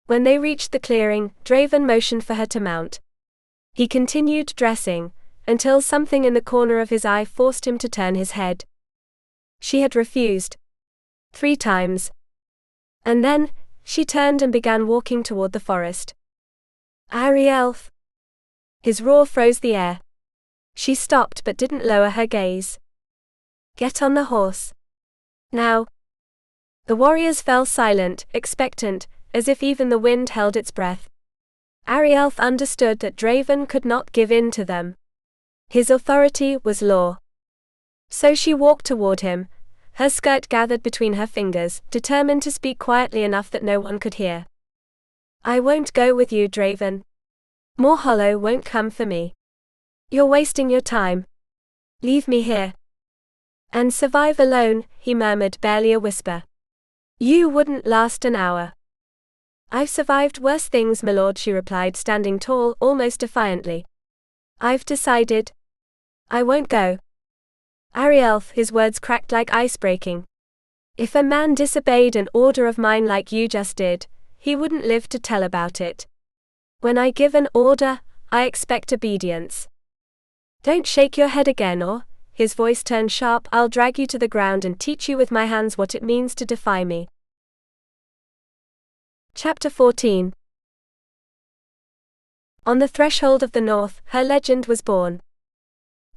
When they reached the clearing, Draven motioned for her to mount. He continued dressing, until something in the corner of his eye forced him to turn his head. She had refused. 3 times. And then, she turned and began walking toward the forest. Arielleth! His roar froze the air. She stopped but didn't lower her gaze. Get on the horse. Now. The warriors fell silent, expectant, as if even the wind held its breath. Arielleth understood that Draven could not give in to them. His authority was law. So she walked toward him, her skirt gathered between her fingers, determined to speak quietly enough that no one could hear. I won't go with you, Draven. Morhollow won't come for me. You're wasting your time. Leave me here. And survive alone, he murmured, barely a whisper. You wouldn't last an hour. I've survived worse things, my lord, she replied, standing tall, almost defiantly. I've decided. I won't go. Arielleth, his words cracked like ice breaking. If a man disobeyed an order of mine like you just did, he wouldn't live to tell about it. When I give an order, I expect obedience. Don't shake your head again or, his voice turned sharp, I'll drag you to the ground and teach you with my hands what it means to defy me. Chapter 14. On the threshold of the north, her legend was born.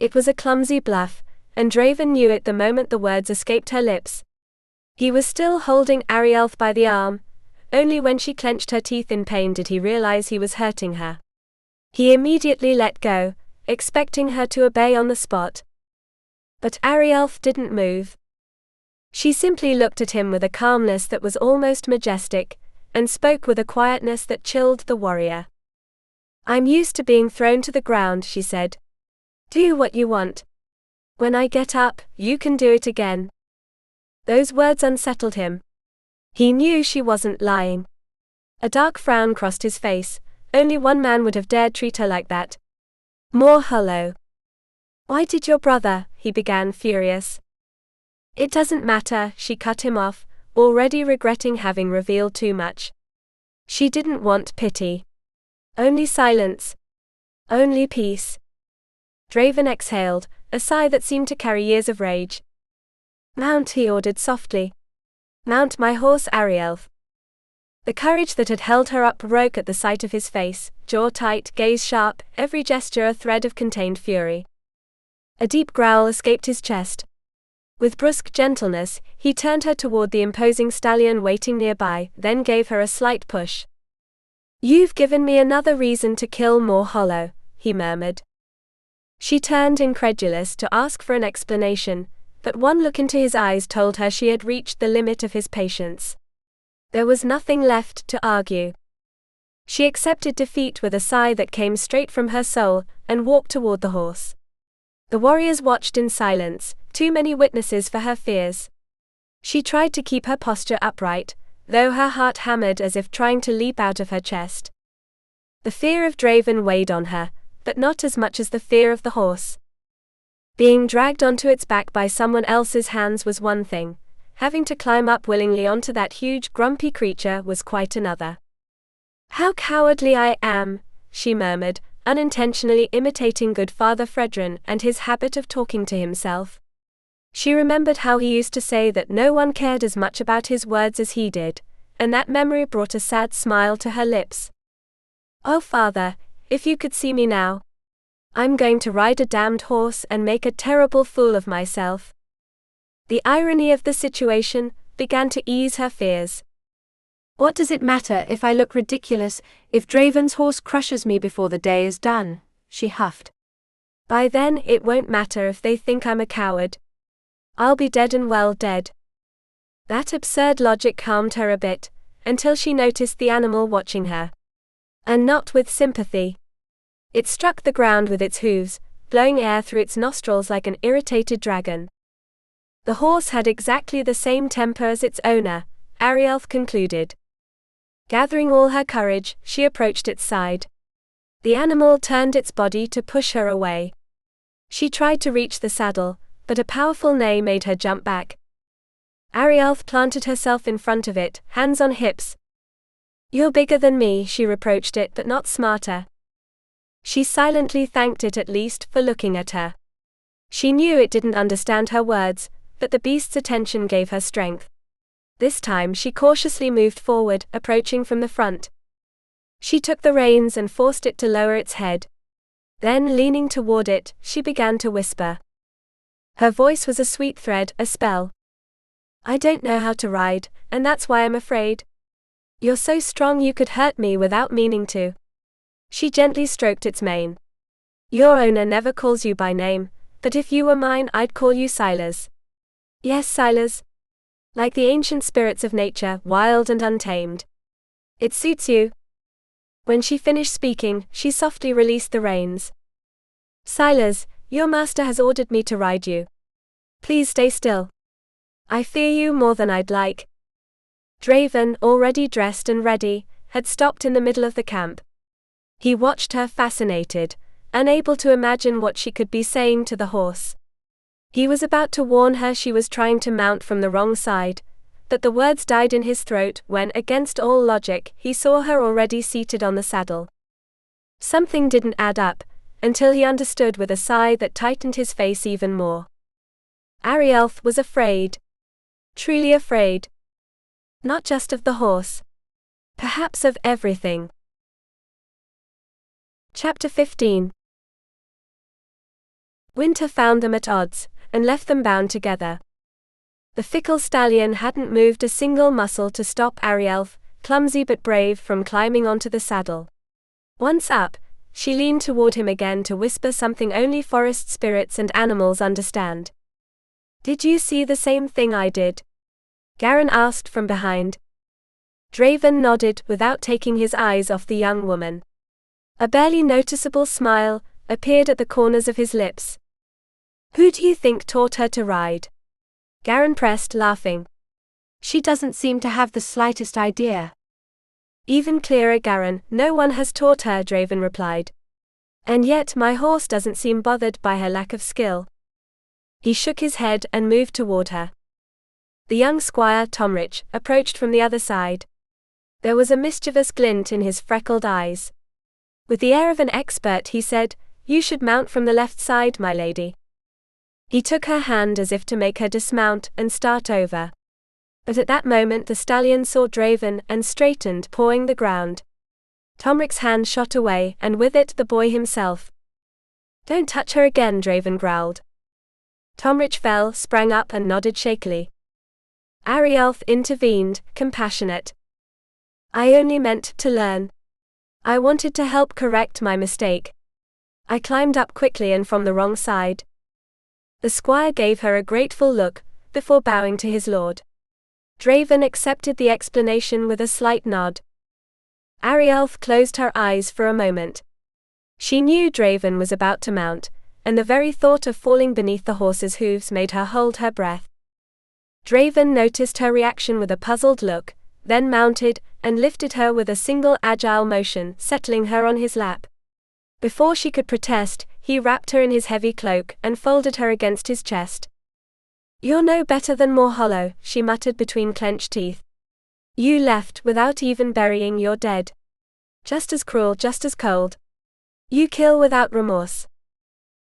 It was a clumsy bluff, and Draven knew it the moment the words escaped her lips. He was still holding Arielleth by the arm. Only when she clenched her teeth in pain did he realize he was hurting her. He immediately let go, expecting her to obey on the spot. But Arielleth didn't move. She simply looked at him with a calmness that was almost majestic, and spoke with a quietness that chilled the warrior. I'm used to being thrown to the ground, she said. Do what you want. When I get up, you can do it again. Those words unsettled him. He knew she wasn't lying. A dark frown crossed his face. Only one man would have dared treat her like that. Morhollow. Why did your brother, he began, furious. It doesn't matter, she cut him off, already regretting having revealed too much. She didn't want pity. Only silence. Only peace. Draven exhaled, a sigh that seemed to carry years of rage. Mount, he ordered softly. Mount my horse, Arielleth. The courage that had held her up broke at the sight of his face, jaw tight, gaze sharp, every gesture a thread of contained fury. A deep growl escaped his chest. With brusque gentleness, he turned her toward the imposing stallion waiting nearby, then gave her a slight push. You've given me another reason to kill Morhollow, he murmured. She turned incredulous to ask for an explanation, but one look into his eyes told her she had reached the limit of his patience. There was nothing left to argue. She accepted defeat with a sigh that came straight from her soul, and walked toward the horse. The warriors watched in silence, too many witnesses for her fears. She tried to keep her posture upright, though her heart hammered as if trying to leap out of her chest. The fear of Draven weighed on her, but not as much as the fear of the horse. Being dragged onto its back by someone else's hands was one thing. Having to climb up willingly onto that huge, grumpy creature was quite another. "How cowardly I am," she murmured, unintentionally imitating good Father Fredrin and his habit of talking to himself. She remembered how he used to say that no one cared as much about his words as he did, and that memory brought a sad smile to her lips. "Oh, Father, if you could see me now. I'm going to ride a damned horse and make a terrible fool of myself." The irony of the situation began to ease her fears. "What does it matter if I look ridiculous, if Draven's horse crushes me before the day is done?" she huffed. "By then it won't matter if they think I'm a coward. I'll be dead and well dead." That absurd logic calmed her a bit, until she noticed the animal watching her. And not with sympathy. It struck the ground with its hooves, blowing air through its nostrils like an irritated dragon. The horse had exactly the same temper as its owner, Arielleth concluded. Gathering all her courage, she approached its side. The animal turned its body to push her away. She tried to reach the saddle, but a powerful neigh made her jump back. Arielleth planted herself in front of it, hands on hips. "You're bigger than me," she reproached it, "but not smarter." She silently thanked it at least for looking at her. She knew it didn't understand her words, but the beast's attention gave her strength. This time she cautiously moved forward, approaching from the front. She took the reins and forced it to lower its head. Then, leaning toward it, she began to whisper. Her voice was a sweet thread, a spell. "I don't know how to ride, and that's why I'm afraid. You're so strong you could hurt me without meaning to." She gently stroked its mane. "Your owner never calls you by name, but if you were mine I'd call you Silas." "Yes, Silas. Like the ancient spirits of nature, wild and untamed. It suits you." When she finished speaking, she softly released the reins. "Silas, your master has ordered me to ride you. Please stay still. I fear you more than I'd like." Draven, already dressed and ready, had stopped in the middle of the camp. He watched her fascinated, unable to imagine what she could be saying to the horse. He was about to warn her she was trying to mount from the wrong side, but the words died in his throat when, against all logic, he saw her already seated on the saddle. Something didn't add up, until he understood with a sigh that tightened his face even more. Arielleth was afraid. Truly afraid. Not just of the horse. Perhaps of everything. Chapter 15. Winter found them at odds, and left them bound together. The fickle stallion hadn't moved a single muscle to stop Arielleth, clumsy but brave, from climbing onto the saddle. Once up, she leaned toward him again to whisper something only forest spirits and animals understand. "Did you see the same thing I did?" Garin asked from behind. Draven nodded without taking his eyes off the young woman. A barely noticeable smile appeared at the corners of his lips. "Who do you think taught her to ride?" Garin pressed, laughing. "She doesn't seem to have the slightest idea." "Even clearer, Garin, no one has taught her," Draven replied. "And yet my horse doesn't seem bothered by her lack of skill." He shook his head and moved toward her. The young squire, Tomrich, approached from the other side. There was a mischievous glint in his freckled eyes. With the air of an expert he said, "You should mount from the left side, my lady." He took her hand as if to make her dismount and start over. But at that moment the stallion saw Draven and straightened, pawing the ground. Tomrich's hand shot away, and with it the boy himself. "Don't touch her again," Draven growled. Tomrich fell, sprang up and nodded shakily. Arielleth intervened, compassionate. "I only meant to learn. I wanted to help correct my mistake. I climbed up quickly and from the wrong side." The squire gave her a grateful look, before bowing to his lord. Draven accepted the explanation with a slight nod. Arielleth closed her eyes for a moment. She knew Draven was about to mount, and the very thought of falling beneath the horse's hooves made her hold her breath. Draven noticed her reaction with a puzzled look, then mounted, and lifted her with a single agile motion, settling her on his lap. Before she could protest, he wrapped her in his heavy cloak and folded her against his chest. "You're no better than Morhollow," she muttered between clenched teeth. "You left without even burying your dead. Just as cruel, just as cold. You kill without remorse."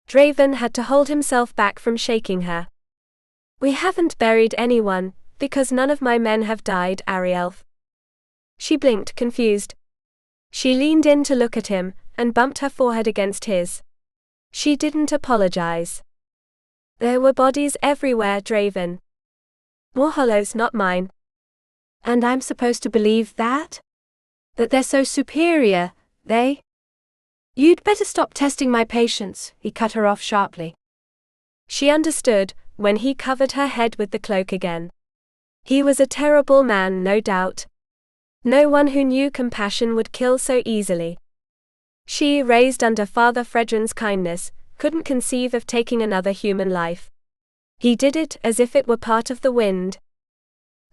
Draven had to hold himself back from shaking her. "We haven't buried anyone, because none of my men have died, Arielleth." She blinked, confused. She leaned in to look at him, and bumped her forehead against his. She didn't apologize. "There were bodies everywhere, Draven. Morhollow's not mine." "And I'm supposed to believe that? That they're so superior, they?" "You'd better stop testing my patience," he cut her off sharply. She understood, when he covered her head with the cloak again. He was a terrible man, no doubt. No one who knew compassion would kill so easily. She, raised under Father Fredrin's kindness, couldn't conceive of taking another human life. He did it as if it were part of the wind.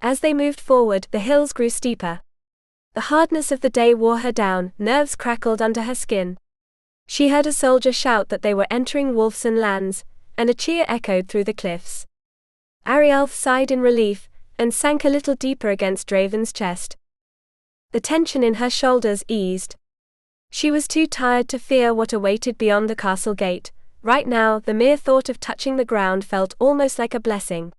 As they moved forward, the hills grew steeper. The hardness of the day wore her down, nerves crackled under her skin. She heard a soldier shout that they were entering Wulfsen lands, and a cheer echoed through the cliffs. Arielleth sighed in relief, and sank a little deeper against Draven's chest. The tension in her shoulders eased. She was too tired to fear what awaited beyond the castle gate. Right now, the mere thought of touching the ground felt almost like a blessing.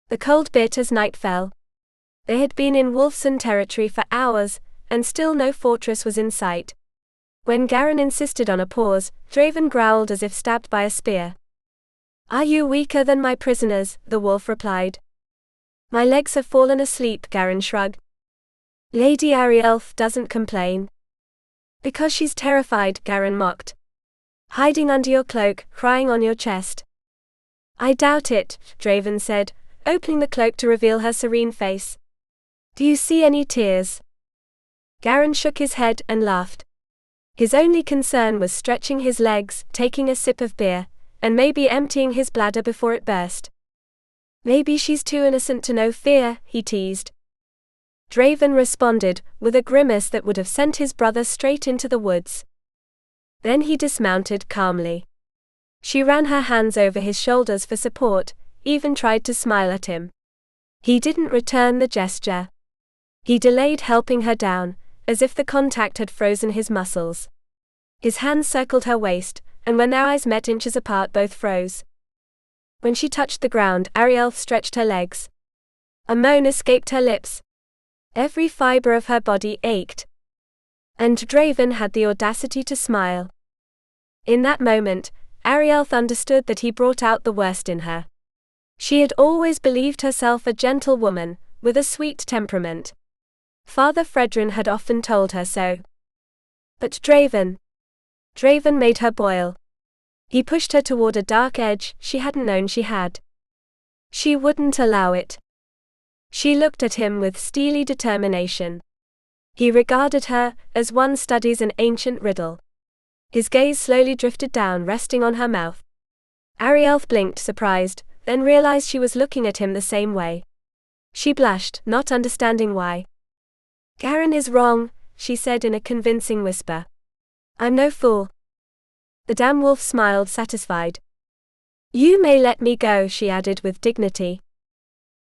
The cold bit as night fell. They had been in Wulfsen territory for hours, and still no fortress was in sight. When Garin insisted on a pause, Draven growled as if stabbed by a spear. "Are you weaker than my prisoners?" the wolf replied. "My legs have fallen asleep," Garin shrugged. "Lady Arielleth doesn't complain." "Because she's terrified," Garin mocked. "Hiding under your cloak, crying on your chest." "I doubt it," Draven said, opening the cloak to reveal her serene face. "Do you see any tears?" Garin shook his head and laughed. His only concern was stretching his legs, taking a sip of beer, and maybe emptying his bladder before it burst. "Maybe she's too innocent to know fear," he teased. Draven responded, with a grimace that would have sent his brother straight into the woods. Then he dismounted calmly. She ran her hands over his shoulders for support, even tried to smile at him. He didn't return the gesture. He delayed helping her down, as if the contact had frozen his muscles. His hands circled her waist, and when their eyes met inches apart, both froze. When she touched the ground, Arielleth stretched her legs. A moan escaped her lips. Every fiber of her body ached. And Draven had the audacity to smile. In that moment, Arielleth understood that he brought out the worst in her. She had always believed herself a gentle woman, with a sweet temperament. Father Fredrin had often told her so. But Draven made her boil. He pushed her toward a dark edge she hadn't known she had. She wouldn't allow it. She looked at him with steely determination. He regarded her, as one studies an ancient riddle. His gaze slowly drifted down, resting on her mouth. Arielleth blinked, surprised, then realized she was looking at him the same way. She blushed, not understanding why. "Garin is wrong," she said in a convincing whisper. "I'm no fool." The damn wolf smiled, satisfied. "You may let me go," she added with dignity.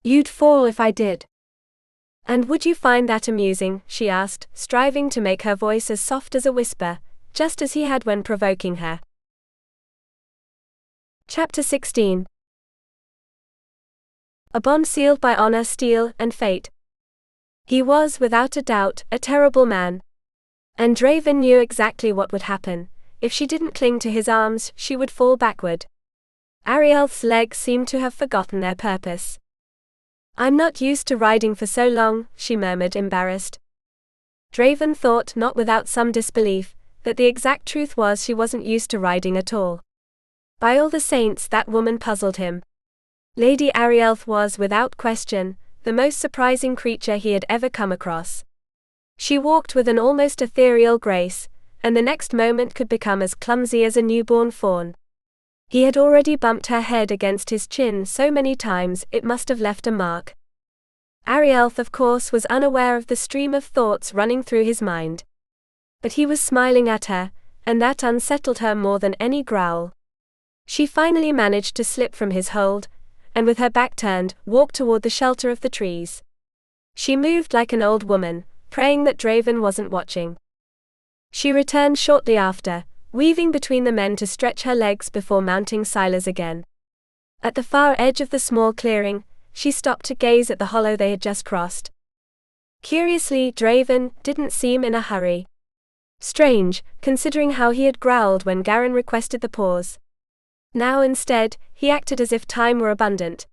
"You'd fall if I did." "And would you find that amusing?" she asked, striving to make her voice as soft as a whisper, just as he had when provoking her. Chapter 16. A bond sealed by honor, steel, and fate. He was, without a doubt, a terrible man. And Draven knew exactly what would happen. If she didn't cling to his arms, she would fall backward. Arielleth's legs seemed to have forgotten their purpose. "I'm not used to riding for so long," she murmured, embarrassed. Draven thought, not without some disbelief, that the exact truth was she wasn't used to riding at all. By all the saints, that woman puzzled him. Lady Arielleth was, without question, the most surprising creature he had ever come across. She walked with an almost ethereal grace, and the next moment could become as clumsy as a newborn fawn. He had already bumped her head against his chin so many times it must have left a mark. Arielleth, of course, was unaware of the stream of thoughts running through his mind. But he was smiling at her, and that unsettled her more than any growl. She finally managed to slip from his hold, and with her back turned, walked toward the shelter of the trees. She moved like an old woman, praying that Draven wasn't watching. She returned shortly after, weaving between the men to stretch her legs before mounting Silas again. At the far edge of the small clearing, she stopped to gaze at the hollow they had just crossed. Curiously, Draven didn't seem in a hurry. Strange, considering how he had growled when Garin requested the pause. Now instead, he acted as if time were abundant.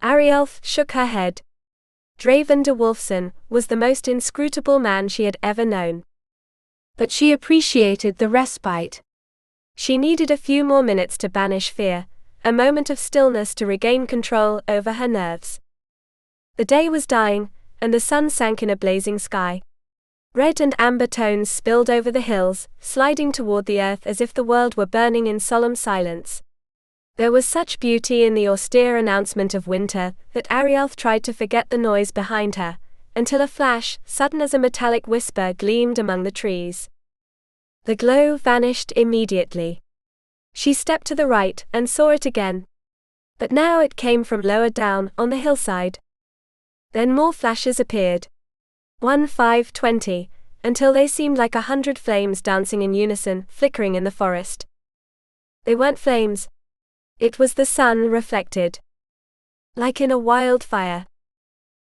Arielleth shook her head. Draven de Wulfsen was the most inscrutable man she had ever known. But she appreciated the respite. She needed a few more minutes to banish fear, a moment of stillness to regain control over her nerves. The day was dying, and the sun sank in a blazing sky. Red and amber tones spilled over the hills, sliding toward the earth as if the world were burning in solemn silence. There was such beauty in the austere announcement of winter that Arielleth tried to forget the noise behind her, until a flash, sudden as a metallic whisper, gleamed among the trees. The glow vanished immediately. She stepped to the right and saw it again. But now it came from lower down, on the hillside. Then more flashes appeared. 1, 5, 20, until they seemed like 100 flames dancing in unison, flickering in the forest. They weren't flames. It was the sun reflected. Like in a wildfire.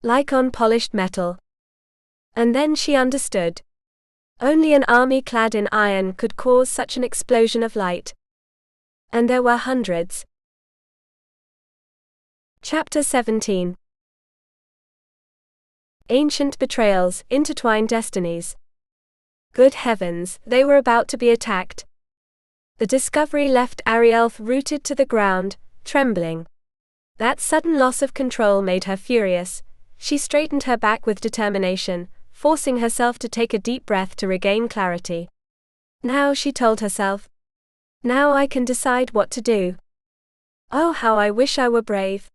Like on polished metal. And then she understood. Only an army clad in iron could cause such an explosion of light. And there were hundreds. Chapter 17. Ancient betrayals, intertwined destinies. Good heavens, they were about to be attacked. The discovery left Arielleth rooted to the ground, trembling. That sudden loss of control made her furious. She straightened her back with determination, forcing herself to take a deep breath to regain clarity. Now, she told herself. Now I can decide what to do. Oh, how I wish I were brave.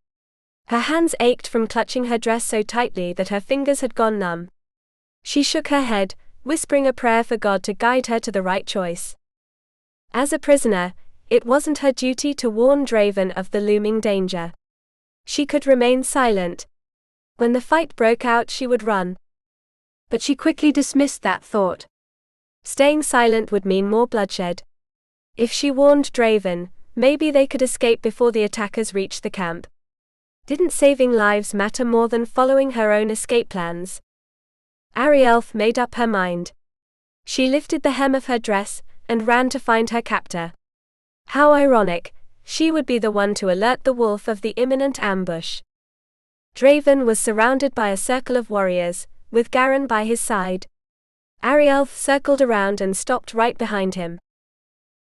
Her hands ached from clutching her dress so tightly that her fingers had gone numb. She shook her head, whispering a prayer for God to guide her to the right choice. As a prisoner, it wasn't her duty to warn Draven of the looming danger. She could remain silent. When the fight broke out, she would run. But she quickly dismissed that thought. Staying silent would mean more bloodshed. If she warned Draven, maybe they could escape before the attackers reached the camp. Didn't saving lives matter more than following her own escape plans? Arielleth made up her mind. She lifted the hem of her dress and ran to find her captor. How ironic, she would be the one to alert the wolf of the imminent ambush. Draven was surrounded by a circle of warriors, with Garin by his side. Arielleth circled around and stopped right behind him.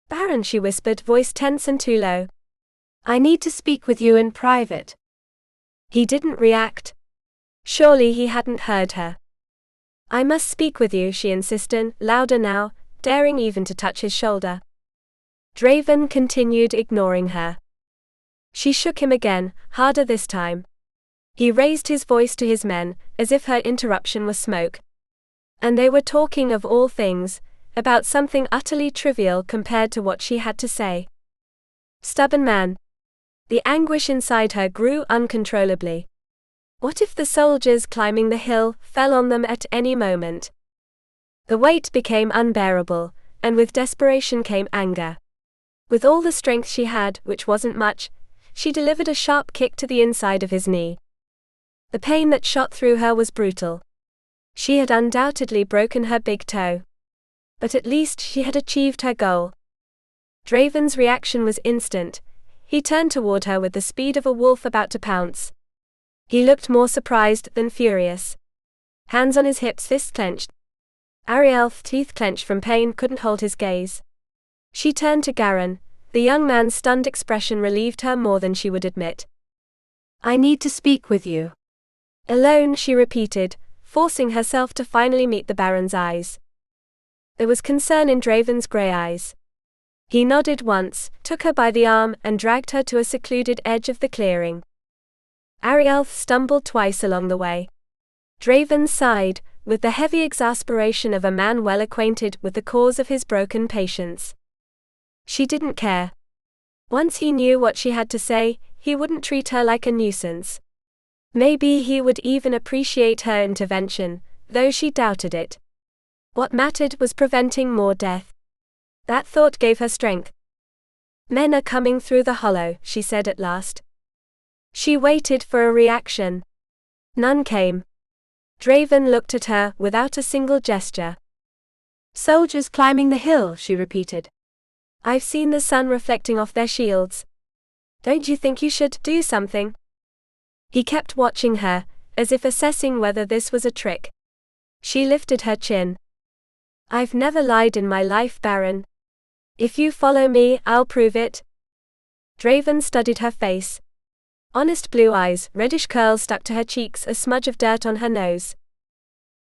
"Baron," she whispered, voice tense and too low. "I need to speak with you in private." He didn't react. Surely he hadn't heard her. "I must speak with you," she insisted, louder now, daring even to touch his shoulder. Draven continued ignoring her. She shook him again, harder this time. He raised his voice to his men, as if her interruption was smoke. And they were talking of all things, about something utterly trivial compared to what she had to say. Stubborn man. The anguish inside her grew uncontrollably. What if the soldiers climbing the hill fell on them at any moment? The weight became unbearable, and with desperation came anger. With all the strength she had, which wasn't much, she delivered a sharp kick to the inside of his knee. The pain that shot through her was brutal. She had undoubtedly broken her big toe. But at least she had achieved her goal. Draven's reaction was instant. He turned toward her with the speed of a wolf about to pounce. He looked more surprised than furious. Hands on his hips, fists clenched. Arielleth, teeth clenched from pain, couldn't hold his gaze. She turned to Garin. The young man's stunned expression relieved her more than she would admit. "I need to speak with you." "Alone," she repeated, forcing herself to finally meet the Baron's eyes. There was concern in Draven's grey eyes. He nodded once, took her by the arm, and dragged her to a secluded edge of the clearing. Arielleth stumbled twice along the way. Draven sighed, with the heavy exasperation of a man well acquainted with the cause of his broken patience. She didn't care. Once he knew what she had to say, he wouldn't treat her like a nuisance. Maybe he would even appreciate her intervention, though she doubted it. What mattered was preventing more death. That thought gave her strength. "Men are coming through the hollow," she said at last. She waited for a reaction. None came. Draven looked at her without a single gesture. "Soldiers climbing the hill," she repeated. "I've seen the sun reflecting off their shields. Don't you think you should do something?" He kept watching her, as if assessing whether this was a trick. She lifted her chin. "I've never lied in my life, Baron. If you follow me, I'll prove it." Draven studied her face. Honest blue eyes, reddish curls stuck to her cheeks, a smudge of dirt on her nose.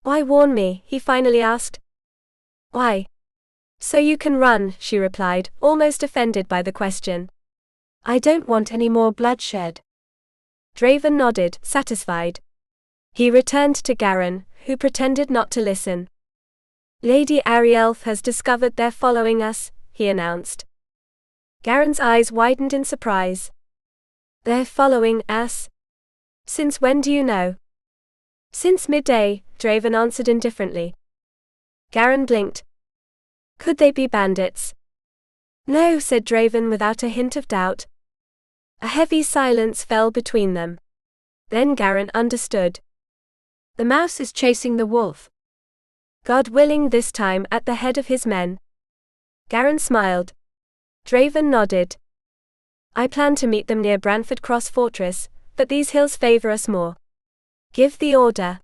"Why warn me?" he finally asked. "Why? So you can run," she replied, almost offended by the question. "I don't want any more bloodshed." Draven nodded, satisfied. He returned to Garin, who pretended not to listen. "Lady Arielleth has discovered they're following us," he announced. Garin's eyes widened in surprise. "They're following us? Since when do you know?" "Since midday," Draven answered indifferently. Garin blinked. "Could they be bandits?" "No," said Draven without a hint of doubt. A heavy silence fell between them. Then Garin understood. "The mouse is chasing the wolf." "God willing, this time at the head of his men." Garin smiled. Draven nodded. "I plan to meet them near Branford Cross Fortress, but these hills favor us more. Give the order."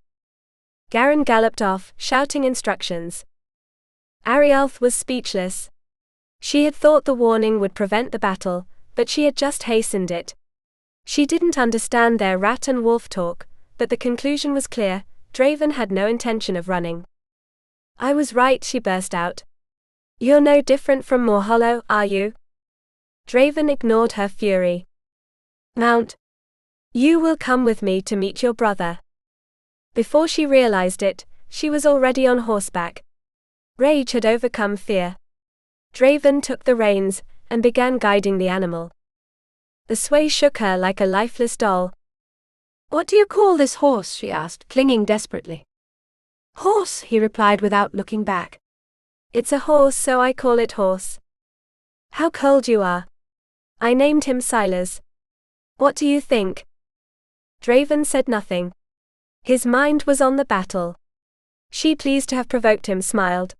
Garin galloped off, shouting instructions. Arielleth was speechless. She had thought the warning would prevent the battle, but she had just hastened it. She didn't understand their rat and wolf talk, but the conclusion was clear: Draven had no intention of running. "I was right," she burst out. "You're no different from Morhollow, are you?" Draven ignored her fury. "Mount. You will come with me to meet your brother." Before she realized it, she was already on horseback. Rage had overcome fear. Draven took the reins and began guiding the animal. The sway shook her like a lifeless doll. "What do you call this horse?" she asked, clinging desperately. "Horse," he replied without looking back. "It's a horse, so I call it horse." "How cold you are." "I named him Silas. What do you think?" Draven said nothing. His mind was on the battle. She, pleased to have provoked him, smiled.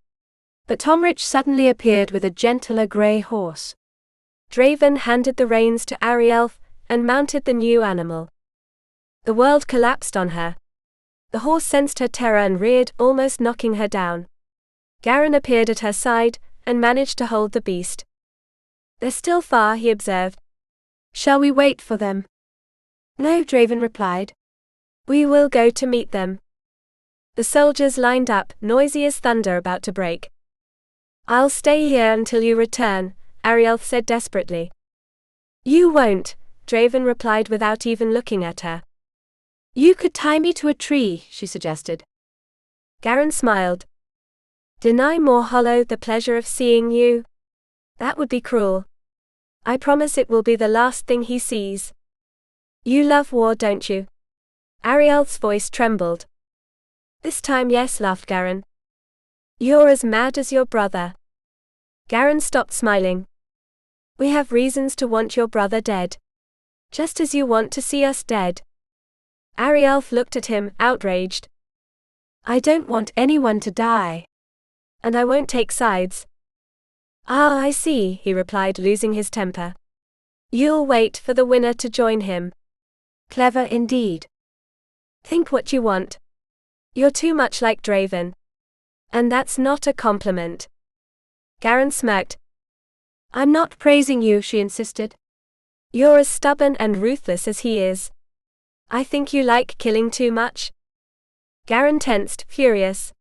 But Tomrich suddenly appeared with a gentler grey horse. Draven handed the reins to Arielleth and mounted the new animal. The world collapsed on her. The horse sensed her terror and reared, almost knocking her down. Garin appeared at her side and managed to hold the beast. "They're still far," he observed. "Shall we wait for them?" "No," Draven replied. "We will go to meet them." The soldiers lined up, noisy as thunder about to break. "I'll stay here until you return," Arielleth said desperately. "You won't," Draven replied without even looking at her. "You could tie me to a tree," she suggested. Garin smiled. "Deny Morhollow the pleasure of seeing you? That would be cruel. I promise it will be the last thing he sees." "You love war, don't you?" Arielleth's voice trembled. "This time yes," laughed Garin. "You're as mad as your brother." Garin stopped smiling. "We have reasons to want your brother dead. Just as you want to see us dead." Arielleth looked at him, outraged. "I don't want anyone to die. And I won't take sides." "Ah, I see," he replied, losing his temper. "You'll wait for the winner to join him. Clever indeed. Think what you want. You're too much like Draven. And that's not a compliment." Garin smirked. "I'm not praising you," she insisted. "You're as stubborn and ruthless as he is. I think you like killing too much." Garin tensed, furious.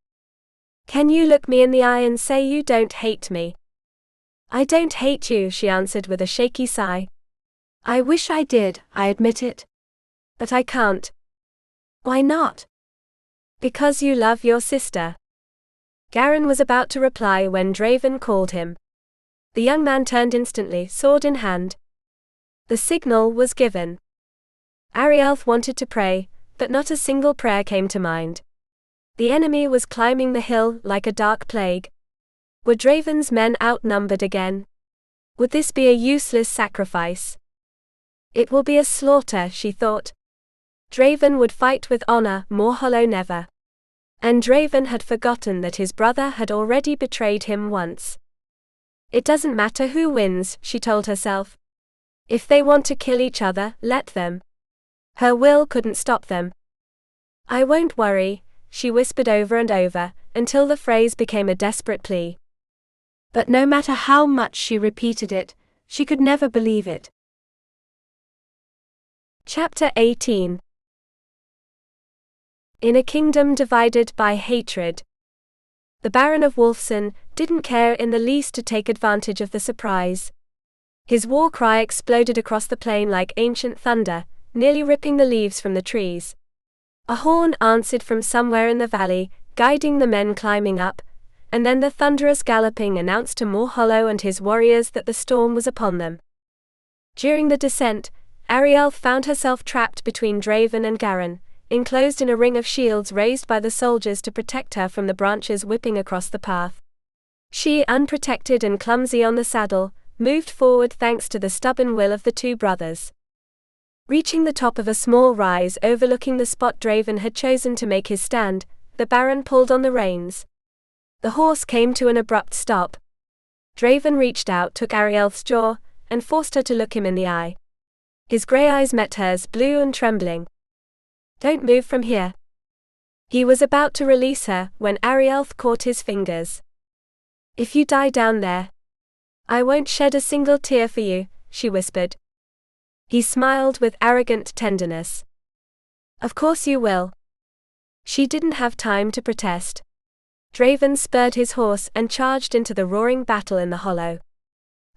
"Can you look me in the eye and say you don't hate me?" "I don't hate you," she answered with a shaky sigh. "I wish I did, I admit it. But I can't." "Why not?" Because you love your sister. Garin was about to reply when Draven called him. The young man turned instantly, sword in hand. The signal was given. Arielleth wanted to pray, but not a single prayer came to mind. The enemy was climbing the hill like a dark plague. Were Draven's men outnumbered again? Would this be a useless sacrifice? It will be a slaughter, she thought. Draven would fight with honor, Morhollow never. And Draven had forgotten that his brother had already betrayed him once. It doesn't matter who wins, she told herself. If they want to kill each other, let them. Her will couldn't stop them. I won't worry, she whispered over and over, until the phrase became a desperate plea. But no matter how much she repeated it, she could never believe it. Chapter 18. In a kingdom divided by hatred. The Baron of Wulfsen didn't care in the least to take advantage of the surprise. His war cry exploded across the plain like ancient thunder, nearly ripping the leaves from the trees. A horn answered from somewhere in the valley, guiding the men climbing up, and then the thunderous galloping announced to Morhollow and his warriors that the storm was upon them. During the descent, Arielleth found herself trapped between Draven and Garin, enclosed in a ring of shields raised by the soldiers to protect her from the branches whipping across the path. She, unprotected and clumsy on the saddle, moved forward thanks to the stubborn will of the two brothers. Reaching the top of a small rise overlooking the spot Draven had chosen to make his stand, the Baron pulled on the reins. The horse came to an abrupt stop. Draven reached out, took Arielleth's jaw, and forced her to look him in the eye. His grey eyes met hers, blue and trembling. Don't move from here. He was about to release her when Arielleth caught his fingers. If you die down there, I won't shed a single tear for you, she whispered. He smiled with arrogant tenderness. Of course you will. She didn't have time to protest. Draven spurred his horse and charged into the roaring battle in the hollow.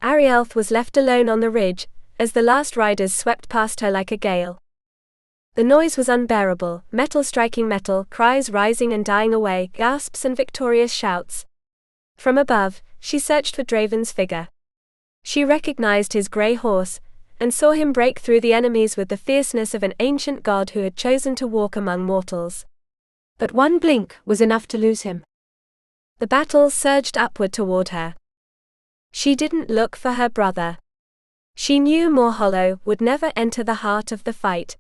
Arielleth was left alone on the ridge, as the last riders swept past her like a gale. The noise was unbearable, metal striking metal, cries rising and dying away, gasps and victorious shouts. From above, she searched for Draven's figure. She recognized his grey horse, and saw him break through the enemies with the fierceness of an ancient god who had chosen to walk among mortals. But one blink was enough to lose him. The battle surged upward toward her. She didn't look for her brother. She knew Morhollow would never enter the heart of the fight.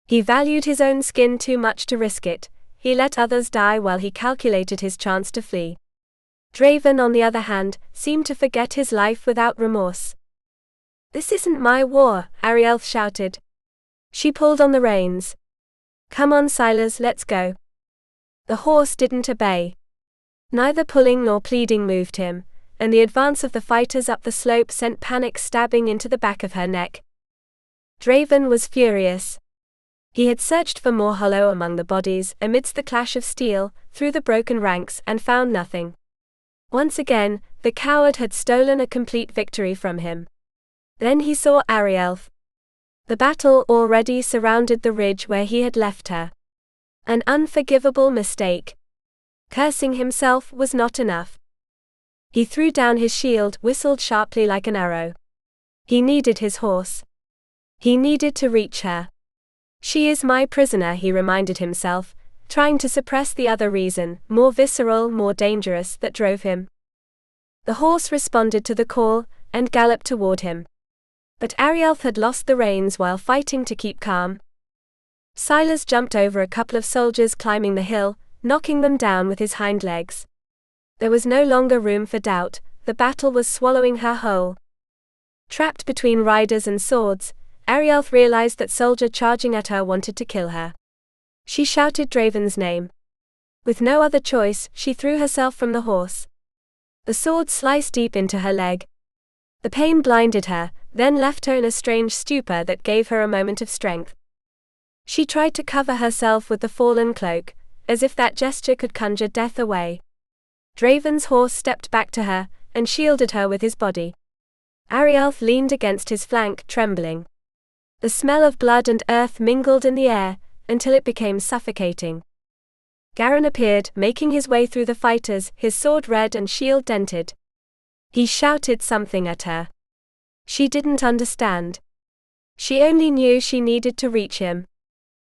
He valued his own skin too much to risk it. He let others die while he calculated his chance to flee. Draven, on the other hand, seemed to forget his life without remorse. This isn't my war, Arielleth shouted. She pulled on the reins. Come on, Silas, let's go. The horse didn't obey. Neither pulling nor pleading moved him, and the advance of the fighters up the slope sent panic stabbing into the back of her neck. Draven was furious. He had searched for Morhollow among the bodies, amidst the clash of steel, through the broken ranks, and found nothing. Once again, the coward had stolen a complete victory from him. Then he saw Arielleth. The battle already surrounded the ridge where he had left her. An unforgivable mistake. Cursing himself was not enough. He threw down his shield, whistled sharply like an arrow. He needed his horse. He needed to reach her. She is my prisoner, he reminded himself, trying to suppress the other reason, more visceral, more dangerous, that drove him. The horse responded to the call, and galloped toward him. But Arielleth had lost the reins while fighting to keep calm. Silas jumped over a couple of soldiers climbing the hill, knocking them down with his hind legs. There was no longer room for doubt, the battle was swallowing her whole. Trapped between riders and swords, Arielleth realized that soldier charging at her wanted to kill her. She shouted Draven's name. With no other choice, she threw herself from the horse. The sword sliced deep into her leg. The pain blinded her, then left her in a strange stupor that gave her a moment of strength. She tried to cover herself with the fallen cloak, as if that gesture could conjure death away. Draven's horse stepped back to her, and shielded her with his body. Arielleth leaned against his flank, trembling. The smell of blood and earth mingled in the air, until it became suffocating. Garen appeared, making his way through the fighters, his sword red and shield dented. He shouted something at her. She didn't understand. She only knew she needed to reach him.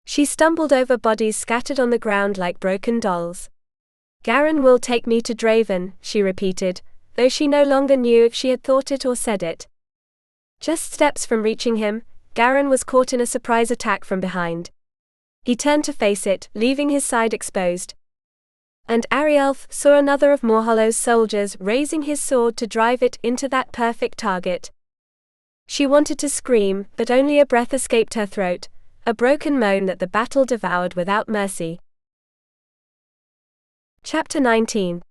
She stumbled over bodies scattered on the ground like broken dolls. Garen will take me to Draven, she repeated, though she no longer knew if she had thought it or said it. Just steps from reaching him, Garen was caught in a surprise attack from behind. He turned to face it, leaving his side exposed. And Arielleth saw another of Morhollow's soldiers raising his sword to drive it into that perfect target. She wanted to scream, but only a breath escaped her throat, a broken moan that the battle devoured without mercy. Chapter 19.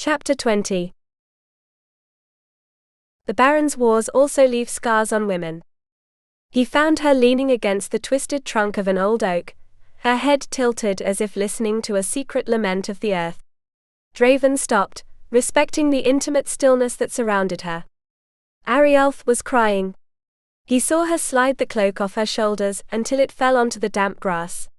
Chapter 20. The Baron's wars also leave scars on women. He found her leaning against the twisted trunk of an old oak, her head tilted as if listening to a secret lament of the earth. Draven stopped, respecting the intimate stillness that surrounded her. Arielleth was crying. He saw her slide the cloak off her shoulders until it fell onto the damp grass.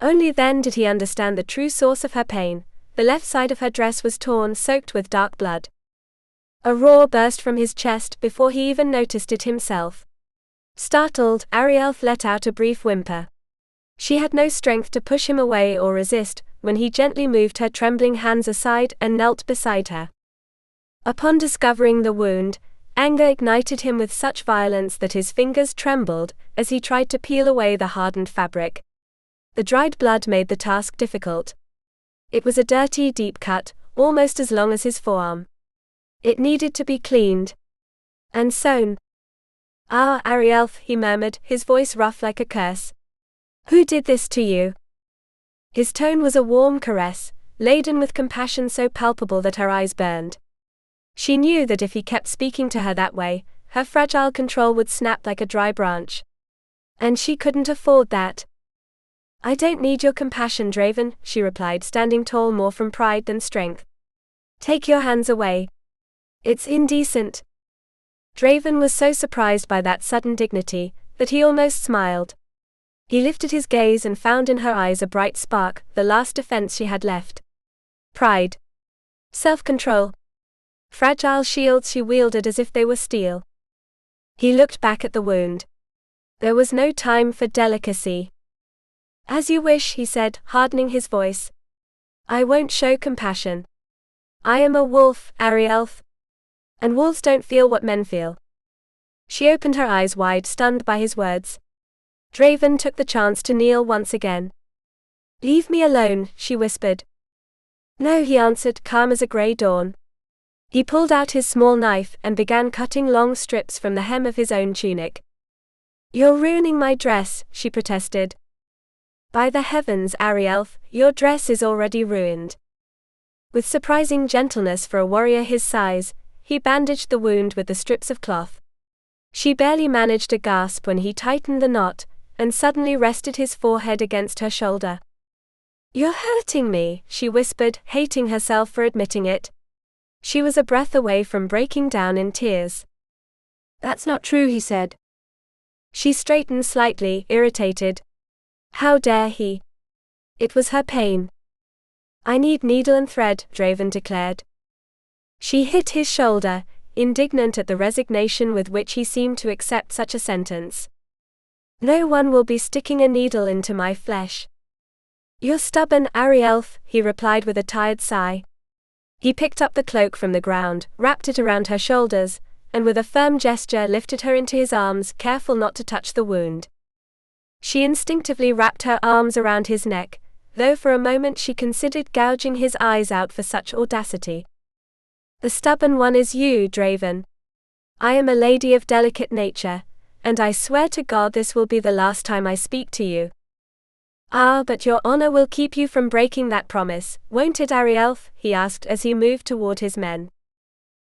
Only then did he understand the true source of her pain. The left side of her dress was torn, soaked with dark blood. A roar burst from his chest before he even noticed it himself. Startled, Arielleth let out a brief whimper. She had no strength to push him away or resist, when he gently moved her trembling hands aside and knelt beside her. Upon discovering the wound, anger ignited him with such violence that his fingers trembled as he tried to peel away the hardened fabric. The dried blood made the task difficult. It was a dirty, deep cut, almost as long as his forearm. It needed to be cleaned and sewn. "Ah, Arielleth," he murmured, his voice rough like a curse. "Who did this to you?" His tone was a warm caress, laden with compassion so palpable that her eyes burned. She knew that if he kept speaking to her that way, her fragile control would snap like a dry branch. And she couldn't afford that. "I don't need your compassion, Draven," she replied, standing tall more from pride than strength. "Take your hands away. It's indecent." Draven was so surprised by that sudden dignity that he almost smiled. He lifted his gaze and found in her eyes a bright spark, the last defense she had left. Pride. Self-control. Fragile shields she wielded as if they were steel. He looked back at the wound. There was no time for delicacy. "As you wish," he said, hardening his voice. "I won't show compassion. I am a wolf, Arielleth. And wolves don't feel what men feel." She opened her eyes wide, stunned by his words. Draven took the chance to kneel once again. "Leave me alone," she whispered. "No," he answered, calm as a grey dawn. He pulled out his small knife and began cutting long strips from the hem of his own tunic. "You're ruining my dress," she protested. "By the heavens, Arielleth, your dress is already ruined." With surprising gentleness for a warrior his size, he bandaged the wound with the strips of cloth. She barely managed a gasp when he tightened the knot, and suddenly rested his forehead against her shoulder. "You're hurting me," she whispered, hating herself for admitting it. She was a breath away from breaking down in tears. "That's not true," he said. She straightened slightly, irritated. How dare he? It was her pain. "I need needle and thread," Draven declared. She hit his shoulder, indignant at the resignation with which he seemed to accept such a sentence. "No one will be sticking a needle into my flesh." "You're stubborn, Arielleth," he replied with a tired sigh. He picked up the cloak from the ground, wrapped it around her shoulders, and with a firm gesture lifted her into his arms, careful not to touch the wound. She instinctively wrapped her arms around his neck, though for a moment she considered gouging his eyes out for such audacity. "The stubborn one is you, Draven. I am a lady of delicate nature, and I swear to God this will be the last time I speak to you." "Ah, but your honor will keep you from breaking that promise, won't it, Arielleth?" he asked as he moved toward his men.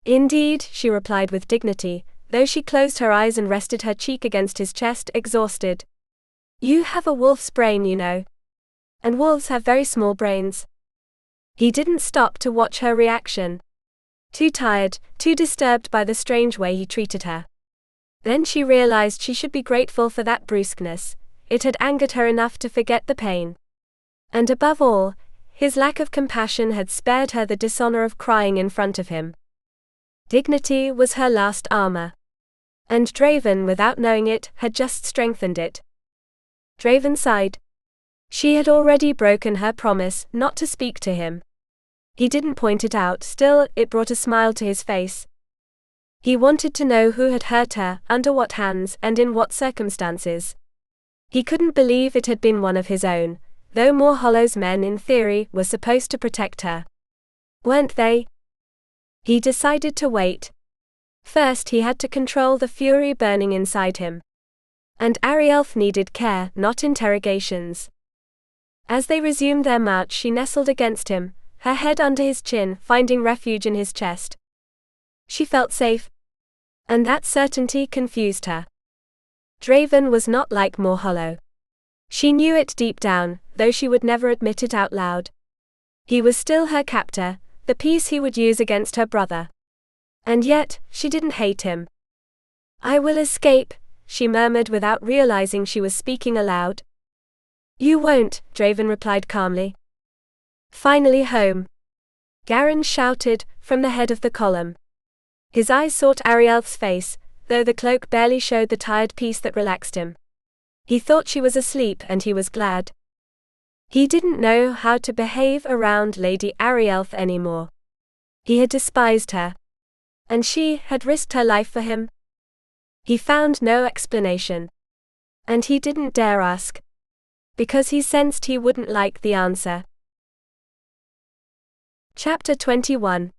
"Indeed," she replied with dignity, though she closed her eyes and rested her cheek against his chest, exhausted. "You have a wolf's brain, you know. And wolves have very small brains." He didn't stop to watch her reaction. Too tired, too disturbed by the strange way he treated her. Then she realized she should be grateful for that brusqueness. It had angered her enough to forget the pain. And above all, his lack of compassion had spared her the dishonor of crying in front of him. Dignity was her last armor. And Draven, without knowing it, had just strengthened it. Draven sighed. She had already broken her promise not to speak to him. He didn't point it out, still, it brought a smile to his face. He wanted to know who had hurt her, under what hands, and in what circumstances. He couldn't believe it had been one of his own, though Morhollow's men, in theory, were supposed to protect her. Weren't they? He decided to wait. First he had to control the fury burning inside him. And Arielleth needed care, not interrogations. As they resumed their march, she nestled against him, her head under his chin, finding refuge in his chest. She felt safe, and that certainty confused her. Draven was not like Morhollow. She knew it deep down, though she would never admit it out loud. He was still her captor, the piece he would use against her brother. And yet, she didn't hate him. "I will escape," she murmured without realizing she was speaking aloud. "You won't," Draven replied calmly. "Finally home," Garen shouted, from the head of the column. His eyes sought Arielleth's face, though the cloak barely showed the tired peace that relaxed him. He thought she was asleep and he was glad. He didn't know how to behave around Lady Arielleth anymore. He had despised her. And she had risked her life for him. He found no explanation. And he didn't dare ask. Because he sensed he wouldn't like the answer. Chapter 21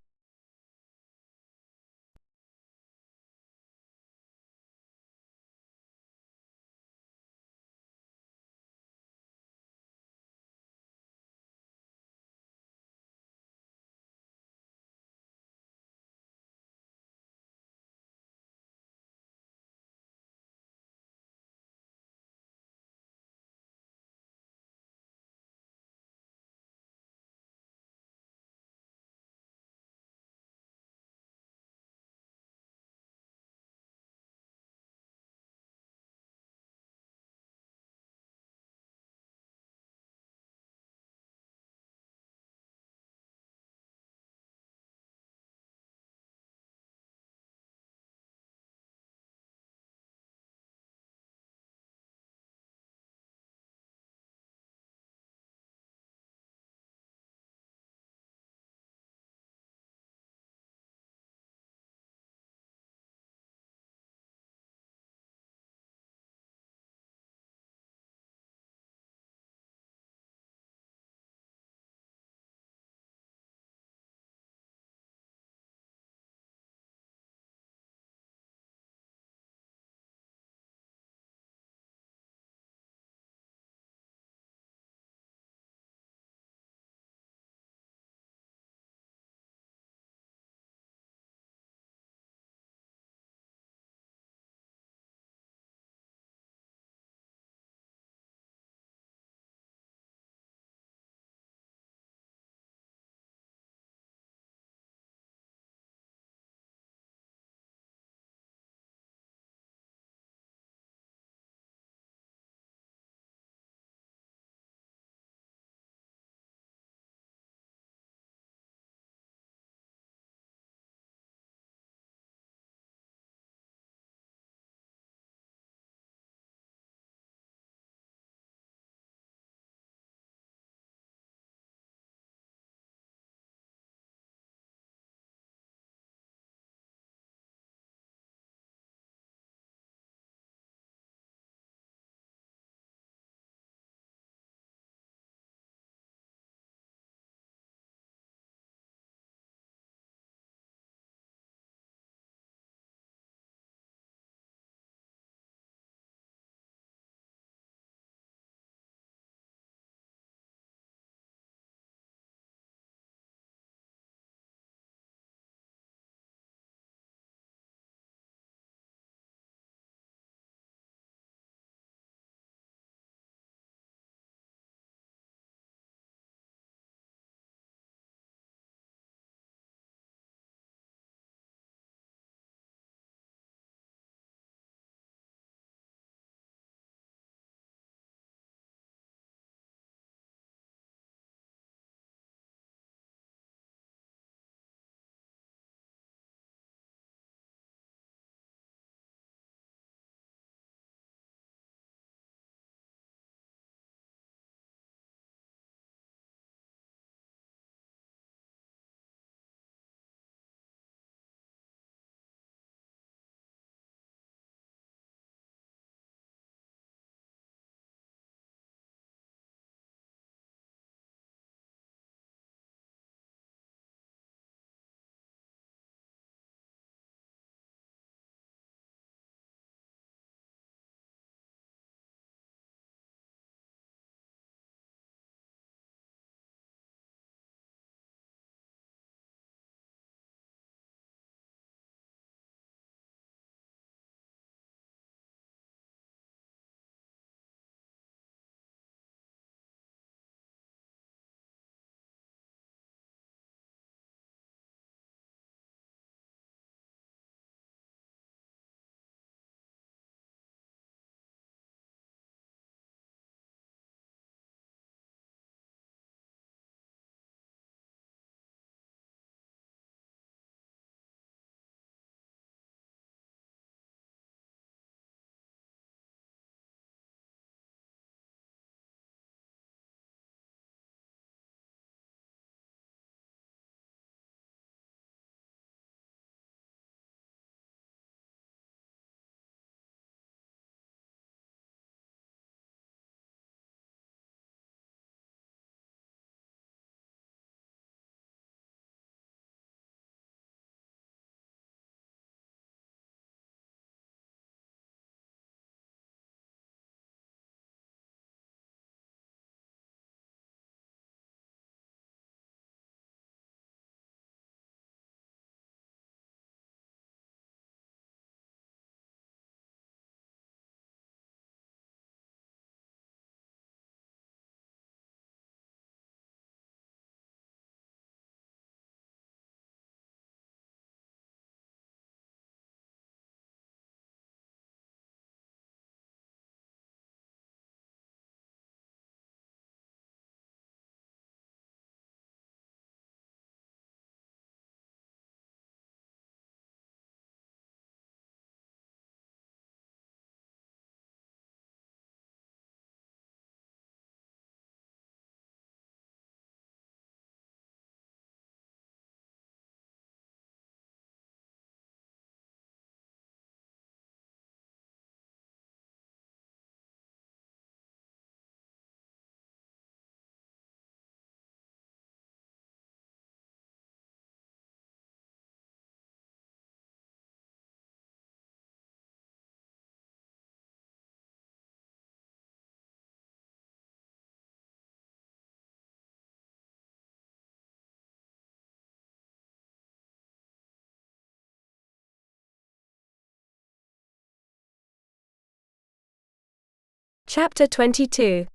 Chapter 22.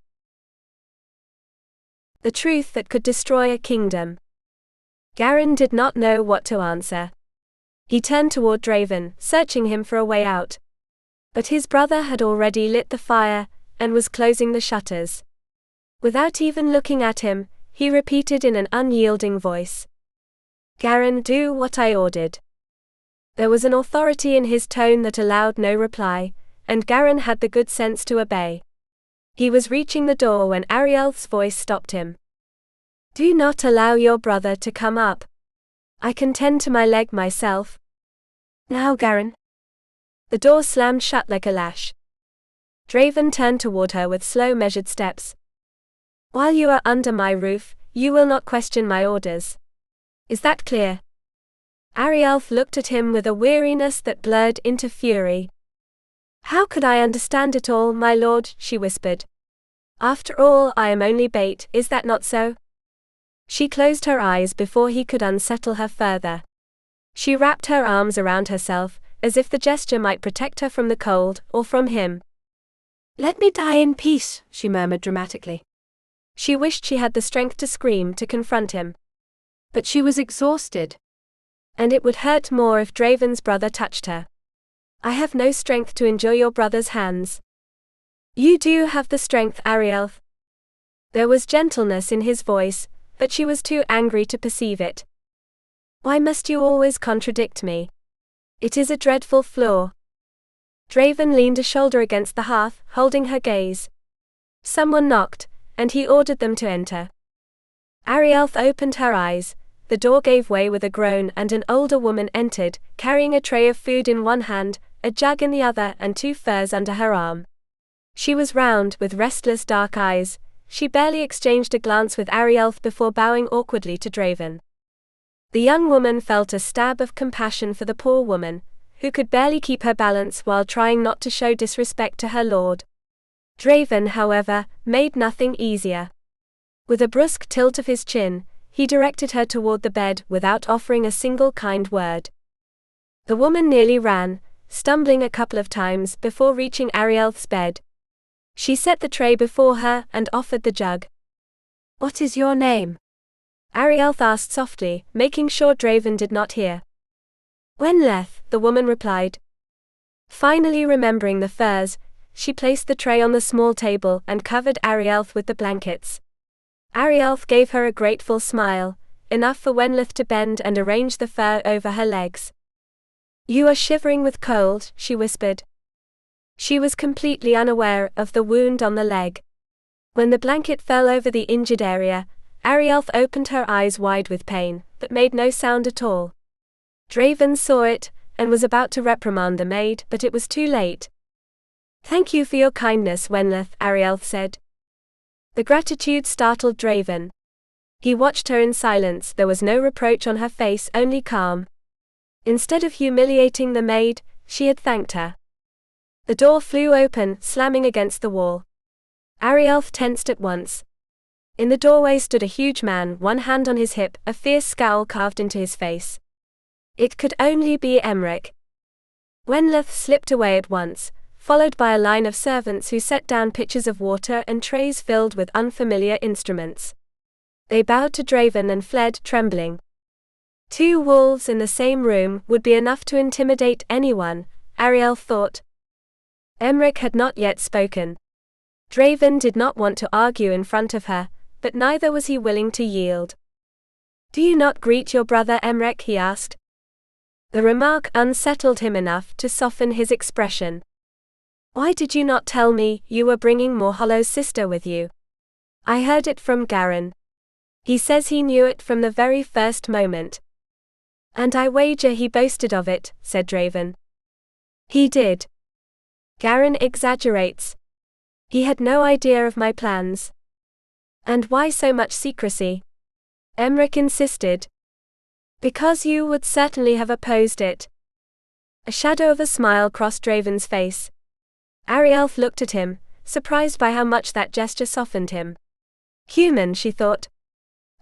The truth that could destroy a kingdom. Garin did not know what to answer. He turned toward Draven, searching him for a way out. But his brother had already lit the fire, and was closing the shutters. Without even looking at him, he repeated in an unyielding voice, "Garin, do what I ordered." There was an authority in his tone that allowed no reply, and Garin had the good sense to obey. He was reaching the door when Arielleth's voice stopped him. "Do not allow your brother to come up. I can tend to my leg myself." "Now, Garin." The door slammed shut like a lash. Draven turned toward her with slow measured steps. "While you are under my roof, you will not question my orders. Is that clear?" Arielleth looked at him with a weariness that blurred into fury. "How could I understand it all, my lord?" she whispered. "After all, I am only bait, is that not so?" She closed her eyes before he could unsettle her further. She wrapped her arms around herself, as if the gesture might protect her from the cold, or from him. "Let me die in peace," she murmured dramatically. She wished she had the strength to scream, to confront him. But she was exhausted. And it would hurt more if Draven's brother touched her. "I have no strength to endure your brother's hands." "You do have the strength, Arielleth." There was gentleness in his voice, but she was too angry to perceive it. "Why must you always contradict me? It is a dreadful flaw." Draven leaned a shoulder against the hearth, holding her gaze. Someone knocked, and he ordered them to enter. Arielleth opened her eyes. The door gave way with a groan and an older woman entered, carrying a tray of food in one hand, a jug in the other, and 2 furs under her arm. She was round, with restless dark eyes. She barely exchanged a glance with Arielleth before bowing awkwardly to Draven. The young woman felt a stab of compassion for the poor woman, who could barely keep her balance while trying not to show disrespect to her lord. Draven, however, made nothing easier. With a brusque tilt of his chin, he directed her toward the bed without offering a single kind word. The woman nearly ran, stumbling a couple of times before reaching Arielleth's bed. She set the tray before her and offered the jug. "What is your name?" Arielleth asked softly, making sure Draven did not hear. "Wenleth," the woman replied. Finally remembering the furs, she placed the tray on the small table and covered Arielleth with the blankets. Arielleth gave her a grateful smile, enough for Wenleth to bend and arrange the fur over her legs. "You are shivering with cold," she whispered. She was completely unaware of the wound on the leg. When the blanket fell over the injured area, Arielleth opened her eyes wide with pain, but made no sound at all. Draven saw it, and was about to reprimand the maid, but it was too late. "Thank you for your kindness, Wenleth," Arielleth said. The gratitude startled Draven. He watched her in silence. There was no reproach on her face, only calm. Instead of humiliating the maid, she had thanked her. The door flew open, slamming against the wall. Arielleth tensed at once. In the doorway stood a huge man, one hand on his hip, a fierce scowl carved into his face. It could only be Emric. Wenleth slipped away at once, followed by a line of servants who set down pitchers of water and trays filled with unfamiliar instruments. They bowed to Draven and fled, trembling. 2 wolves in the same room would be enough to intimidate anyone, Arielleth thought. Emric had not yet spoken. Draven did not want to argue in front of her, but neither was he willing to yield. "Do you not greet your brother Emric?" he asked. The remark unsettled him enough to soften his expression. "Why did you not tell me you were bringing Morhollow's sister with you? I heard it from Garin. He says he knew it from the very first moment." "And I wager he boasted of it," said Draven. "He did. Garin exaggerates. He had no idea of my plans." "And why so much secrecy?" Emric insisted. "Because you would certainly have opposed it." A shadow of a smile crossed Draven's face. Arielleth looked at him, surprised by how much that gesture softened him. Human, she thought.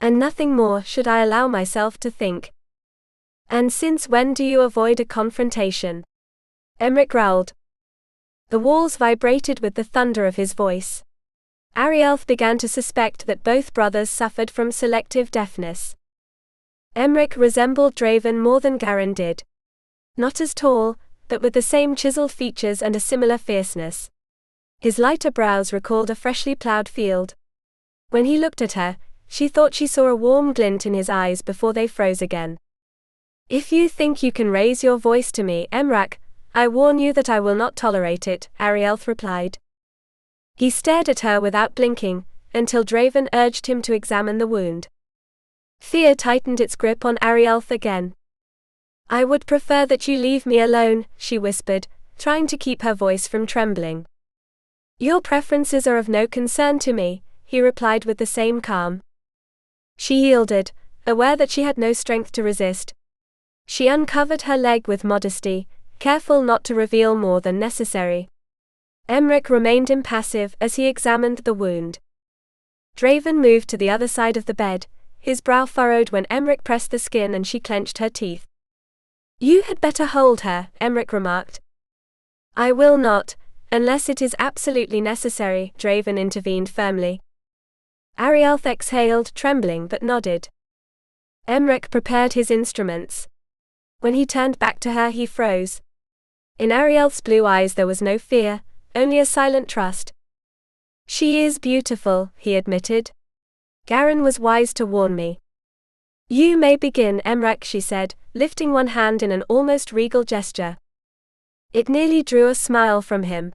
And nothing more should I allow myself to think. "And since when do you avoid a confrontation?" Emric growled. The walls vibrated with the thunder of his voice. Arielleth began to suspect that both brothers suffered from selective deafness. Emric resembled Draven more than Garin did. Not as tall, but with the same chiseled features and a similar fierceness. His lighter brows recalled a freshly plowed field. When he looked at her, she thought she saw a warm glint in his eyes before they froze again. "If you think you can raise your voice to me, Emric, I warn you that I will not tolerate it," Arielleth replied. He stared at her without blinking, until Draven urged him to examine the wound. Fear tightened its grip on Arielleth again. "I would prefer that you leave me alone," she whispered, trying to keep her voice from trembling. "Your preferences are of no concern to me," he replied with the same calm. She yielded, aware that she had no strength to resist. She uncovered her leg with modesty, careful not to reveal more than necessary. Emric remained impassive as he examined the wound. Draven moved to the other side of the bed, his brow furrowed when Emric pressed the skin and she clenched her teeth. "You had better hold her," Emric remarked. "I will not, unless it is absolutely necessary," Draven intervened firmly. Arielleth exhaled, trembling but nodded. Emric prepared his instruments. When he turned back to her, he froze. In Arielleth's blue eyes there was no fear, only a silent trust. "She is beautiful," he admitted. "Garin was wise to warn me." "You may begin, Emric," she said, lifting one hand in an almost regal gesture. It nearly drew a smile from him.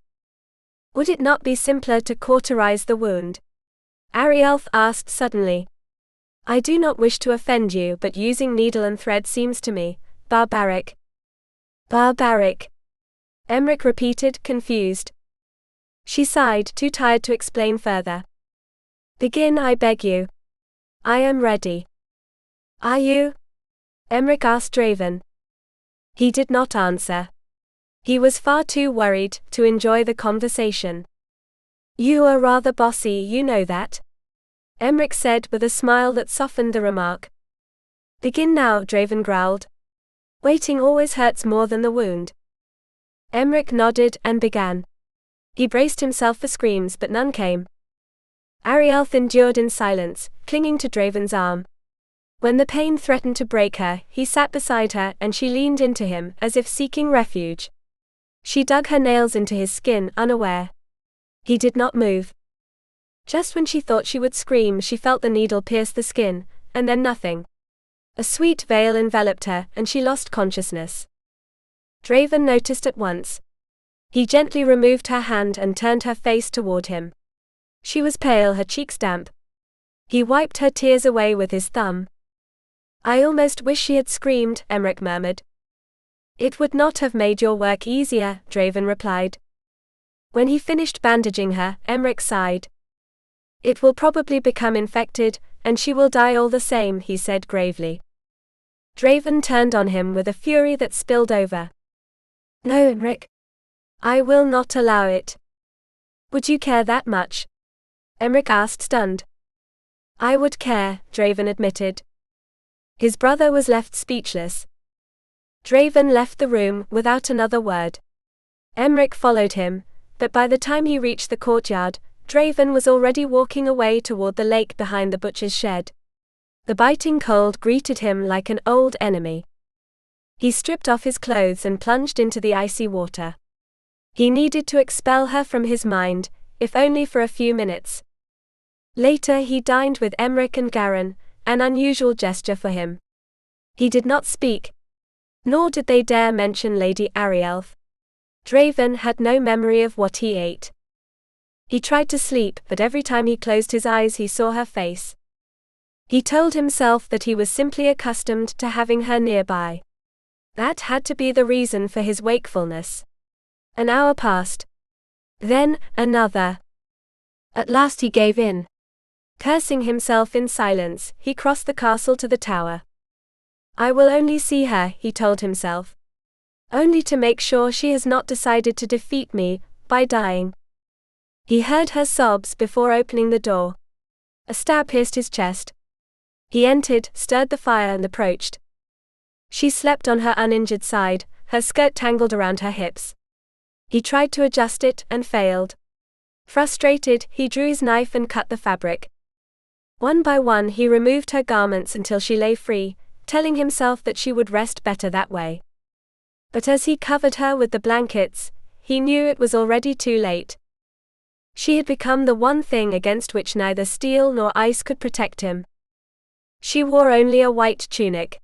"Would it not be simpler to cauterize the wound?" Arielleth asked suddenly. "I do not wish to offend you, but using needle and thread seems to me barbaric." "Barbaric," Emric repeated, confused. She sighed, too tired to explain further. "Begin, I beg you. I am ready." "Are you?" Emric asked Draven. He did not answer. He was far too worried to enjoy the conversation. "You are rather bossy, you know that," Emric said with a smile that softened the remark. "Begin now," Draven growled. "Waiting always hurts more than the wound." Emric nodded and began. He braced himself for screams, but none came. Arielleth endured in silence, clinging to Draven's arm. When the pain threatened to break her, he sat beside her and she leaned into him, as if seeking refuge. She dug her nails into his skin, unaware. He did not move. Just when she thought she would scream, she felt the needle pierce the skin, and then nothing. A sweet veil enveloped her, and she lost consciousness. Draven noticed at once. He gently removed her hand and turned her face toward him. She was pale, her cheeks damp. He wiped her tears away with his thumb. "I almost wish she had screamed," Emric murmured. "It would not have made your work easier," Draven replied. When he finished bandaging her, Emric sighed. "It will probably become infected, and she will die all the same," he said gravely. Draven turned on him with a fury that spilled over. "No, Emric. I will not allow it." "Would you care that much?" Emric asked, stunned. "I would care," Draven admitted. His brother was left speechless. Draven left the room without another word. Emric followed him, but by the time he reached the courtyard, Draven was already walking away toward the lake behind the butcher's shed. The biting cold greeted him like an old enemy. He stripped off his clothes and plunged into the icy water. He needed to expel her from his mind, if only for a few minutes. Later he dined with Emric and Garin, an unusual gesture for him. He did not speak. Nor did they dare mention Lady Arielleth. Draven had no memory of what he ate. He tried to sleep, but every time he closed his eyes he saw her face. He told himself that he was simply accustomed to having her nearby. That had to be the reason for his wakefulness. An hour passed. Then, another. At last he gave in. Cursing himself in silence, he crossed the castle to the tower. "I will only see her," he told himself. "Only to make sure she has not decided to defeat me by dying." He heard her sobs before opening the door. A stab pierced his chest. He entered, stirred the fire and approached. She slept on her uninjured side, her skirt tangled around her hips. He tried to adjust it and failed. Frustrated, he drew his knife and cut the fabric. One by one he removed her garments until she lay free, telling himself that she would rest better that way. But as he covered her with the blankets, he knew it was already too late. She had become the one thing against which neither steel nor ice could protect him. She wore only a white tunic.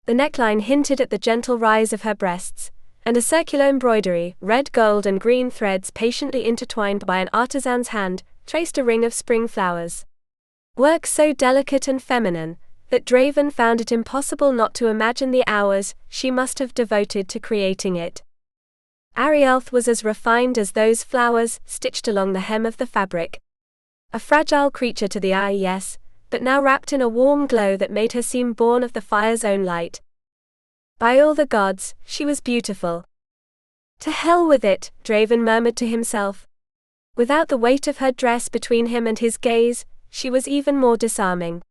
The neckline hinted at the gentle rise of her breasts, and a circular embroidery, red, gold and green threads patiently intertwined by an artisan's hand, traced a ring of spring flowers. Work so delicate and feminine, that Draven found it impossible not to imagine the hours she must have devoted to creating it. Arielleth was as refined as those flowers stitched along the hem of the fabric. A fragile creature to the eye, yes, but now wrapped in a warm glow that made her seem born of the fire's own light. By all the gods, she was beautiful. To hell with it, Draven murmured to himself. Without the weight of her dress between him and his gaze, she was even more disarming.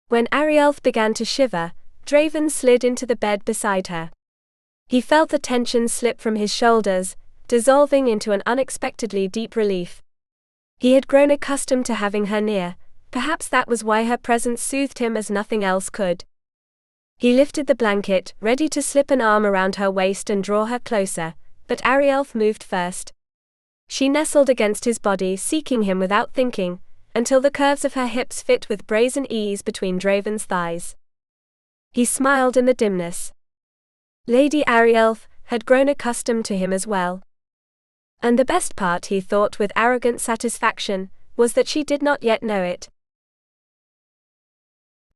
When Arielleth began to shiver, Draven slid into the bed beside her. He felt the tension slip from his shoulders, dissolving into an unexpectedly deep relief. He had grown accustomed to having her near, perhaps that was why her presence soothed him as nothing else could. He lifted the blanket, ready to slip an arm around her waist and draw her closer, but Arielleth moved first. She nestled against his body, seeking him without thinking, until the curves of her hips fit with brazen ease between Draven's thighs. He smiled in the dimness. Lady Arielleth had grown accustomed to him as well. And the best part, he thought with arrogant satisfaction, was that she did not yet know it.